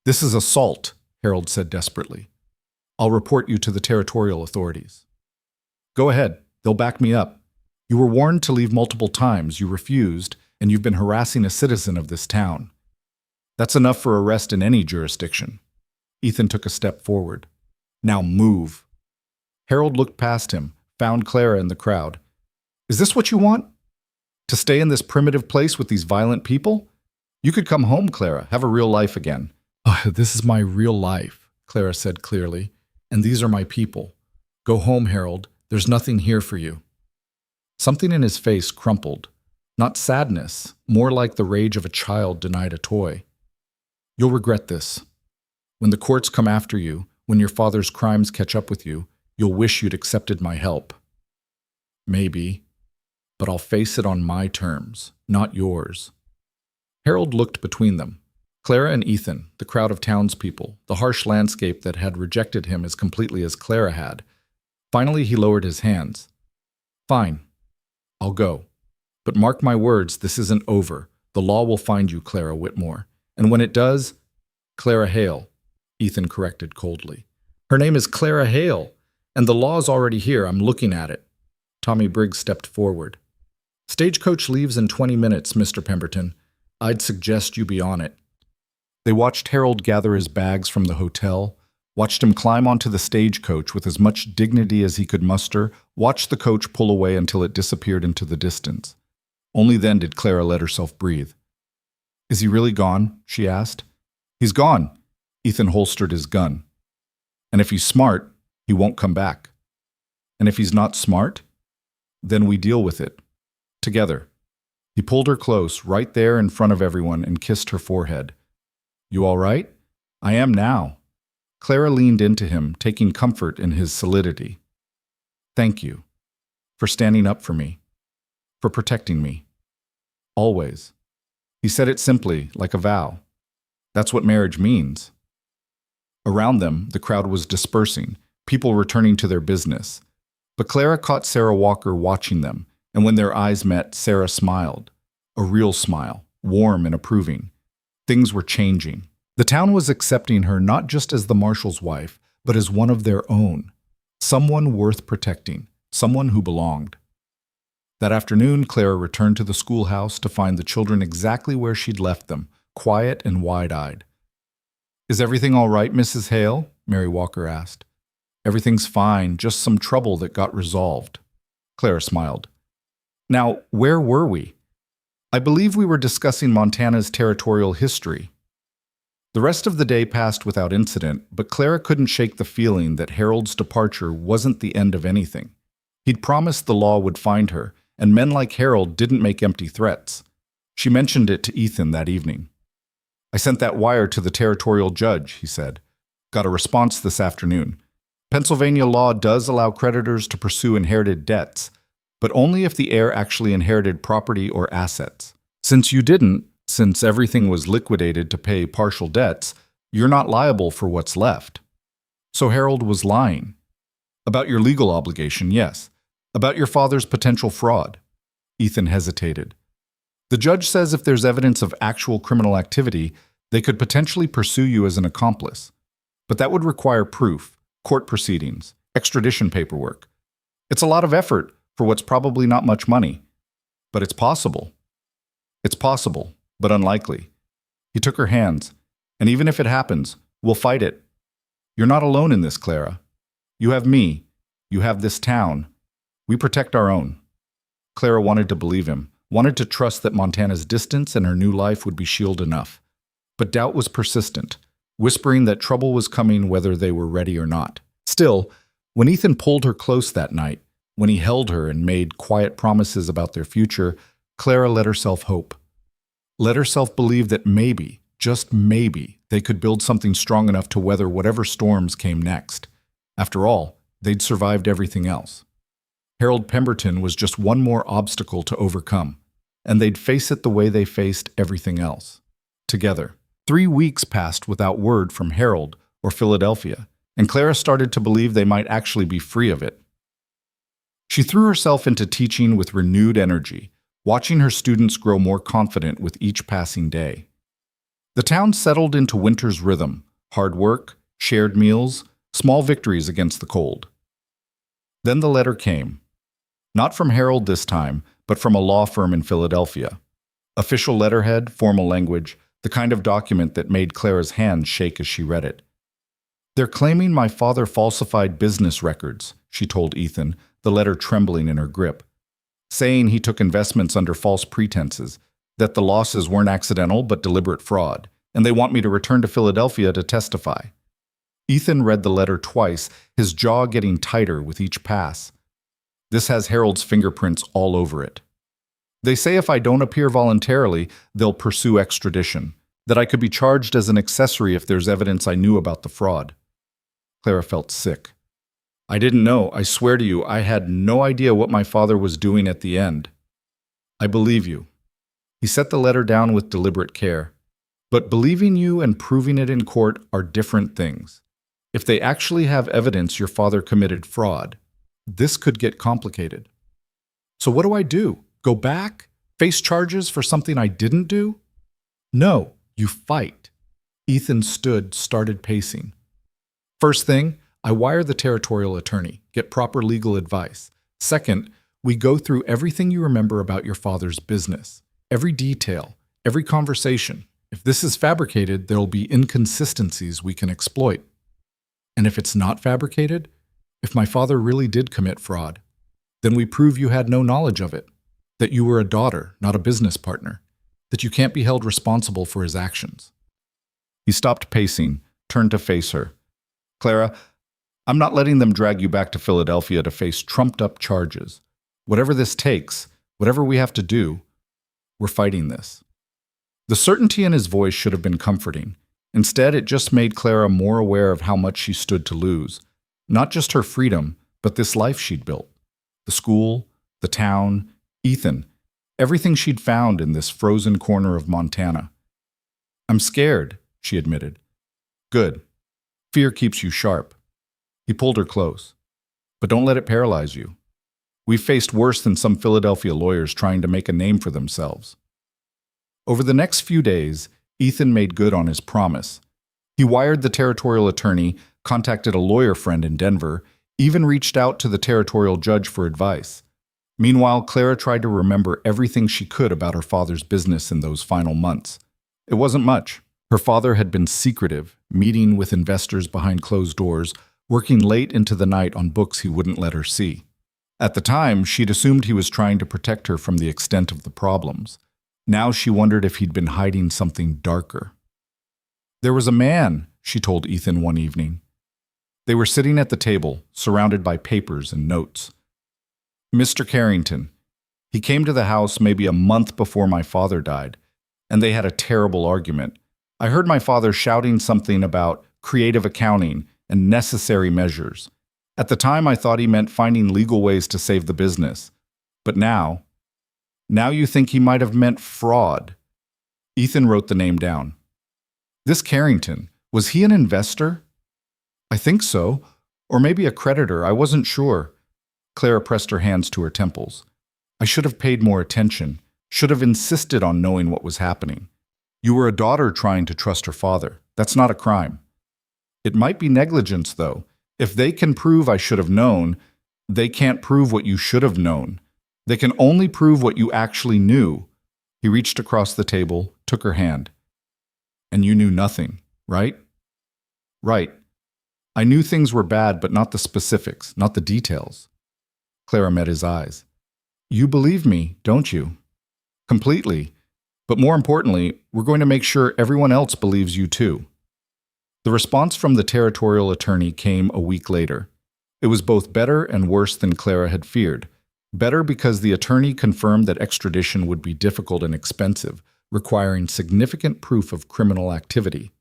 "This is assault," Harold said desperately. "I'll report you to the territorial authorities." "Go ahead, they'll back me up. You were warned to leave multiple times, you refused, and you've been harassing a citizen of this town. That's enough for arrest in any jurisdiction." Ethan took a step forward. "Now move." Harold looked past him, found Clara in the crowd. "Is this what you want? To stay in this primitive place with these violent people? You could come home, Clara, have a real life again." "This is my real life," Clara said clearly, "and these are my people. Go home, Harold. There's nothing here for you." Something in his face crumpled. Not sadness, more like the rage of a child denied a toy. "You'll regret this. When the courts come after you, when your father's crimes catch up with you, you'll wish you'd accepted my help." "Maybe. But I'll face it on my terms, not yours." Harold looked between them. Clara and Ethan, the crowd of townspeople, the harsh landscape that had rejected him as completely as Clara had. Finally, he lowered his hands. "Fine. I'll go. But mark my words, this isn't over. The law will find you, Clara Whitmore. And when it does—" "Clara Hale," Ethan corrected coldly. "Her name is Clara Hale, and the law's already here. I'm looking at it." Tommy Briggs stepped forward. "Stagecoach leaves in 20 minutes, Mr. Pemberton. I'd suggest you be on it." They watched Harold gather his bags from the hotel, watched him climb onto the stagecoach with as much dignity as he could muster, watched the coach pull away until it disappeared into the distance. Only then did Clara let herself breathe. "Is he really gone?" she asked. "He's gone." Ethan holstered his gun. "And if he's smart, he won't come back. And if he's not smart, then we deal with it. Together. He pulled her close, right there in front of everyone, and kissed her forehead. You all right? I am now. Clara leaned into him, taking comfort in his solidity. Thank you. For standing up for me. For protecting me. Always. He said it simply, like a vow. That's what marriage means. Around them, the crowd was dispersing, people returning to their business. But Clara caught Sarah Walker watching them, and when their eyes met, Sarah smiled. A real smile, warm and approving. Things were changing. The town was accepting her not just as the marshal's wife, but as one of their own. Someone worth protecting, someone who belonged. That afternoon, Clara returned to the schoolhouse to find the children exactly where she'd left them, quiet and wide-eyed. Is everything all right, Mrs. Hale? Mary Walker asked. Everything's fine, just some trouble that got resolved. Clara smiled. Now, where were we? I believe we were discussing Montana's territorial history. The rest of the day passed without incident, but Clara couldn't shake the feeling that Harold's departure wasn't the end of anything. He'd promised the law would find her, and men like Harold didn't make empty threats. She mentioned it to Ethan that evening. I sent that wire to the territorial judge, he said. Got a response this afternoon. Pennsylvania law does allow creditors to pursue inherited debts, but only if the heir actually inherited property or assets. Since you didn't, since everything was liquidated to pay partial debts, you're not liable for what's left. So Harold was lying. About your legal obligation, yes. About your father's potential fraud. Ethan hesitated. The judge says if there's evidence of actual criminal activity, they could potentially pursue you as an accomplice. But that would require proof, court proceedings, extradition paperwork. It's a lot of effort for what's probably not much money. But it's possible. It's possible, but unlikely. He took her hands. And even if it happens, we'll fight it. You're not alone in this, Clara. You have me. You have this town. We protect our own. Clara wanted to believe him, wanted to trust that Montana's distance and her new life would be shield enough. But doubt was persistent, whispering that trouble was coming whether they were ready or not. Still, when Ethan pulled her close that night, when he held her and made quiet promises about their future, Clara let herself hope. Let herself believe that maybe, just maybe, they could build something strong enough to weather whatever storms came next. After all, they'd survived everything else. Harold Pemberton was just one more obstacle to overcome, and they'd face it the way they faced everything else. Together. 3 weeks passed without word from Harold or Philadelphia, and Clara started to believe they might actually be free of it. She threw herself into teaching with renewed energy, watching her students grow more confident with each passing day. The town settled into winter's rhythm, hard work, shared meals, small victories against the cold. Then the letter came. Not from Harold this time, but from a law firm in Philadelphia. Official letterhead, formal language, the kind of document that made Clara's hands shake as she read it. They're claiming my father falsified business records, she told Ethan, the letter trembling in her grip. Saying he took investments under false pretenses, that the losses weren't accidental but deliberate fraud, and they want me to return to Philadelphia to testify. Ethan read the letter twice, his jaw getting tighter with each pass. This has Harold's fingerprints all over it. They say if I don't appear voluntarily, they'll pursue extradition, that I could be charged as an accessory if there's evidence I knew about the fraud. Clara felt sick. I didn't know, I swear to you, I had no idea what my father was doing at the end. I believe you. He set the letter down with deliberate care. But believing you and proving it in court are different things. If they actually have evidence your father committed fraud, this could get complicated. So what do I do? Go back? Face charges for something I didn't do? No, you fight. Ethan stood, started pacing. First thing, I wire the territorial attorney, get proper legal advice. Second, we go through everything you remember about your father's business. Every detail, every conversation. If this is fabricated, there'll be inconsistencies we can exploit. And if it's not fabricated, if my father really did commit fraud, then we prove you had no knowledge of it, that you were a daughter, not a business partner, that you can't be held responsible for his actions. He stopped pacing, turned to face her. Clara, I'm not letting them drag you back to Philadelphia to face trumped-up charges. Whatever this takes, Whatever we have to do, we're fighting this." The certainty in his voice should have been comforting. Instead, it just made Clara more aware of how much she stood to lose. Not just her freedom, but this life she'd built. The school, the town, Ethan, everything she'd found in this frozen corner of Montana. "I'm scared," she admitted. "Good. Fear keeps you sharp." He pulled her close. "But don't let it paralyze you. We've faced worse than some Philadelphia lawyers trying to make a name for themselves." Over the next few days, Ethan made good on his promise. He wired the territorial attorney, contacted a lawyer friend in Denver, even reached out to the territorial judge for advice. Meanwhile, Clara tried to remember everything she could about her father's business in those final months. It wasn't much. Her father had been secretive, meeting with investors behind closed doors, working late into the night on books he wouldn't let her see. At the time, she'd assumed he was trying to protect her from the extent of the problems. Now she wondered if he'd been hiding something darker. "There was a man," she told Ethan one evening. They were sitting at the table, surrounded by papers and notes. "Mr. Carrington. He came to the house maybe a month before my father died, and they had a terrible argument. I heard my father shouting something about creative accounting and necessary measures. At the time, I thought he meant finding legal ways to save the business. But now you think he might have meant fraud." Ethan wrote the name down. "This Carrington, was he an investor?" "I think so. Or maybe a creditor, I wasn't sure." Clara pressed her hands to her temples. "I should have paid more attention, should have insisted on knowing what was happening. You were a daughter trying to trust her father. That's not a crime." "It might be negligence, though. If they can prove I should have known, they can't prove what you should have known. They can only prove what you actually knew." He reached across the table, took her hand. "And you knew nothing, right?" "Right. I knew things were bad, but not the specifics, not the details." Clara met his eyes. "You believe me, don't you?" "Completely. But more importantly, we're going to make sure everyone else believes you too." The response from the territorial attorney came a week later. It was both better and worse than Clara had feared. Better because the attorney confirmed that extradition would be difficult and expensive, requiring significant proof of criminal activity.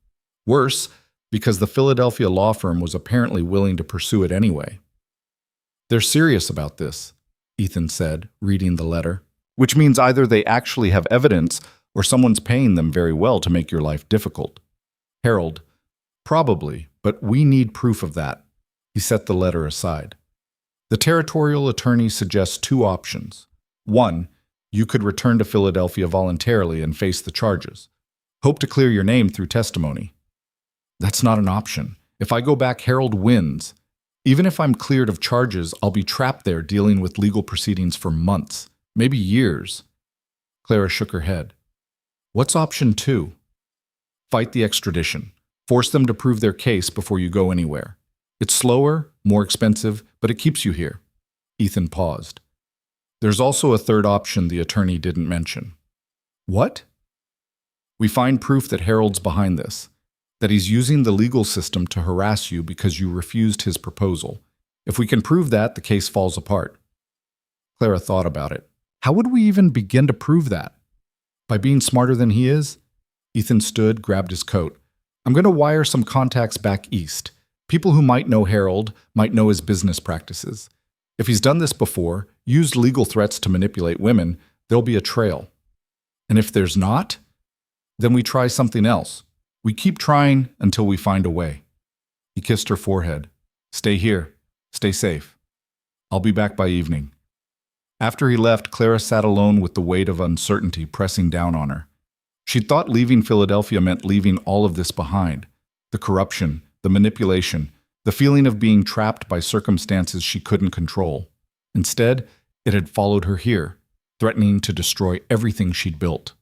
Worse because the Philadelphia law firm was apparently willing to pursue it anyway. "They're serious about this," Ethan said, reading the letter. "Which means either they actually have evidence or someone's paying them very well to make your life difficult." "Harold, probably, but we need proof of that." He set the letter aside. The territorial attorney suggests two options. One, you could return to Philadelphia voluntarily and face the charges. Hope to clear your name through testimony. "That's not an option. If I go back, Harold wins. Even if I'm cleared of charges, I'll be trapped there dealing with legal proceedings for months, maybe years." Clara shook her head. "What's option two?" "Fight the extradition. Force them to prove their case before you go anywhere. It's slower, more expensive, but it keeps you here." Ethan paused. "There's also a third option the attorney didn't mention." "What?" "We find proof that Harold's behind this, that he's using the legal system to harass you because you refused his proposal. If we can prove that, the case falls apart." Clara thought about it. How would we even begin to prove that? By being smarter than he is? Ethan stood, grabbed his coat. "I'm going to wire some contacts back east. People who might know Harold, might know his business practices. If he's done this before, used legal threats to manipulate women, there'll be a trail. And if there's not, then we try something else. We keep trying until we find a way." He kissed her forehead. "Stay here. Stay safe. I'll be back by evening." After he left, Clara sat alone with the weight of uncertainty pressing down on her. She'd thought leaving Philadelphia meant leaving all of this behind. The corruption, the manipulation, the feeling of being trapped by circumstances she couldn't control. Instead, it had followed her here, threatening to destroy everything she'd built.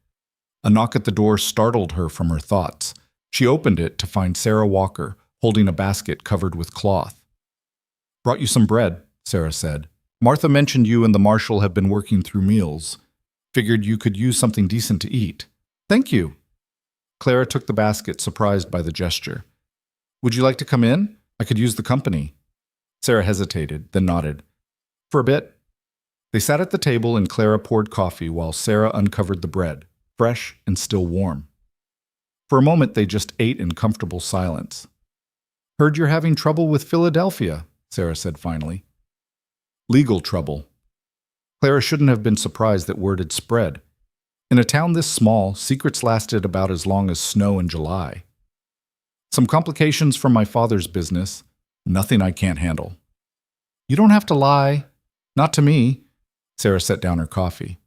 A knock at the door startled her from her thoughts. She opened it to find Sarah Walker, holding a basket covered with cloth. "Brought you some bread," Sarah said. "Martha mentioned you and the marshal have been working through meals. Figured you could use something decent to eat." "Thank you." Clara took the basket, surprised by the gesture. "Would you like to come in? I could use the company." Sarah hesitated, then nodded. "For a bit." They sat at the table and Clara poured coffee while Sarah uncovered the bread, fresh and still warm. For a moment, they just ate in comfortable silence. "Heard you're having trouble with Philadelphia," Sarah said finally. "Legal trouble." Clara shouldn't have been surprised that word had spread. In a town this small, secrets lasted about as long as snow in July. "Some complications from my father's business. Nothing I can't handle." "You don't have to lie. Not to me." Sarah set down her coffee.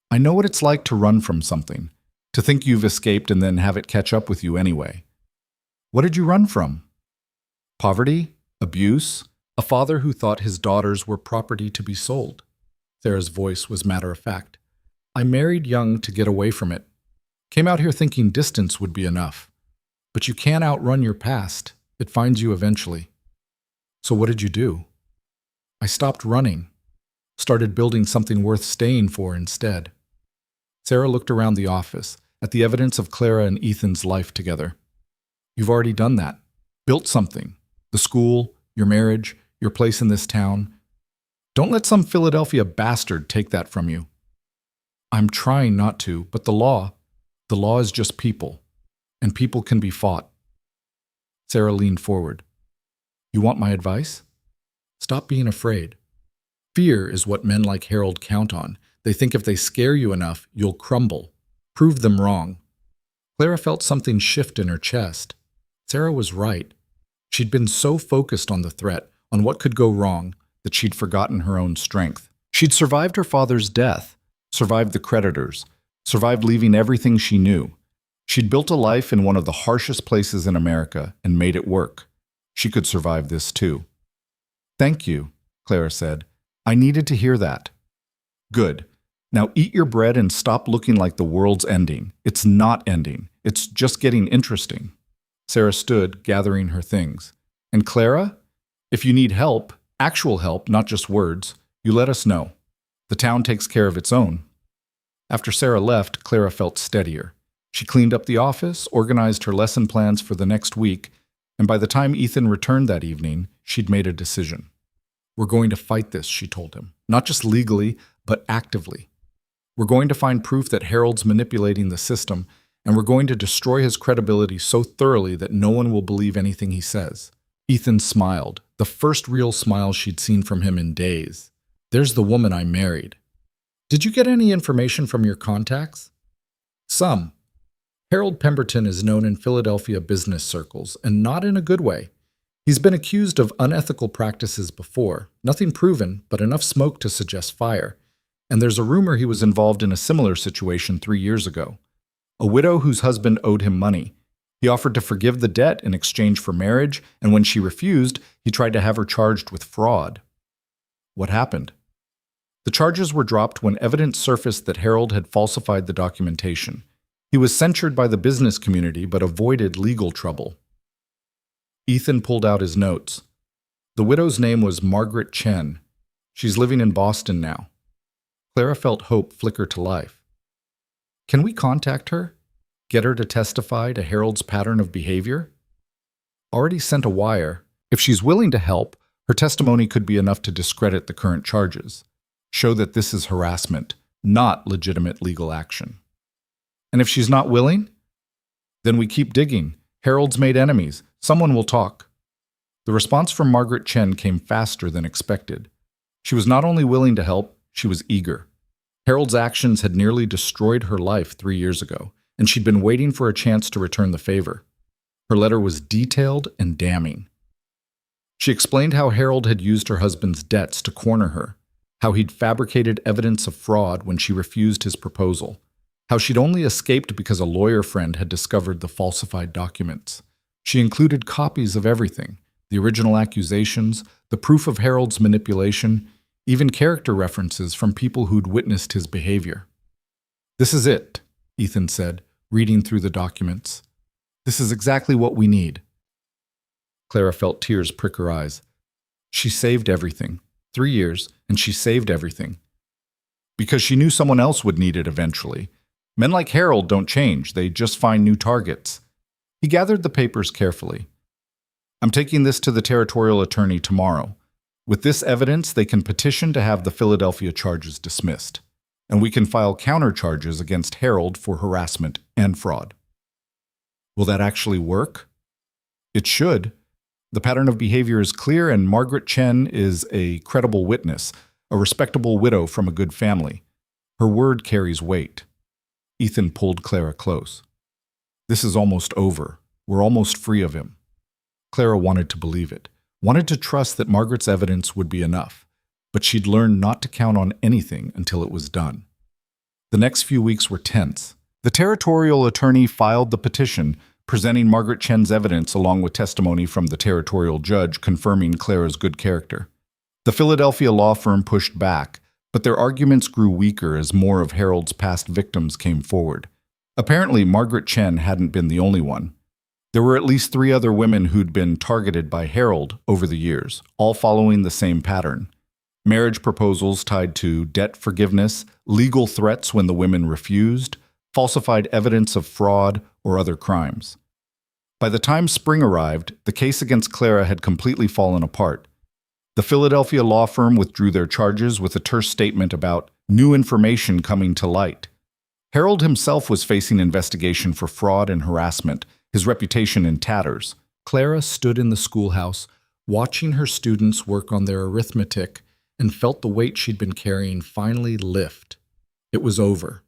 "I know what it's like to run from something, to think you've escaped and then have it catch up with you anyway." "What did you run from?" "Poverty, abuse, a father who thought his daughters were property to be sold." Sarah's voice was matter-of-fact. "I married young to get away from it. Came out here thinking distance would be enough. But you can't outrun your past. It finds you eventually." "So what did you do?" "I stopped running. Started building something worth staying for instead." Sarah looked around the office, at the evidence of Clara and Ethan's life together. "You've already done that. Built something. The school, your marriage, your place in this town. Don't let some Philadelphia bastard take that from you." "I'm trying not to, but the law is just people, and people can be fought." Sarah leaned forward. "You want my advice? Stop being afraid. Fear is what men like Harold count on. They think if they scare you enough, you'll crumble. Prove them wrong." Clara felt something shift in her chest. Sarah was right. She'd been so focused on the threat, on what could go wrong, that she'd forgotten her own strength. She'd survived her father's death, survived the creditors, survived leaving everything she knew. She'd built a life in one of the harshest places in America and made it work. She could survive this too. "Thank you," Clara said. "I needed to hear that." "Good. Now eat your bread and stop looking like the world's ending. It's not ending. It's just getting interesting." Sarah stood, gathering her things. "And Clara, if you need help, actual help, not just words, you let us know. The town takes care of its own." After Sarah left, Clara felt steadier. She cleaned up the office, organized her lesson plans for the next week, and by the time Ethan returned that evening, she'd made a decision. "We're going to fight this," she told him. "Not just legally, but actively. We're going to find proof that Harold's manipulating the system, and we're going to destroy his credibility so thoroughly that no one will believe anything he says." Ethan smiled, the first real smile she'd seen from him in days. "There's the woman I married. Did you get any information from your contacts?" "Some. Harold Pemberton is known in Philadelphia business circles, and not in a good way. He's been accused of unethical practices before, nothing proven, but enough smoke to suggest fire. And there's a rumor he was involved in a similar situation 3 years ago. A widow whose husband owed him money. He offered to forgive the debt in exchange for marriage, and when she refused, he tried to have her charged with fraud." "What happened?" "The charges were dropped when evidence surfaced that Harold had falsified the documentation. He was censured by the business community but avoided legal trouble." Ethan pulled out his notes. The widow's name was Margaret Chen. She's living in Boston now. Clara felt hope flicker to life. "Can we contact her? Get her to testify to Harold's pattern of behavior?" "Already sent a wire. If she's willing to help, her testimony could be enough to discredit the current charges. Show that this is harassment, not legitimate legal action." "And if she's not willing?" "Then we keep digging. Harold's made enemies. Someone will talk." The response from Margaret Chen came faster than expected. She was not only willing to help, she was eager. Harold's actions had nearly destroyed her life 3 years ago, and she'd been waiting for a chance to return the favor. Her letter was detailed and damning. She explained how Harold had used her husband's debts to corner her, how he'd fabricated evidence of fraud when she refused his proposal, how she'd only escaped because a lawyer friend had discovered the falsified documents. She included copies of everything, the original accusations, the proof of Harold's manipulation, even character references from people who'd witnessed his behavior. "This is it," Ethan said, reading through the documents. "This is exactly what we need." Clara felt tears prick her eyes. She saved everything. 3 years, and she saved everything. Because she knew someone else would need it eventually. Men like Harold don't change, they just find new targets. He gathered the papers carefully. "I'm taking this to the territorial attorney tomorrow. With this evidence, they can petition to have the Philadelphia charges dismissed, and we can file countercharges against Harold for harassment and fraud. Will that actually work? It should. The pattern of behavior is clear, and Margaret Chen is a credible witness, a respectable widow from a good family. Her word carries weight. Ethan pulled Clara close. This is almost over. We're almost free of him. Clara wanted to believe it, wanted to trust that Margaret's evidence would be enough, but she'd learned not to count on anything until it was done. The next few weeks were tense. The territorial attorney filed the petition, presenting Margaret Chen's evidence along with testimony from the territorial judge confirming Clara's good character. The Philadelphia law firm pushed back, but their arguments grew weaker as more of Harold's past victims came forward. Apparently, Margaret Chen hadn't been the only one. There were at least 3 other women who'd been targeted by Harold over the years, all following the same pattern. Marriage proposals tied to debt forgiveness, legal threats when the women refused, falsified evidence of fraud or other crimes. By the time spring arrived, the case against Clara had completely fallen apart. The Philadelphia law firm withdrew their charges with a terse statement about new information coming to light. Harold himself was facing investigation for fraud and harassment, his reputation in tatters. Clara stood in the schoolhouse, watching her students work on their arithmetic, and felt the weight she'd been carrying finally lift. It was over.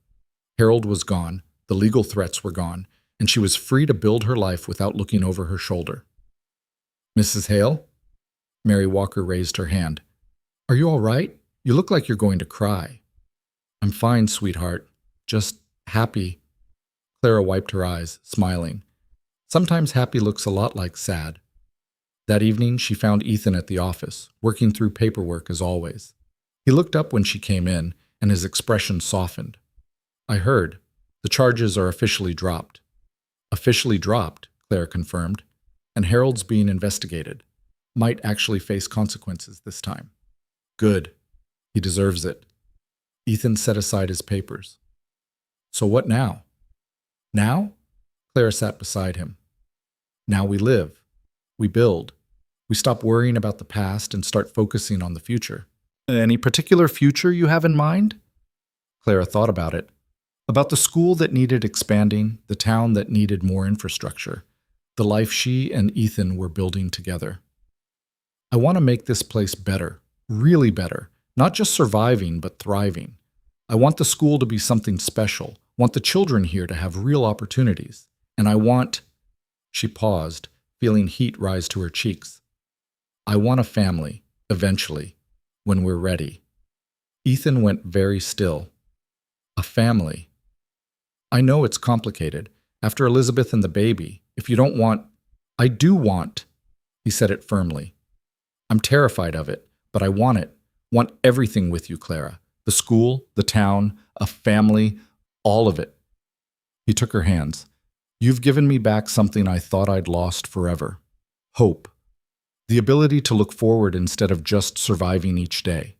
Harold was gone, the legal threats were gone, and she was free to build her life without looking over her shoulder. "Mrs. Hale?" Mary Walker raised her hand. "Are you all right? You look like you're going to cry." "I'm fine, sweetheart. Just happy." Clara wiped her eyes, smiling. Sometimes happy looks a lot like sad. That evening, she found Ethan at the office, working through paperwork as always. He looked up when she came in, and his expression softened. "I heard. The charges are officially dropped." "Officially dropped," Clara confirmed, "and Harold's being investigated. Might actually face consequences this time." "Good. He deserves it." Ethan set aside his papers. "So what now?" "Now?" Clara sat beside him. "Now we live. We build. We stop worrying about the past and start focusing on the future." "Any particular future you have in mind?" Clara thought about it. About the school that needed expanding, the town that needed more infrastructure, the life she and Ethan were building together. "I want to make this place better, really better, not just surviving, but thriving. I want the school to be something special, want the children here to have real opportunities, and I want—" She paused, feeling heat rise to her cheeks. "I want a family, eventually, when we're ready." Ethan went very still. "A family. I know it's complicated. After Elizabeth and the baby, if you don't want—" "I do want," he said it firmly. "I'm terrified of it, but I want it. Want everything with you, Clara. The school, the town, a family, all of it." He took her hands. "You've given me back something I thought I'd lost forever. Hope. The ability to look forward instead of just surviving each day.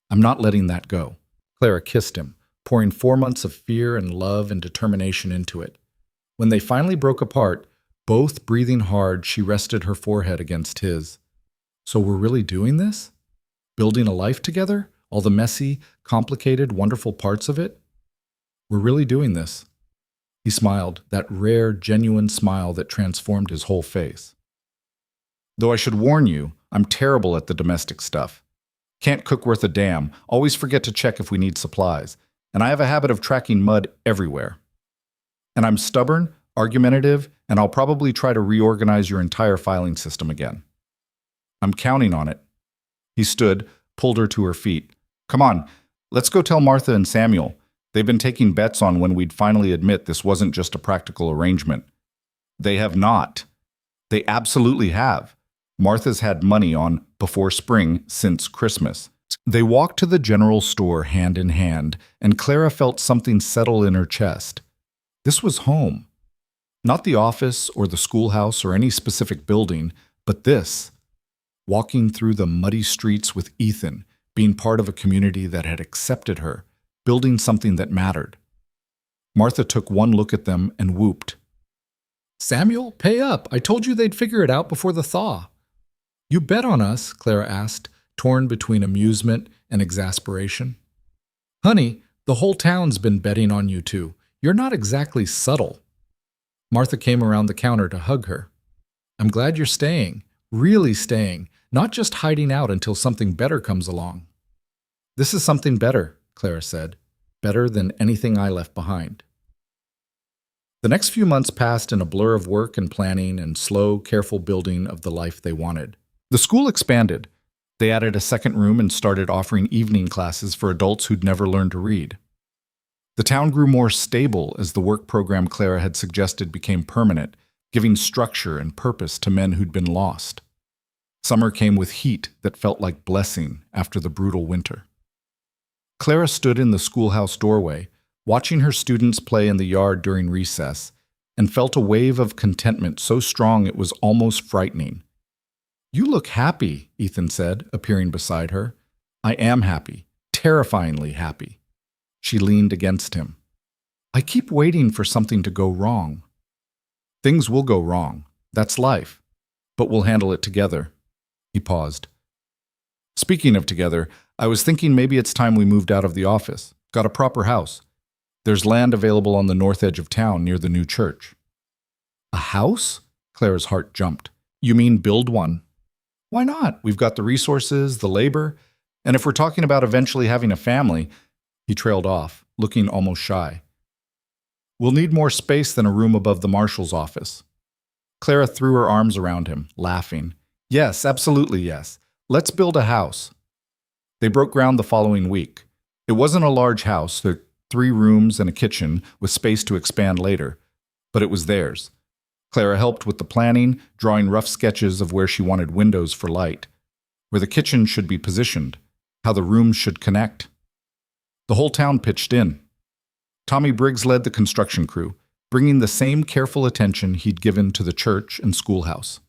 I'm not letting that go." Clara kissed him, pouring 4 months of fear and love and determination into it. When they finally broke apart, both breathing hard, she rested her forehead against his. "So we're really doing this? Building a life together? All the messy, complicated, wonderful parts of it? We're really doing this." He smiled, that rare, genuine smile that transformed his whole face. "Though I should warn you, I'm terrible at the domestic stuff. Can't cook worth a damn, always forget to check if we need supplies. And I have a habit of tracking mud everywhere. And I'm stubborn, argumentative, and I'll probably try to reorganize your entire filing system again. I'm counting on it." He stood, pulled her to her feet. "Come on, let's go tell Martha and Samuel. They've been taking bets on when we'd finally admit this wasn't just a practical arrangement." "They have not. They absolutely have. Martha's had money on before spring since Christmas." They walked to the general store hand in hand, and Clara felt something settle in her chest. This was home. Not the office or the schoolhouse or any specific building, but this. Walking through the muddy streets with Ethan, being part of a community that had accepted her, building something that mattered. Martha took one look at them and whooped. "Samuel, pay up! I told you they'd figure it out before the thaw." "You bet on us?" Clara asked, torn between amusement and exasperation. Honey, the whole town's been betting on you two. You're not exactly subtle. Martha came around the counter to hug her. I'm glad you're staying, really staying, not just hiding out until something better comes along. This is something better, Clara said. Better than anything I left behind. The next few months passed in a blur of work and planning and slow, careful building of the life they wanted. The school expanded. They added a second room and started offering evening classes for adults who'd never learned to read. The town grew more stable as the work program Clara had suggested became permanent, giving structure and purpose to men who'd been lost. Summer came with heat that felt like blessing after the brutal winter. Clara stood in the schoolhouse doorway, watching her students play in the yard during recess, and felt a wave of contentment so strong it was almost frightening. You look happy, Ethan said, appearing beside her. I am happy, terrifyingly happy. She leaned against him. I keep waiting for something to go wrong. Things will go wrong. That's life. But we'll handle it together. He paused. Speaking of together, I was thinking maybe it's time we moved out of the office, got a proper house. There's land available on the north edge of town near the new church. A house? Clara's heart jumped. You mean build one? Why not? We've got the resources, the labor, and if we're talking about eventually having a family, he trailed off, looking almost shy. We'll need more space than a room above the marshal's office. Clara threw her arms around him, laughing. Yes, absolutely yes. Let's build a house. They broke ground the following week. It wasn't a large house, there were 3 rooms and a kitchen with space to expand later, but it was theirs. Clara helped with the planning, drawing rough sketches of where she wanted windows for light, where the kitchen should be positioned, how the rooms should connect. The whole town pitched in. Tommy Briggs led the construction crew, bringing the same careful attention he'd given to the church and schoolhouse.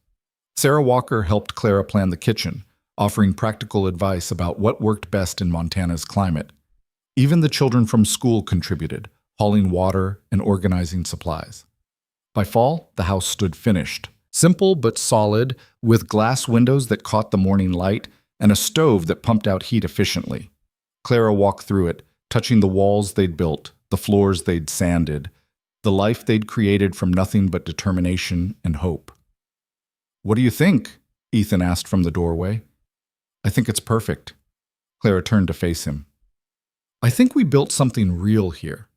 Sarah Walker helped Clara plan the kitchen, offering practical advice about what worked best in Montana's climate. Even the children from school contributed, hauling water and organizing supplies. By fall, the house stood finished, simple but solid, with glass windows that caught the morning light and a stove that pumped out heat efficiently. Clara walked through it, touching the walls they'd built, the floors they'd sanded, the life they'd created from nothing but determination and hope. What do you think? Ethan asked from the doorway. I think it's perfect. Clara turned to face him. I think we built something real here.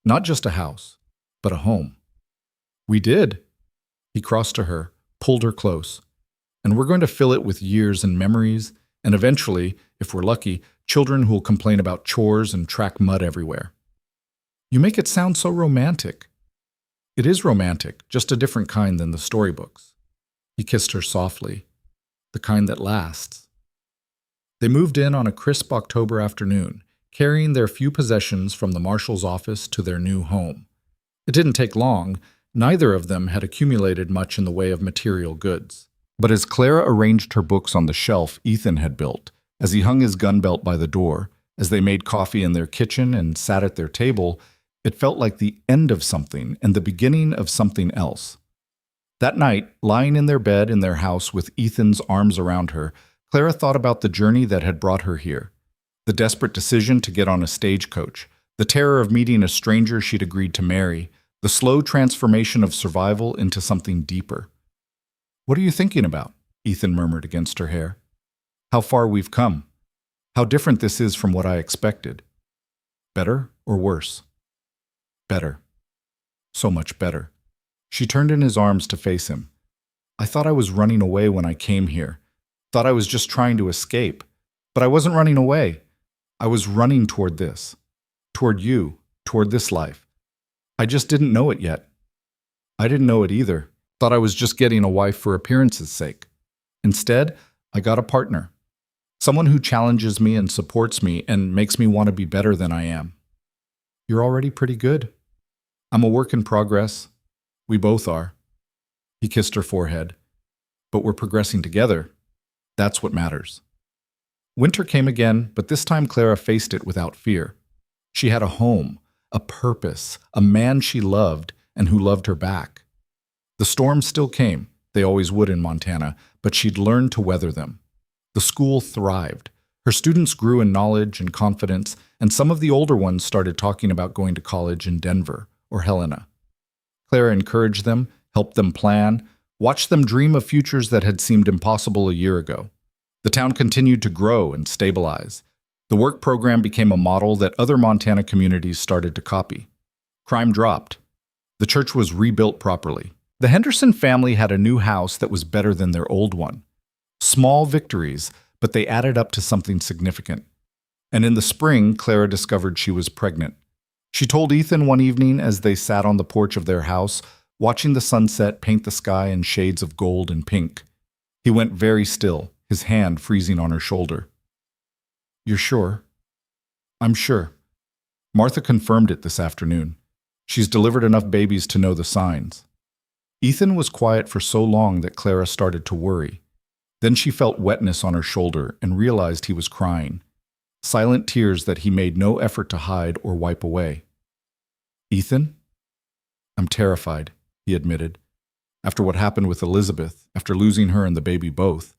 Not just a house, but a home. We did. He crossed to her, pulled her close. And we're going to fill it with years and memories, and eventually, if we're lucky, children who will complain about chores and track mud everywhere. You make it sound so romantic. It is romantic, just a different kind than the storybooks. He kissed her softly, the kind that lasts. They moved in on a crisp October afternoon, carrying their few possessions from the marshal's office to their new home. It didn't take long. Neither of them had accumulated much in the way of material goods. But as Clara arranged her books on the shelf Ethan had built, as he hung his gun belt by the door, as they made coffee in their kitchen and sat at their table, it felt like the end of something and the beginning of something else. That night, lying in their bed in their house with Ethan's arms around her, Clara thought about the journey that had brought her here. The desperate decision to get on a stagecoach, the terror of meeting a stranger she'd agreed to marry, the slow transformation of survival into something deeper. What are you thinking about? Ethan murmured against her hair. How far we've come. How different this is from what I expected. Better or worse? Better. So much better. She turned in his arms to face him. I thought I was running away when I came here. Thought I was just trying to escape. But I wasn't running away. I was running toward this. Toward you. Toward this life. I just didn't know it yet. I didn't know it either. Thought I was just getting a wife for appearance's sake. Instead, I got a partner. Someone who challenges me and supports me and makes me want to be better than I am. You're already pretty good. I'm a work in progress. We both are. He kissed her forehead. But we're progressing together. That's what matters. Winter came again, but this time Clara faced it without fear. She had a home, a purpose, a man she loved and who loved her back. The storms still came, they always would in Montana, but she'd learned to weather them. The school thrived. Her students grew in knowledge and confidence, and some of the older ones started talking about going to college in Denver or Helena. Clara encouraged them, helped them plan, watched them dream of futures that had seemed impossible a year ago. The town continued to grow and stabilize. The work program became a model that other Montana communities started to copy. Crime dropped. The church was rebuilt properly. The Henderson family had a new house that was better than their old one. Small victories, but they added up to something significant. And in the spring, Clara discovered she was pregnant. She told Ethan one evening as they sat on the porch of their house, watching the sunset paint the sky in shades of gold and pink. He went very still, his hand freezing on her shoulder. "You're sure?" "I'm sure. Martha confirmed it this afternoon. She's delivered enough babies to know the signs." Ethan was quiet for so long that Clara started to worry. Then she felt wetness on her shoulder and realized he was crying. Silent tears that he made no effort to hide or wipe away. "Ethan?" "I'm terrified," he admitted. "After what happened with Elizabeth, after losing her and the baby both.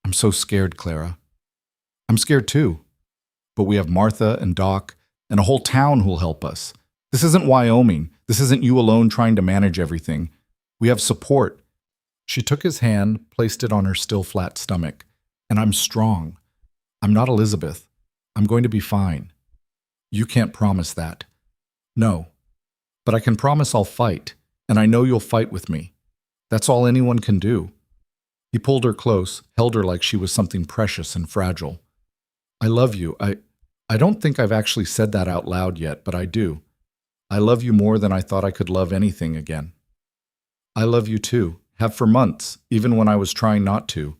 I'm so scared, Clara." "I'm scared too. But we have Martha and Doc and a whole town who'll help us. This isn't Wyoming. This isn't you alone trying to manage everything. We have support." She took his hand, placed it on her still flat stomach. "And I'm strong. I'm not Elizabeth. I'm going to be fine." "You can't promise that." "No. But I can promise I'll fight, and I know you'll fight with me. That's all anyone can do." He pulled her close, held her like she was something precious and fragile. "I love you. I don't think I've actually said that out loud yet, but I do. I love you more than I thought I could love anything again." "I love you too. Have for months, even when I was trying not to."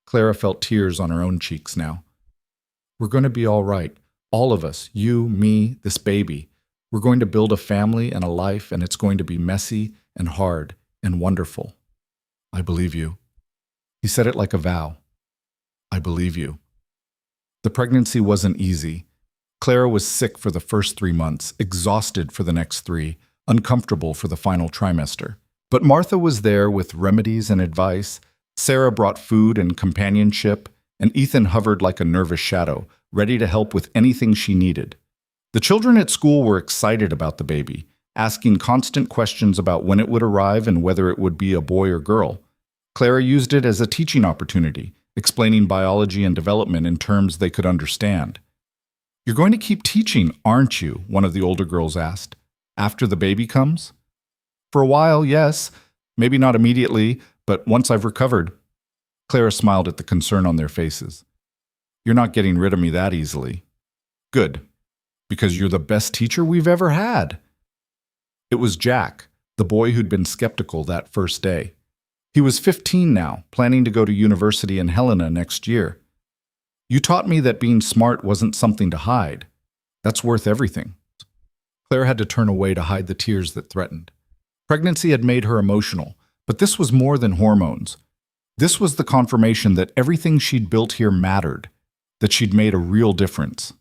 Clara felt tears on her own cheeks now. "We're going to be all right. All of us, you, me, this baby. We're going to build a family and a life, and it's going to be messy and hard and wonderful. I believe you." He said it like a vow. "I believe you." The pregnancy wasn't easy. Clara was sick for the first 3 months, exhausted for the next 3, uncomfortable for the final trimester. But Martha was there with remedies and advice. Sarah brought food and companionship, and Ethan hovered like a nervous shadow, ready to help with anything she needed. The children at school were excited about the baby, asking constant questions about when it would arrive and whether it would be a boy or girl. Clara used it as a teaching opportunity, explaining biology and development in terms they could understand. "You're going to keep teaching, aren't you?" one of the older girls asked. "After the baby comes?" "For a while, yes. Maybe not immediately, but once I've recovered." Clara smiled at the concern on their faces. "You're not getting rid of me that easily." "Good, because you're the best teacher we've ever had." It was Jack, the boy who'd been skeptical that first day. He was 15 now, planning to go to university in Helena next year. "You taught me that being smart wasn't something to hide. That's worth everything." Claire had to turn away to hide the tears that threatened. Pregnancy had made her emotional, but this was more than hormones. This was the confirmation that everything she'd built here mattered, that she'd made a real difference.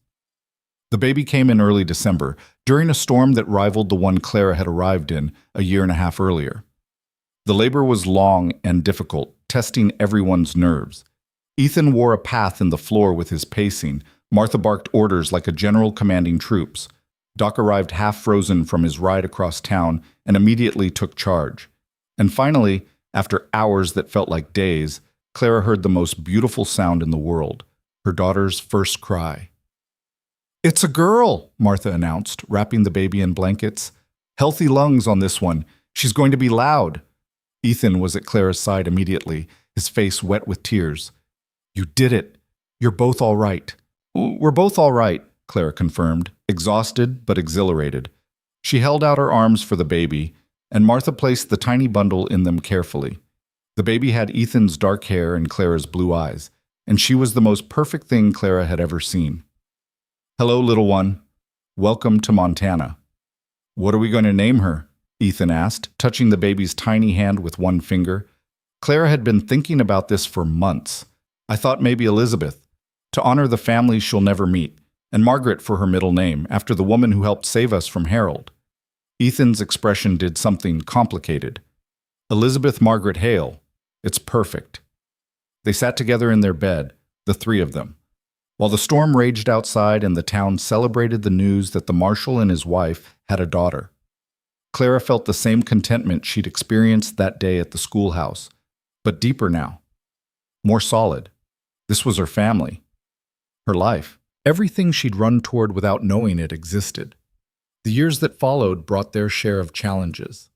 The baby came in early December, during a storm that rivaled the one Clara had arrived in a year and a half earlier. The labor was long and difficult, testing everyone's nerves. Ethan wore a path in the floor with his pacing. Martha barked orders like a general commanding troops. Doc arrived half-frozen from his ride across town and immediately took charge. And finally, after hours that felt like days, Clara heard the most beautiful sound in the world, her daughter's first cry. "It's a girl," Martha announced, wrapping the baby in blankets. "Healthy lungs on this one. She's going to be loud." Ethan was at Clara's side immediately, his face wet with tears. "You did it. You're both all right." "We're both all right," Clara confirmed, exhausted but exhilarated. She held out her arms for the baby, and Martha placed the tiny bundle in them carefully. The baby had Ethan's dark hair and Clara's blue eyes, and she was the most perfect thing Clara had ever seen. "Hello, little one. Welcome to Montana." "What are we going to name her?" Ethan asked, touching the baby's tiny hand with one finger. Clara had been thinking about this for months. "I thought maybe Elizabeth, to honor the family she'll never meet, and Margaret for her middle name, after the woman who helped save us from Harold." Ethan's expression did something complicated. "Elizabeth Margaret Hale. It's perfect." They sat together in their bed, the three of them, while the storm raged outside and the town celebrated the news that the marshal and his wife had a daughter. Clara felt the same contentment she'd experienced that day at the schoolhouse, but deeper now, more solid. This was her family, her life, everything she'd run toward without knowing it existed. The years that followed brought their share of challenges.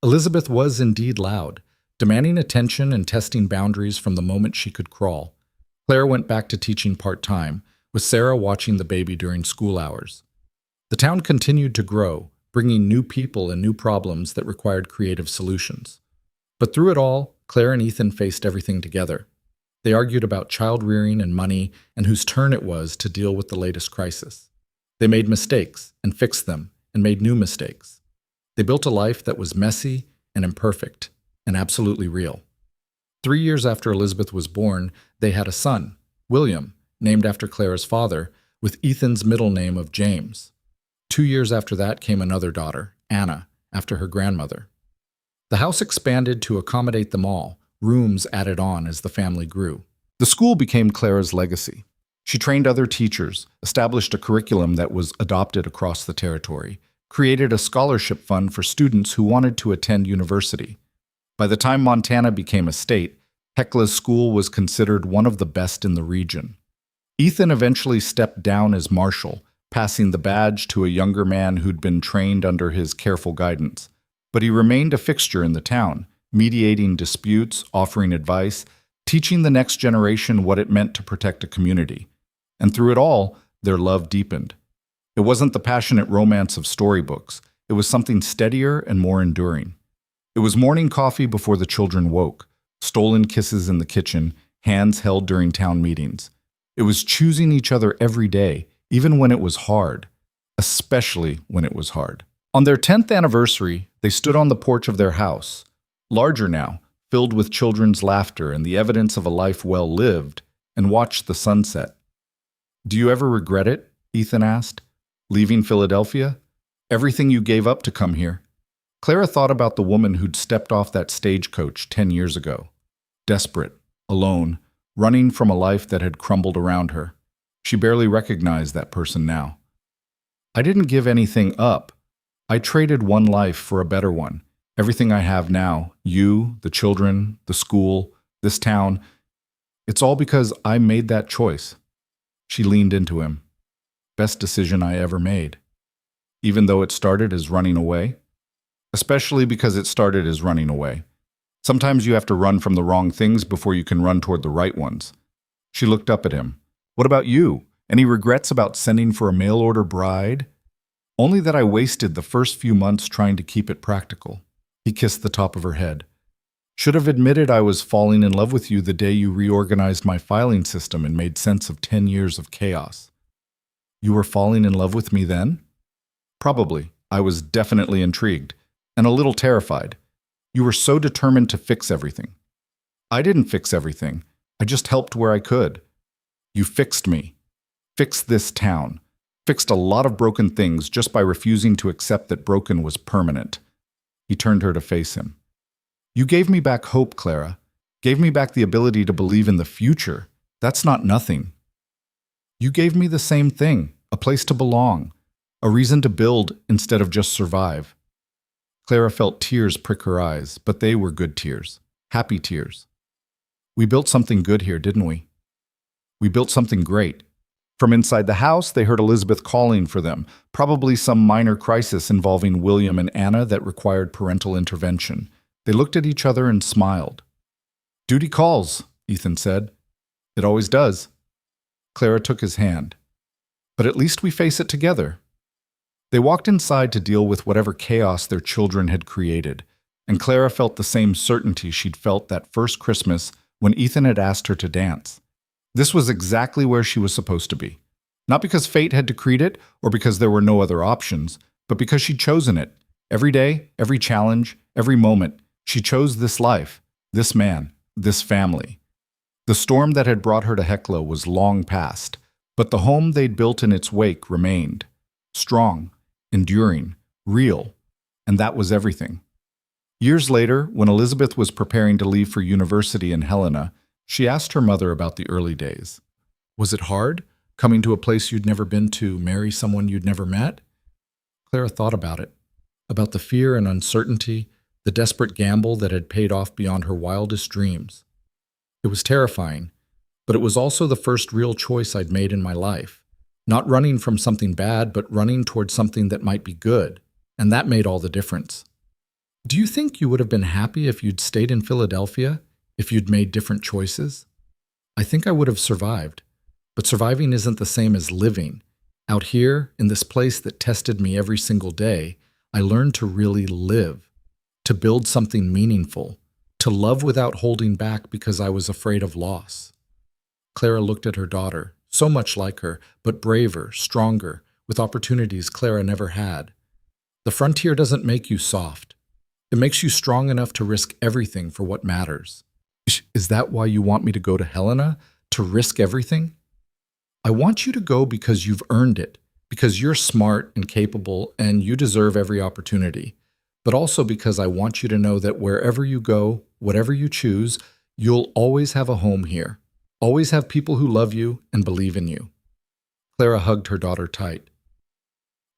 Elizabeth was indeed loud, demanding attention and testing boundaries from the moment she could crawl. Claire went back to teaching part-time, with Sarah watching the baby during school hours. The town continued to grow, bringing new people and new problems that required creative solutions. But through it all, Claire and Ethan faced everything together. They argued about child rearing and money and whose turn it was to deal with the latest crisis. They made mistakes and fixed them and made new mistakes. They built a life that was messy and imperfect and absolutely real. 3 years after Elizabeth was born, they had a son, William, named after Clara's father, with Ethan's middle name of James. 2 years after that came another daughter, Anna, after her grandmother. The house expanded to accommodate them all, rooms added on as the family grew. The school became Clara's legacy. She trained other teachers, established a curriculum that was adopted across the territory, created a scholarship fund for students who wanted to attend university. By the time Montana became a state, Heckla's school was considered one of the best in the region. Ethan eventually stepped down as marshal, passing the badge to a younger man who'd been trained under his careful guidance. But he remained a fixture in the town, mediating disputes, offering advice, teaching the next generation what it meant to protect a community. And through it all, their love deepened. It wasn't the passionate romance of storybooks. It was something steadier and more enduring. It was morning coffee before the children woke, stolen kisses in the kitchen, hands held during town meetings. It was choosing each other every day, even when it was hard, especially when it was hard. On their 10th anniversary, they stood on the porch of their house, larger now, filled with children's laughter and the evidence of a life well lived, and watched the sunset. "Do you ever regret it?" Ethan asked. "Leaving Philadelphia? Everything you gave up to come here?" Clara thought about the woman who'd stepped off that stagecoach 10 years ago. Desperate, alone, running from a life that had crumbled around her. She barely recognized that person now. "I didn't give anything up. I traded one life for a better one. Everything I have now, you, the children, the school, this town, it's all because I made that choice." She leaned into him. "Best decision I ever made. Even though it started as running away? Especially because it started as running away. Sometimes you have to run from the wrong things before you can run toward the right ones." She looked up at him. "What about you? Any regrets about sending for a mail-order bride?" "Only that I wasted the first few months trying to keep it practical." He kissed the top of her head. "Should have admitted I was falling in love with you the day you reorganized my filing system and made sense of 10 years of chaos." "You were falling in love with me then?" "Probably. I was definitely intrigued. And a little terrified. You were so determined to fix everything." "I didn't fix everything. I just helped where I could." "You fixed me. Fixed this town. Fixed a lot of broken things just by refusing to accept that broken was permanent." He turned her to face him. "You gave me back hope, Clara. Gave me back the ability to believe in the future. That's not nothing. You gave me the same thing, a place to belong, a reason to build instead of just survive." Clara felt tears prick her eyes, but they were good tears, happy tears. "We built something good here, didn't we? We built something great." From inside the house, they heard Elizabeth calling for them, probably some minor crisis involving William and Anna that required parental intervention. They looked at each other and smiled. "Duty calls," Ethan said. "It always does." Clara took his hand. "But at least we face it together." They walked inside to deal with whatever chaos their children had created, and Clara felt the same certainty she'd felt that first Christmas when Ethan had asked her to dance. This was exactly where she was supposed to be. Not because fate had decreed it, or because there were no other options, but because she'd chosen it. Every day, every challenge, every moment, she chose this life, this man, this family. The storm that had brought her to Heckla was long past, but the home they'd built in its wake remained. Strong, enduring, real, and that was everything. Years later, when Elizabeth was preparing to leave for university in Helena, She asked her mother about the early days. Was it hard, coming to a place you'd never been to marry someone you'd never met? Clara thought about it, about the fear and uncertainty, the desperate gamble that had paid off beyond her wildest dreams. It was terrifying, but it was also the first real choice I'd made in my life. Not running from something bad, but running towards something that might be good, and that made all the difference. Do you think you would have been happy if you'd stayed in Philadelphia, if you'd made different choices? I think I would have survived, but surviving isn't the same as living. Out here, in this place that tested me every single day, I learned to really live, to build something meaningful, to love without holding back because I was afraid of loss. Clara looked at her daughter, so much like her, but braver, stronger, with opportunities Clara never had. The frontier doesn't make you soft. It makes you strong enough to risk everything for what matters. Is that why you want me to go to Helena? To risk everything? I want you to go because you've earned it, because you're smart and capable and you deserve every opportunity, but also because I want you to know that wherever you go, whatever you choose, you'll always have a home here, always have people who love you and believe in you. Clara hugged her daughter tight.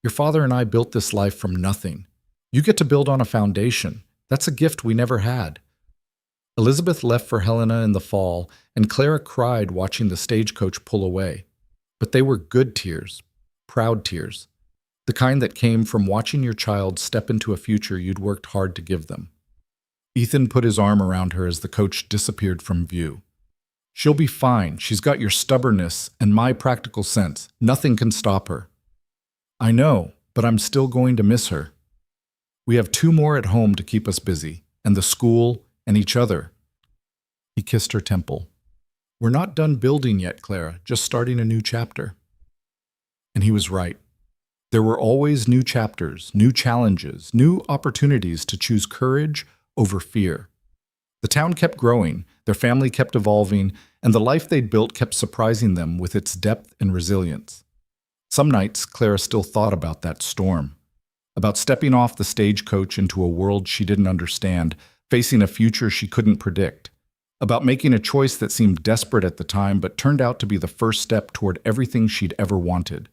Your father and I built this life from nothing. You get to build on a foundation. That's a gift we never had. Elizabeth left for Helena in the fall, and Clara cried watching the stagecoach pull away. But they were good tears, proud tears, the kind that came from watching your child step into a future you'd worked hard to give them. Ethan put his arm around her as the coach disappeared from view. She'll be fine. She's got your stubbornness and my practical sense. Nothing can stop her. I know, but I'm still going to miss her. We have 2 more at home to keep us busy, and the school and each other. He kissed her temple. We're not done building yet, Clara, just starting a new chapter. And he was right. There were always new chapters, new challenges, new opportunities to choose courage over fear. The town kept growing, their family kept evolving, and the life they'd built kept surprising them with its depth and resilience. Some nights, Clara still thought about that storm, about stepping off the stagecoach into a world she didn't understand, facing a future she couldn't predict, about making a choice that seemed desperate at the time but turned out to be the first step toward everything she'd ever wanted.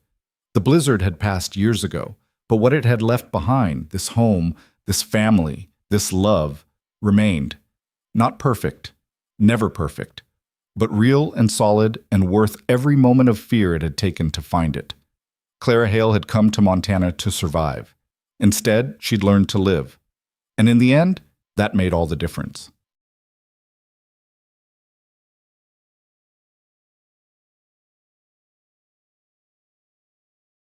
The blizzard had passed years ago, but what it had left behind, this home, this family, this love, remained. Not perfect, never perfect, but real and solid and worth every moment of fear it had taken to find it. Clara Hale had come to Montana to survive. Instead, she'd learned to live. And in the end, that made all the difference.